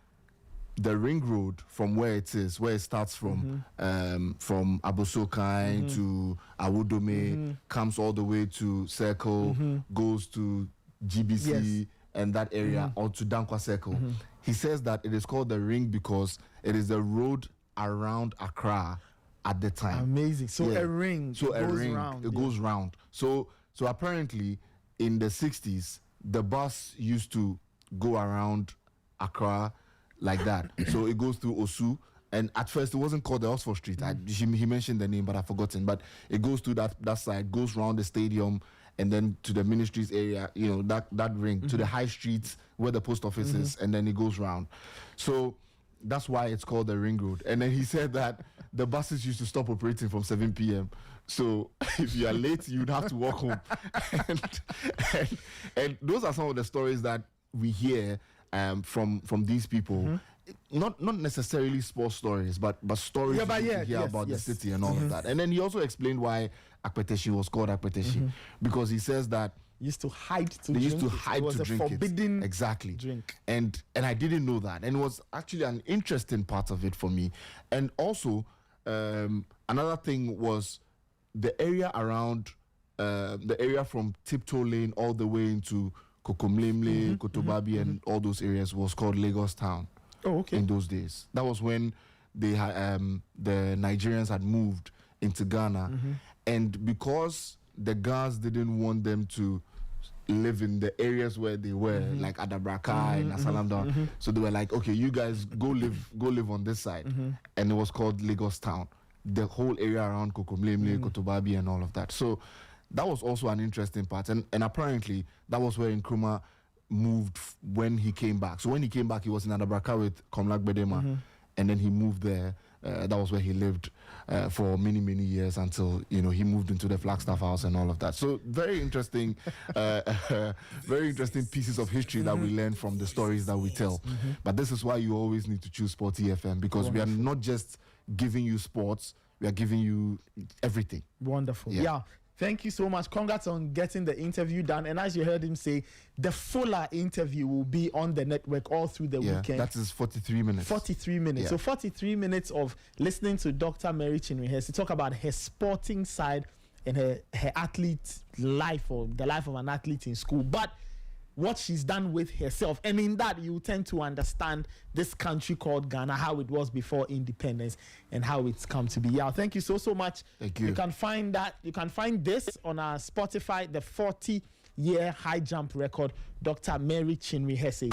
the ring road from where it starts from Abosokai to Awudome, comes all the way to Circle, goes to GBC and that area, or to Dankwa Circle. He says that it is called the ring because it is the road around Accra at the time. Amazing. So a ring. So a ring. It goes round. So apparently in the 60s, the bus used to go around Accra like that. So it goes through Osu. And at first it wasn't called the Oxford Street. He mentioned the name, but I've forgotten. But it goes through that side, goes around the stadium, and then to the ministries area, that ring, to the high streets where the post office is, and then it goes round. So that's why it's called the ring road. And then he said that the buses used to stop operating from 7 p.m. So if you are late, you'd have to walk home. and those are some of the stories that we hear from these people. Not necessarily sports stories, but stories you hear about the city and all of that. And then he also explained why Akpeteshi was called Akpeteshi, because he says that used to hide to they drink used to hide it was to a drink forbidden it. Exactly. drink. And I didn't know that. And it was actually an interesting part of it for me. And also, another thing was the area around, the area from Tiptoe Lane all the way into Kokomlemle, Kotobabi, and all those areas was called Lagos Town. Oh, okay. In those days. That was when they had, the Nigerians had moved into Ghana. And because the guards didn't want them to live in the areas where they were, like Adabraka and Asalam Down. So they were like, okay, you guys go live on this side. And it was called Lagos Town. The whole area around Kokomlemle, Kotobabi, and all of that. So that was also an interesting part. And apparently, that was where Nkrumah moved when he came back. So when he came back, he was in Adabraka with Komlak Bedema. And then he moved there. That was where he lived for many, many years until, he moved into the Flagstaff House and all of that. So very interesting pieces of history that we learn from the stories that we tell. But this is why you always need to choose Sporty FM, because we are not just giving you sports, we are giving you everything. Wonderful. Yeah. Thank you so much. Congrats on getting the interview done. And as you heard him say, the fuller interview will be on the network all through the weekend. That is 43 minutes. 43 minutes. So 43 minutes of listening to Dr. Mary Chinwe to talk about her sporting side and her athlete life, or the life of an athlete in school. But what she's done with herself. And in that, you tend to understand this country called Ghana, how it was before independence and how it's come to be. Yeah, thank you so much. Thank you. You can find this on our Spotify, the 40-year high jump record, Dr. Mary Chinwe Hesse.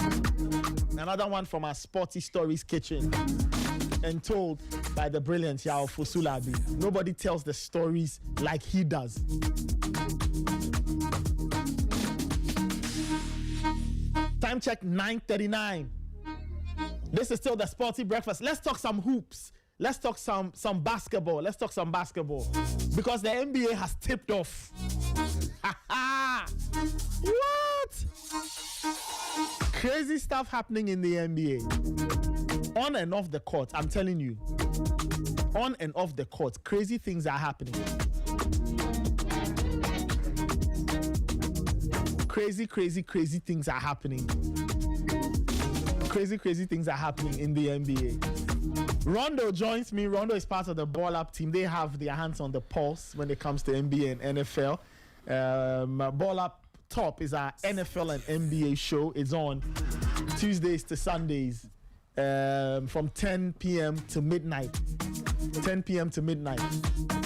Another one from our Sporty Stories kitchen and told by the brilliant Yao Fusulabi. Nobody tells the stories like he does. Time check 9:39. This is still the Sporty Breakfast. Let's talk some hoops. Let's talk some basketball. Let's talk some basketball. Because the NBA has tipped off. What? Crazy stuff happening in the NBA. On and off the court, I'm telling you. On and off the court, crazy things are happening. Crazy things are happening. Crazy things are happening in the NBA. Rondo joins me. Rondo is part of the Ball Up team. They have their hands on the pulse when it comes to NBA and NFL. Ball Up Top is our NFL and NBA show. It's on Tuesdays to Sundays from 10 p.m. to midnight. 10 p.m. to midnight.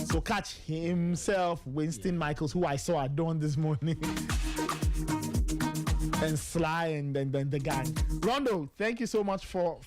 So catch himself, Winston Michaels, who I saw at dawn this morning. And Sly and then the gang. Rondo, thank you so much for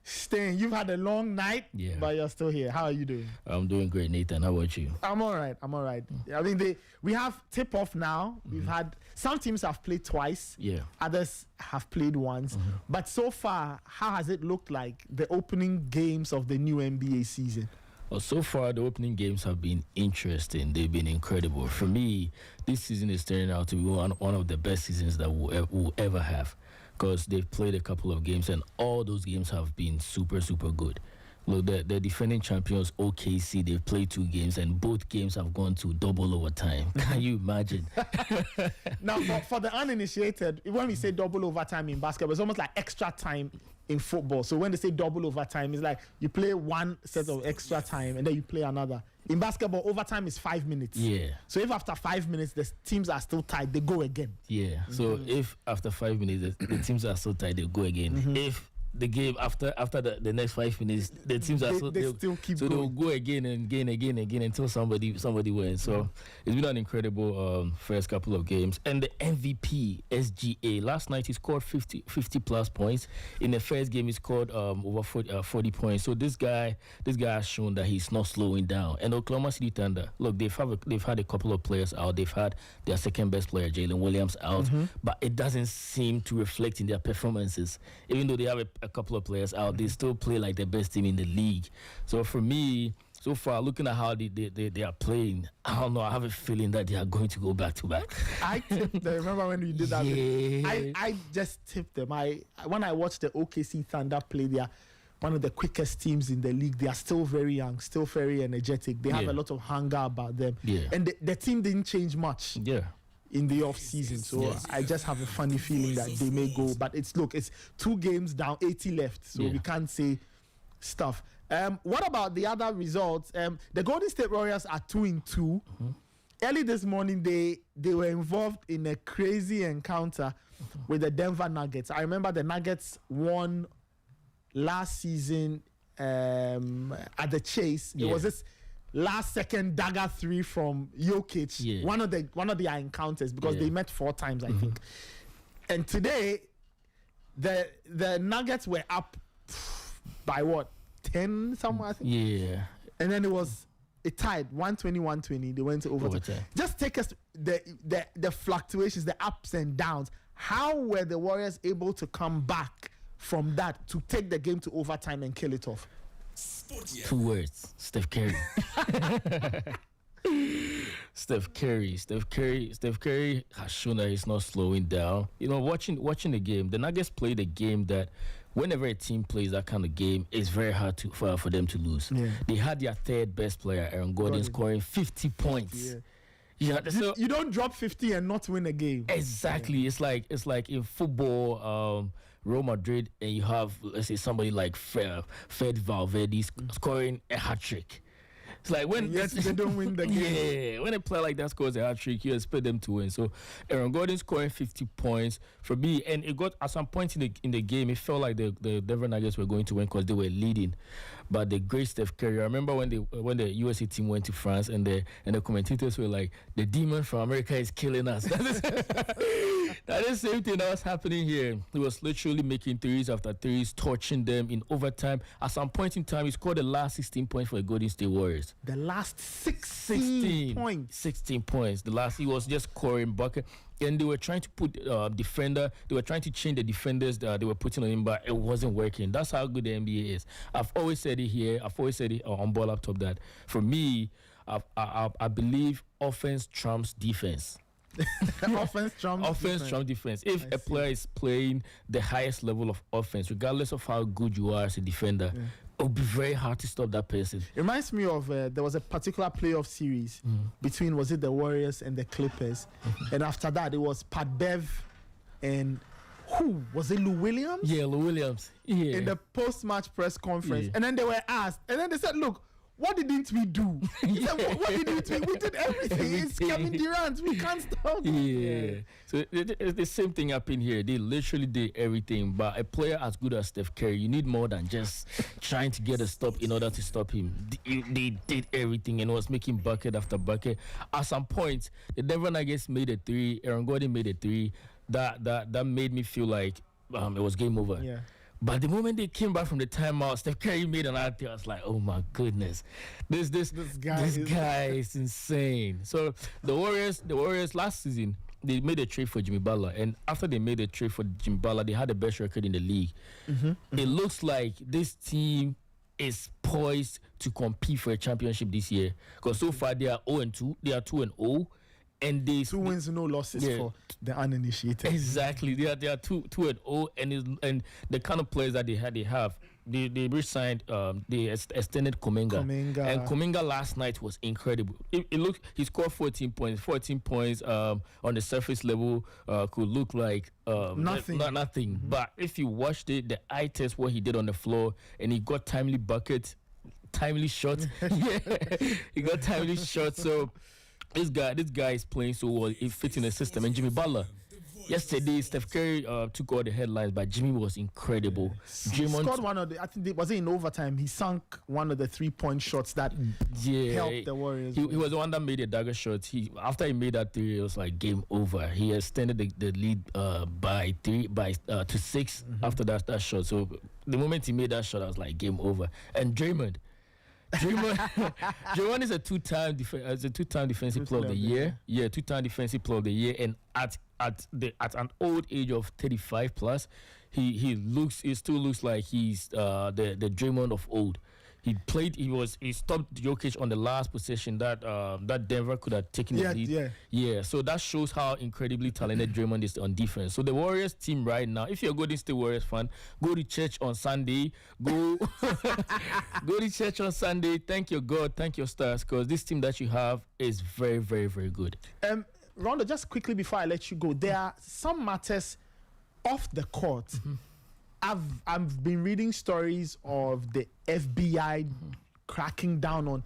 Stain, you've had a long night, but you're still here. How are you doing? I'm doing great, Nathan. How about you? I'm all right. I mean, we have tip-off now. We've had, some teams have played twice. Yeah. Others have played once. But so far, how has it looked like, the opening games of the new NBA season? Well, so far, the opening games have been interesting. They've been incredible. For me, this season is turning out to be one of the best seasons that we'll ever have, because they've played a couple of games, and all those games have been super, super good. Look, the defending champions, OKC, they've played 2 games, and both games have gone to double overtime. Can you imagine? Now, for the uninitiated, when we say double overtime in basketball, it's almost like extra time in football. So when they say double overtime, it's like you play one set of extra time and then you play another. In basketball, overtime is 5 minutes. Yeah. So if after 5 minutes the teams are still tied, they go again. Yeah. So if after 5 minutes the teams are so tied, they go again. If the game after the next 5 minutes, the teams are they still keep so going. they'll go again and again until somebody wins. So it's been an incredible first couple of games. And the MVP SGA last night he scored 50 plus points. In the first game he scored over 40 points. So this guy has shown that he's not slowing down. And Oklahoma City Thunder, look, they've had a couple of players out. They've had their second best player Jalen Williams out, but it doesn't seem to reflect in their performances. Even though they have a couple of players out, they still play like the best team in the league. So for me, so far, looking at how they are playing, I don't know, I have a feeling that they are going to go back to back. I tipped them. Remember when we did that? Yeah. I just tipped them. When I watched the OKC Thunder play, they are one of the quickest teams in the league. They are still very young, still very energetic. They have a lot of hunger about them. Yeah. And the team didn't change much. Yeah. In the off season, so I just have a funny feeling that they may go. But it's 2 games down, 80 left, so we can't say stuff. What about the other results? The Golden State Warriors are 2-2. Early this morning, they were involved in a crazy encounter with the Denver Nuggets. I remember the Nuggets won last season at the Chase. It was this last second dagger 3 from Jokic, one of their encounters, because they met 4 times, I think. And today, the Nuggets were up by 10 somewhere, I think. Yeah. And then it tied 120-120. They went to overtime. Just take us the fluctuations, the ups and downs. How were the Warriors able to come back from that to take the game to overtime and kill it off? 2 words: Steph Curry. Steph Curry has shown that he's not slowing down. You know, watching the game, the Nuggets played a game that whenever a team plays that kind of game, it's very hard for them to lose. Yeah. They had their 3rd best player, Aaron Gordon, scoring 50 points. Yeah. So you don't drop 50 and not win a game. Exactly. Yeah. It's like in football, Real Madrid, and you have, let's say, somebody like Fed Valverde scoring a hat-trick. It's like when they don't win the game. Yeah, when a player like that scores a hat-trick, you expect them to win. So Aaron Gordon scoring 50 points for me, and it got at some point in the game, it felt like the Denver Nuggets were going to win because they were leading. But the great Steph Curry, I remember when the USA team went to France, and the commentators were like, "The demon from America is killing us." That is the same thing that was happening here. He was literally making threes after threes, torching them in overtime. At some point in time, he scored the last 16 points for the Golden State Warriors. The last 16 points. 16 points. The last, he was just scoring bucket. And they were trying to put defender. They were trying to change the defenders that they were putting on him, but it wasn't working. That's how good the NBA is. I've always said it here. I've always said it on Ball Laptop that for me, I believe offense trumps defense. Offense trumps defense. If a player is playing the highest level of offense, regardless of how good you are as a defender, it will be very hard to stop that person. It reminds me of there was a particular playoff series between, was it the Warriors and the Clippers? And after that, it was Pat Bev and who? Was it Lou Williams? Yeah, Lou Williams. Yeah. In the post-match press conference. And then they were asked, and then they said, look, what didn't we do? He said, what didn't we? We did everything. It's Kevin Durant. We can't stop. Yeah. So it's the same thing happened here. They literally did everything. But a player as good as Steph Curry, you need more than just trying to get a stop in order to stop him. They did everything and was making bucket after bucket. At some point, the Denver Nuggets made a 3. Aaron Gordon made a 3. That made me feel like it was game over. Yeah. But the moment they came back from the timeout, Steph Curry made an out there. I was like, oh my goodness, this guy is insane. So the Warriors last season, they made a trade for Jimmy Butler, and after they made a trade for Jimmy Butler, they had the best record in the league. It looks like this team is poised to compete for a championship this year, because so far they are 0-2. They are 2-0. And they 2 wins, no losses for the uninitiated. Exactly, they are 2-0, and the kind of players that they have. They re-signed. They extended Kuminga, and Kuminga last night was incredible. It looked, he scored 14 points. 14 points on the surface level could look like nothing. But if you watched it, the eye test what he did on the floor, and he got timely buckets, timely shots. He got timely shots. So. This guy is playing so well. It fits in the system. And Jimmy Butler, yesterday, Steph Curry took all the headlines, but Jimmy was incredible. He scored one of the, I think it was in overtime. He sunk one of the 3-point shots that helped the Warriors. He was the one that made the dagger shot. After he made that three, it was like game over. He extended the lead to 6 after that shot. So the moment he made that shot, I was like game over. And Draymond is a two-time defensive player of the year. Yeah, two-time defensive player of the year, and at an old age of 35 plus, he still looks like he's the Draymond of old. He stopped Jokic on the last possession that Denver could have taken the lead. Yeah. So that shows how incredibly talented Draymond is on defense. So the Warriors team right now, if you're a Golden State Warriors fan, go to church on Sunday. Go to church on Sunday. Thank your God, thank your stars, because this team that you have is very, very, very good. Rondo, just quickly before I let you go, there are some matters off the court. I've been reading stories of the FBI cracking down on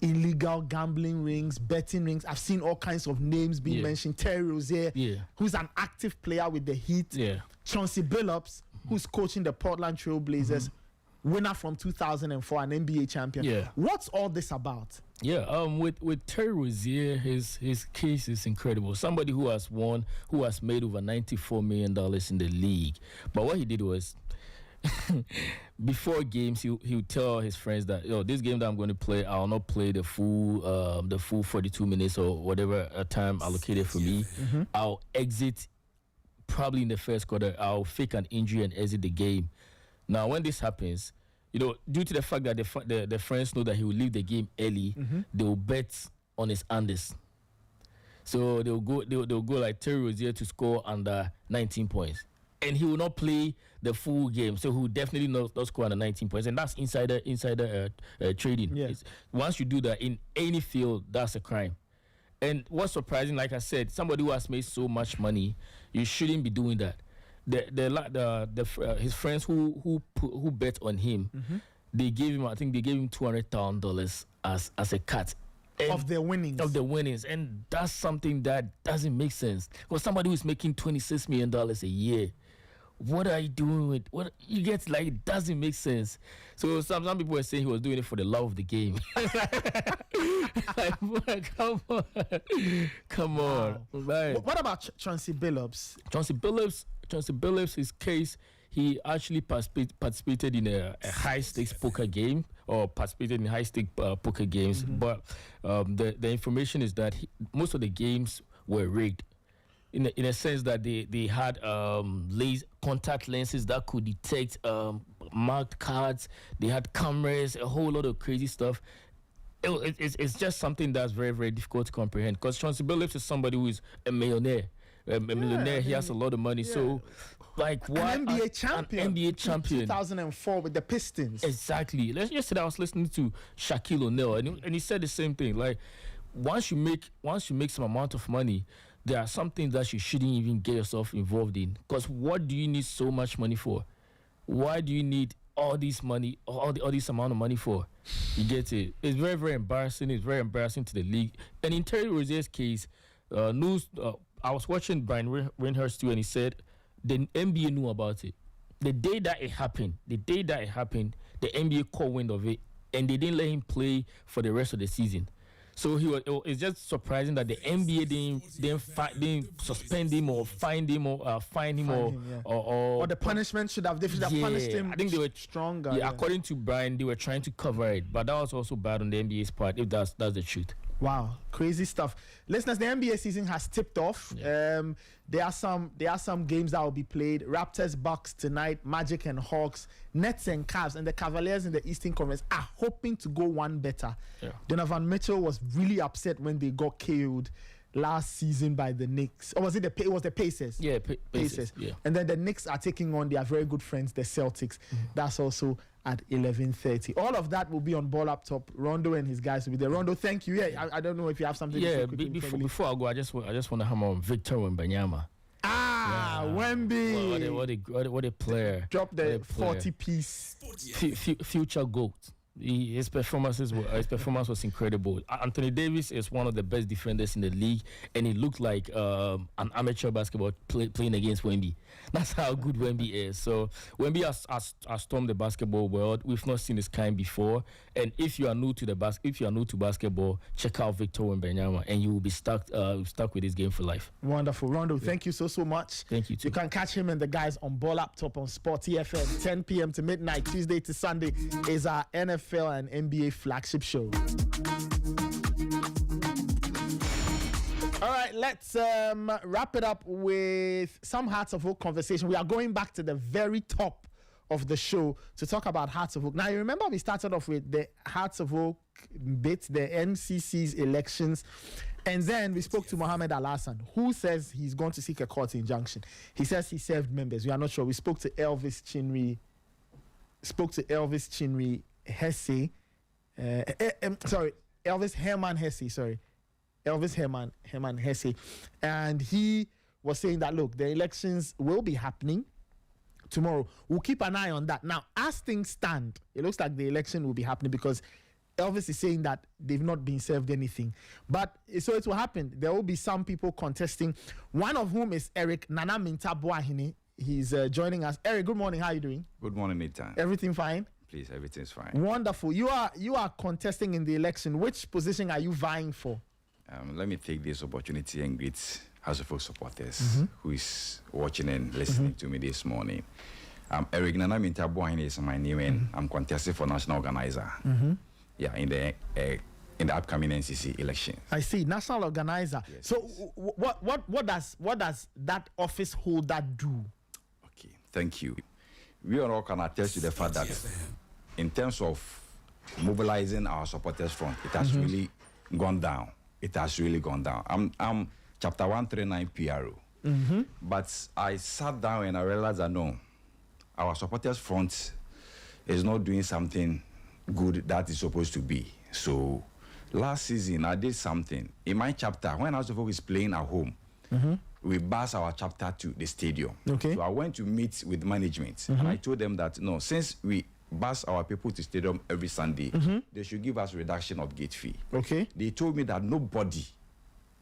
illegal gambling rings, betting rings. I've seen all kinds of names being mentioned. Terry Rozier, who's an active player with the Heat. Chauncey Billups, who's coaching the Portland Trail Blazers, winner from 2004, an NBA champion. What's all this about? With Terry Rozier, his case is incredible. Somebody who has made over $94 million in the league. But what he did was, before games, he would tell his friends that, this game that I'm going to play, I'll not play the full 42 minutes or whatever time allocated for me. I'll exit probably in the first quarter. I'll fake an injury and exit the game. Now, when this happens, due to the fact that the friends know that he will leave the game early, they will bet on his unders. So they'll go like Terry Rozier to score under 19 points, and he will not play the full game. So he will definitely not score under 19 points, and that's insider trading. Once you do that in any field, that's a crime. And what's surprising, like I said, somebody who has made so much money, you shouldn't be doing that. His friends who bet on him, they gave him $200,000 as a cut of their winnings. And that's something that doesn't make sense. Because somebody who's making $26 million a year, what are you doing with what you get? Like, it doesn't make sense. So some people were saying he was doing it for the love of the game. Like, boy, come on. Right. What about Chauncey Billups? Chauncey Billups, his case, he actually participated in a high-stakes poker game, or participated in high-stakes poker games. But the information is that most of the games were rigged, in a sense that they had contact lenses that could detect marked cards. They had cameras, a whole lot of crazy stuff. It's just something that's very, very difficult to comprehend, because Chauncey Billups is somebody who is a millionaire. He has a lot of money. So, like, what? An NBA champion. 2004 with the Pistons. Exactly. Yesterday I was listening to Shaquille O'Neal, and he said the same thing. Like, once you make some amount of money, there are some things that you shouldn't even get yourself involved in. Because what do you need so much money for? Why do you need all this money, all this amount of money for? You get it? It's very, very embarrassing. It's very embarrassing to the league. And in Terry Rozier's case, I was watching Brian Windhurst too, and he said the NBA knew about it. The day that it happened, the NBA caught wind of it, and they didn't let him play for the rest of the season. So it's just surprising that the NBA didn't suspend him or find him or fine him or the punishment should have punished him. I think they were stronger. Yeah, according to Brian, they were trying to cover it, but that was also bad on the NBA's part. If that's the truth. Wow, crazy stuff. Listeners, the NBA season has tipped off. Yeah. There are some games that will be played. Raptors, Bucks tonight, Magic and Hawks, Nets and Cavs, and the Cavaliers in the Eastern Conference are hoping to go one better. Yeah. Donovan Mitchell was really upset when they got KO'd last season by the Knicks. Or was it the Pacers? Yeah, Pacers. Yeah. And then the Knicks are taking on their very good friends, the Celtics. That's also at 11:30. All of that will be on Ball Up Top. Rondo and his guys will be there. Rondo, thank you. Yeah, I don't know if you have something. Yeah, before I go, I just want to hammer on Victor Wembanyama. Wemby. What a player! Drop the 40-piece. Future GOAT. His performance was incredible. Anthony Davis is one of the best defenders in the league, and he looked like an amateur basketball playing against Wemby. That's how good Wemby is. So Wemby has stormed the basketball world. We've not seen this kind before. And if you are new to basketball, check out Victor Wembanyama, and you will be stuck with this game for life. Wonderful, Rondo. Thank you so much. Thank you too. You can catch him and the guys on Ball Up Top on Sporty FM, 10 p.m. to midnight, Tuesday to Sunday is our NFL and NBA flagship show. All right, let's wrap it up with some Hearts of Oak conversation. We are going back to the very top of the show to talk about Hearts of Oak. Now, you remember we started off with the Hearts of Oak bit, the NCC's elections, and then we spoke to Mohammed Al-Hassan, who says he's going to seek a court injunction. He says he served members. We are not sure. We spoke to Elvis Chinri Hesse. Elvis Herman Hesse, and he was saying that, look, the elections will be happening tomorrow. We'll keep an eye on that. Now, as things stand, it looks like the election will be happening because Elvis is saying that they've not been served anything. But so it will happen. There will be some people contesting, one of whom is Eric Nana Minta Boahini. He's joining us. Eric, good morning. How are you doing? Good morning, Nathan. Everything fine? Please, everything's fine. Wonderful. You are contesting in the election. Which position are you vying for? Let me take this opportunity and greet House of Folk supporters who is watching and listening to me this morning. Eric Nana Minta Boahini is my name, and I'm contesting for national organizer. Yeah, in the upcoming NCC election. I see, national organizer. Yes, so, what does that office holder do? Okay, thank you. We all can attest to the fact that in terms of mobilizing our supporters front, it has really gone down. It has really gone down. I'm chapter 139 PRO. But I sat down and I realized that no, our supporters front is not doing something good that is supposed to be. So last season I did something. In my chapter, when House of Folk is playing at home, we bus our chapter to the stadium. Okay. So I went to meet with management and I told them that no, since we bus our people to stadium every Sunday, they should give us reduction of gate fee. Okay. They told me that nobody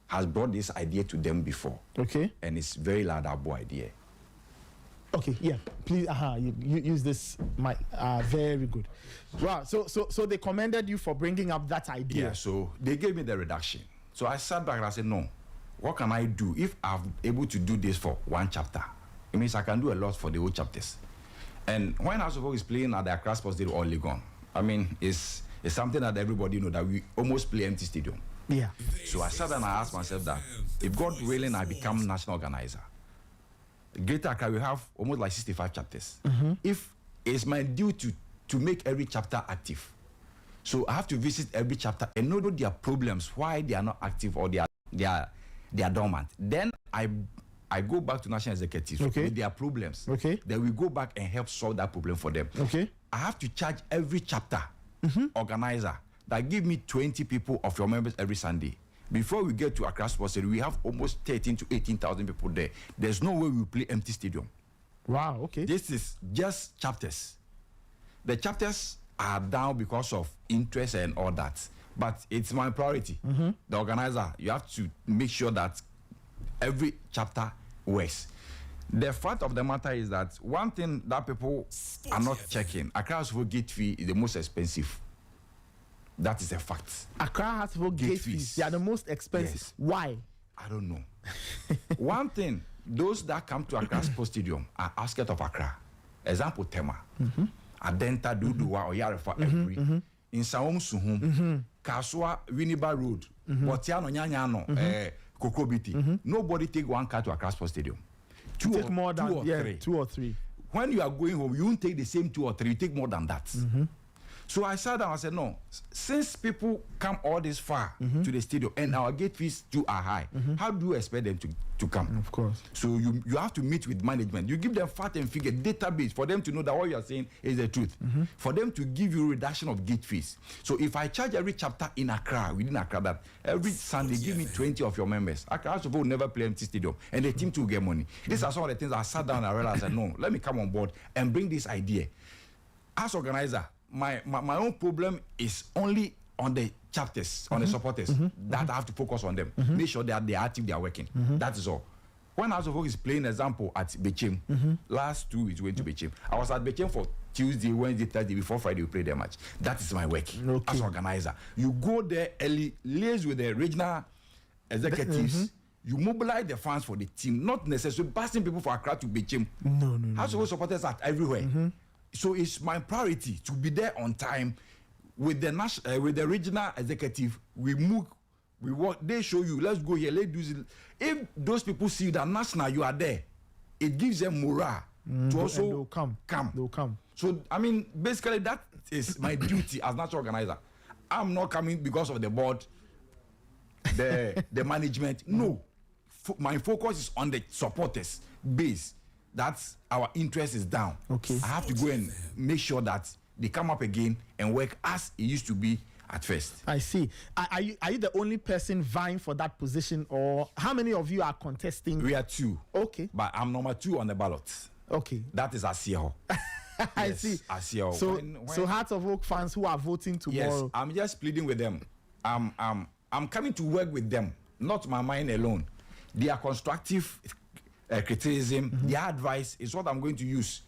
has brought this idea to them before. Okay. And it's very laudable idea. Okay, yeah. Please, you use this mic. Very good. Wow. So they commended you for bringing up that idea. Yeah. So they gave me the reduction. So I sat back and I said, no. What can I do if I'm able to do this for one chapter? It means I can do a lot for the whole chapters. And when House of Folk is playing at the Accra Sports Stadium or Legon, I mean, it's something that everybody know that we almost play empty stadium. Yeah. So I sat and I asked myself that if God willing, I become national organizer. Greater Accra will have almost like 65 chapters. If it's my duty to make every chapter active, so I have to visit every chapter and know their problems, why they are not active or they are dormant. Then I go back to national executives with their problems. Okay. Then we go back and help solve that problem for them. Okay. I have to charge every chapter organizer that give me 20 people of your members every Sunday. Before we get to Accra Sports Stadium, we have almost 13 to 18,000 people there. There's no way we play empty stadium. Wow, okay. This is just chapters. The chapters are down because of interest and all that. But it's my priority. The organizer, you have to make sure that every chapter works. The fact of the matter is that one thing that people are not checking, Accra's gate fee is the most expensive. That is a fact. Accra Hearts of Oak gate fees. They are the most expensive. Yes. Why? I don't know. One thing, those that come to Accra Sports Stadium are outskirts of Accra. Example, Tema. Adenta, Duduwa, or Yarefa, every. In Saom Suhum, Kaswa, Winneba Road, Botiano, Nyanyano, Kokobiti. Nobody take one car to Accra Sports Stadium. Two or three. When you are going home, you won't take the same 2 or 3, you take more than that. So I sat down and said, no, since people come all this far to the stadium and our gate fees too are high, how do you expect them to come? Of course. So you have to meet with management. You give them fact and figure database for them to know that what you are saying is the truth. For them to give you reduction of gate fees. So if I charge every chapter in Accra, within Accra, that every Sunday give me 20 of your members, Accra will never play empty stadium and the team to get money. These are some of the things I sat down and I realized that no, let me come on board and bring this idea. As organizer, my own problem is only on the chapters, on the supporters, that I have to focus on them. Make sure that they are active, they are working. That is all. When House of Oak is playing example at Bechem, last 2 weeks we went to Bechem. I was at Bechem for Tuesday, Wednesday, Thursday, before Friday we play their match. That is my work as organizer. You go there early, liaise with the regional executives, you mobilize the fans for the team, not necessarily passing people for Accra to Bechem. No. House of Oak supporters are everywhere. So it's my priority to be there on time with the with the regional executive. We move, we work. They show you. Let's go here. Let's do this. If those people see that national, you are there, it gives them morale to also they'll come. They'll come. So I mean, basically, that is my duty as national organizer. I'm not coming because of the board, the management. No, my focus is on the supporters base. That's our interest is down. Okay. I have to go and make sure that they come up again and work as it used to be at first. I see. Are you the only person vying for that position, or how many of you are contesting? We are 2. Okay. But I'm number 2 on the ballot. Okay. That is Asiel. I see. Asiel. So Heart of Oak fans who are voting tomorrow. Yes, I'm just pleading with them. I'm coming to work with them, not my mind alone. They are constructive criticism, their advice is what I'm going to use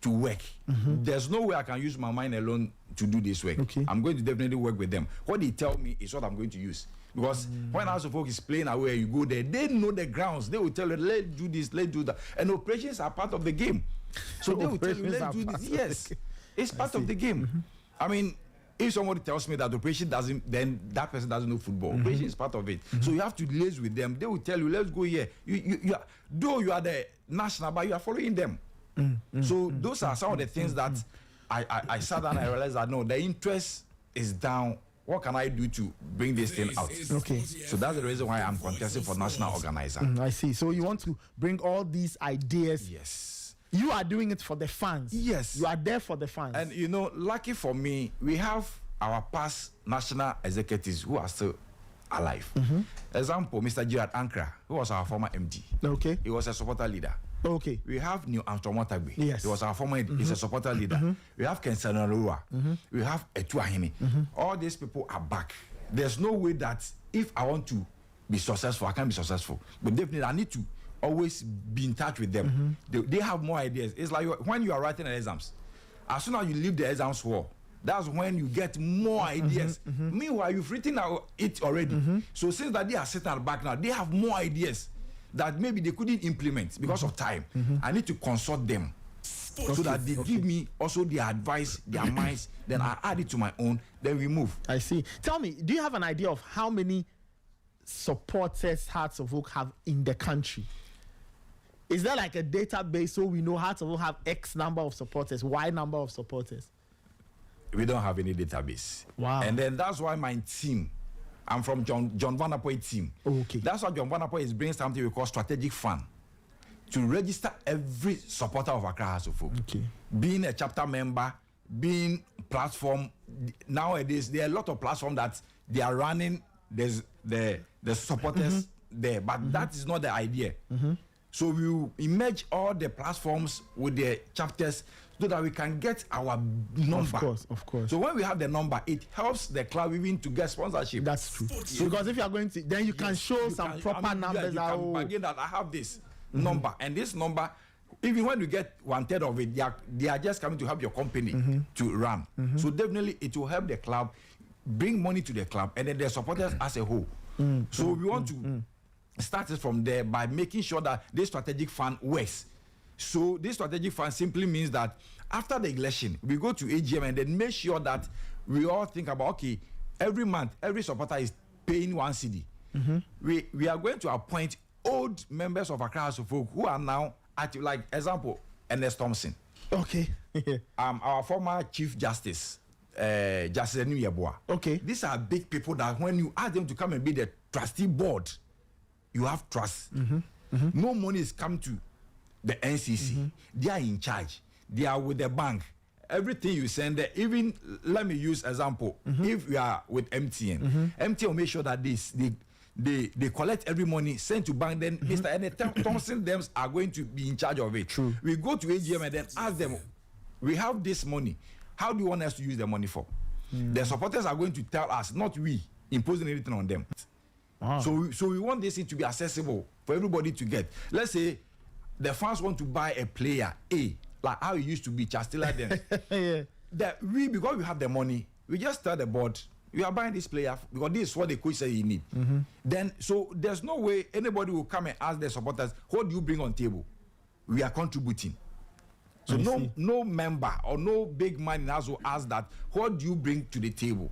to work. There's no way I can use my mind alone to do this work. Okay. I'm going to definitely work with them. What they tell me is what I'm going to use. Because when House of Oak is playing away, you go there, they know the grounds. They will tell you, let's do this, let's do that. And operations are part of the game. So they will tell you, let's do this. Yes, it's part of the game. I mean, if somebody tells me that operation doesn't, then that person doesn't know football. Operation is part of it. So you have to liaise with them. They will tell you, let's go here. You are, though you are the national, but you are following them. So those are some of the things that I sat down and I realized that no, the interest is down. What can I do to bring this thing out? Okay. So that's the reason why I'm contesting for national organizer. I see. So you want to bring all these ideas. Yes. You are doing it for the fans. Yes. You are there for the fans. And you know, lucky for me, we have our past national executives who are still alive. Example, Mr. Gerard Ankra, who was our former MD. Okay. He was a supporter leader. Okay. We have New Armstrong Watagbe. Yes. He was our former, he's a supporter leader. We have Kensan Arua. We have Etuahini. All these people are back. There's no way that if I want to be successful, I can be successful. But definitely I need to always be in touch with them. They have more ideas. It's like when you are writing an exams. As soon as you leave the exams hall, that's when you get more ideas. Meanwhile, you've written it already. So since that they are sitting at the back now, they have more ideas that maybe they couldn't implement because of time. I need to consult them so that they give me also their advice, their minds, then I add it to my own, then we move. I see. Tell me, do you have an idea of how many supporters Hearts of Oak have in the country? Is there like a database so we know Hearts of Oak have X number of supporters, Y number of supporters? We don't have any database. Wow. And then that's why my team, I'm from John Van Apoy team. Okay. That's why John Van Apoy is bringing something we call strategic fund to register every supporter of Accra Hearts of Oak. Okay. Being a chapter member, being platform. Nowadays, there are a lot of platforms that they are running. There's the supporters there, but that is not the idea. So we will merge all the platforms with the chapters so that we can get our number. Of course. So when we have the number, it helps the club even to get sponsorship. That's true. So because if you are going to, then you can show some proper numbers. You can bargain that I have this number, and this number, even when you get 1/3 of it, they are just coming to help your company to run. So definitely it will help the club bring money to the club, and then the supporters as a whole. So we want to start it from there by making sure that this strategic fund works. So this strategic fund simply means that after the election, we go to AGM and then make sure that we all think about, okay, every month, every supporter is paying 1 cedi. We are going to appoint old members of Accra House of Folk who are now active, like example, Ernest Thompson. Okay. Our former Chief Justice, Justice Nuyeboa. Okay. These are big people that when you ask them to come and be the trustee board, you have trust. No money is come to the NCC. They are in charge. They are with the bank. Everything you send there, even let me use example. If we are with MTN, MTN will make sure that they collect every money, send to bank, then Mr. Ernest Thompson them are going to be in charge of it. True. We go to AGM and then ask them, we have this money. How do you want us to use the money for? The supporters are going to tell us, not we imposing anything on them. So we want this thing to be accessible for everybody to get. Let's say the fans want to buy a player A, like how it used to be Chastila then. That we, because we have the money, we just tell the board, we are buying this player because this is what the coach said you need. Then, so there's no way anybody will come and ask the supporters, what do you bring on table? We are contributing. So no member or no big man also ask that, what do you bring to the table?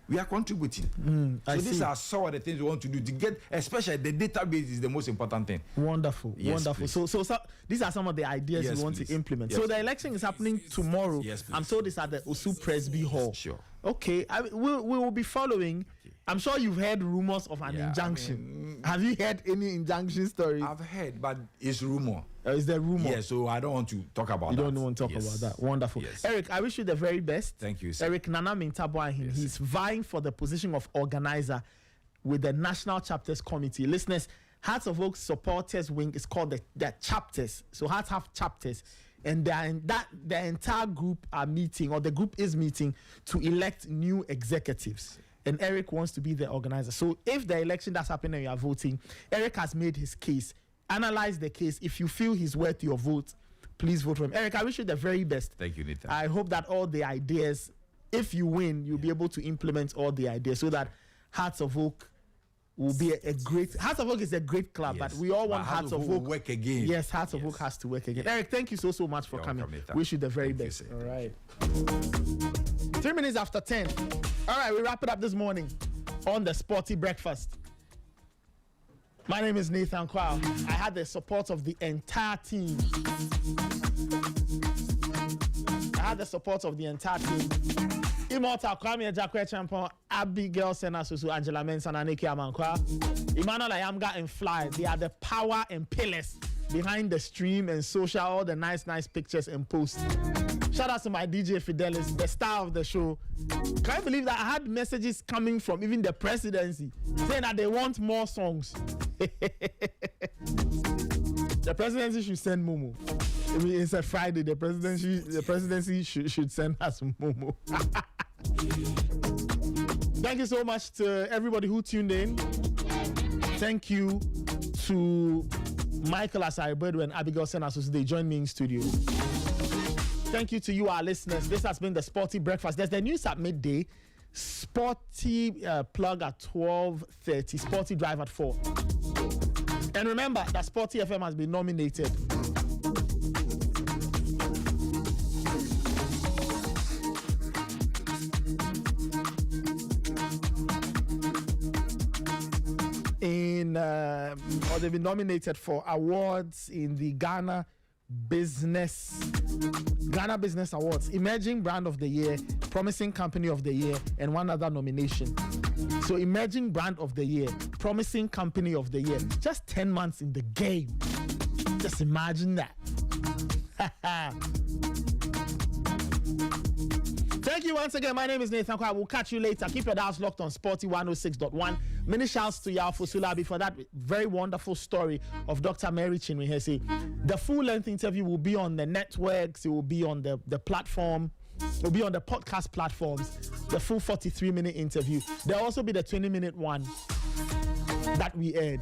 We are contributing. So these are some of the things we want to do to get, especially the database is the most important thing. Wonderful, wonderful. So these are some of the ideas we want to implement. So the election is happening tomorrow. I'm told it's at the Osu Presby Hall. Sure. Okay, we will be following. I'm sure you've heard rumors of an injunction. Have you heard any injunction stories? I've heard, but it's rumor. Is there rumor? Yeah, so I don't want to talk about that. You don't want to talk about that. Wonderful. Eric, I wish you the very best. Thank you, sir. Eric Nana Mintaboahin, he's vying for the position of organizer with the National Chapters Committee. Listeners, Hearts of Oak supporters wing is called the chapters. So Hearts have chapters. And the entire group are meeting, or the group is meeting, to elect new executives. And Eric wants to be the organizer. So if the election that's happening and you are voting, Eric has made his case. Analyze the case. If you feel he's worth your vote, please vote for him. Eric, I wish you the very best. Thank you, Nathan. I hope that all the ideas, if you win, you'll be able to implement all the ideas so that Hearts of Oak will be a great... Hearts of Oak is a great club, but we all want Hearts of Oak work again. Yes, Hearts of Oak has to work again. Eric, thank you so much for coming. Wish you the very best. All right. 3 minutes after 10. All right, we wrap it up this morning on the Sporty Breakfast. My name is Nathan Kwao. I had the support of the entire team. Immortal Kwame Ejakwe Champion, Abigail Senasusu, Angela Mensah, and Aniki Amankwa, Emmanuel Ayamga and Fly. They are the power and pillars behind the stream and social, all the nice pictures and posts. Shout out to my DJ Fidelis, the star of the show. Can you believe that I had messages coming from even the presidency saying that they want more songs? The presidency should send Momo. I mean, it's a Friday. The presidency should send us Momo. Thank you so much to everybody who tuned in. Thank you to Michael Asaribedu and Abigail Senasus. They joined me in studio. Thank you to you, our listeners. This has been the Sporty Breakfast. There's the news at midday. Sporty plug at 12:30. Sporty drive at 4. And remember that Sporty FM has been nominated or they've been nominated for awards in the Ghana Business Awards, Emerging Brand of the Year, Promising Company of the Year, and one other nomination. So Emerging Brand of the Year, Promising Company of the Year, just 10 months in the game. Just imagine that. Thank you once again. My name is Nathan Kwao. We'll catch you later. Keep your dials locked on Sporty 106.1. Many shouts to Yao Fusulabi for that very wonderful story of Dr. Mary Chinwihesi. The full-length interview will be on the networks. It will be on the platform. It will be on the podcast platforms. The full 43-minute interview. There will also be the 20-minute one that we aired.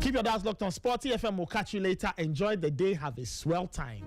Keep your dials locked on Sporty FM. We'll catch you later. Enjoy the day. Have a swell time.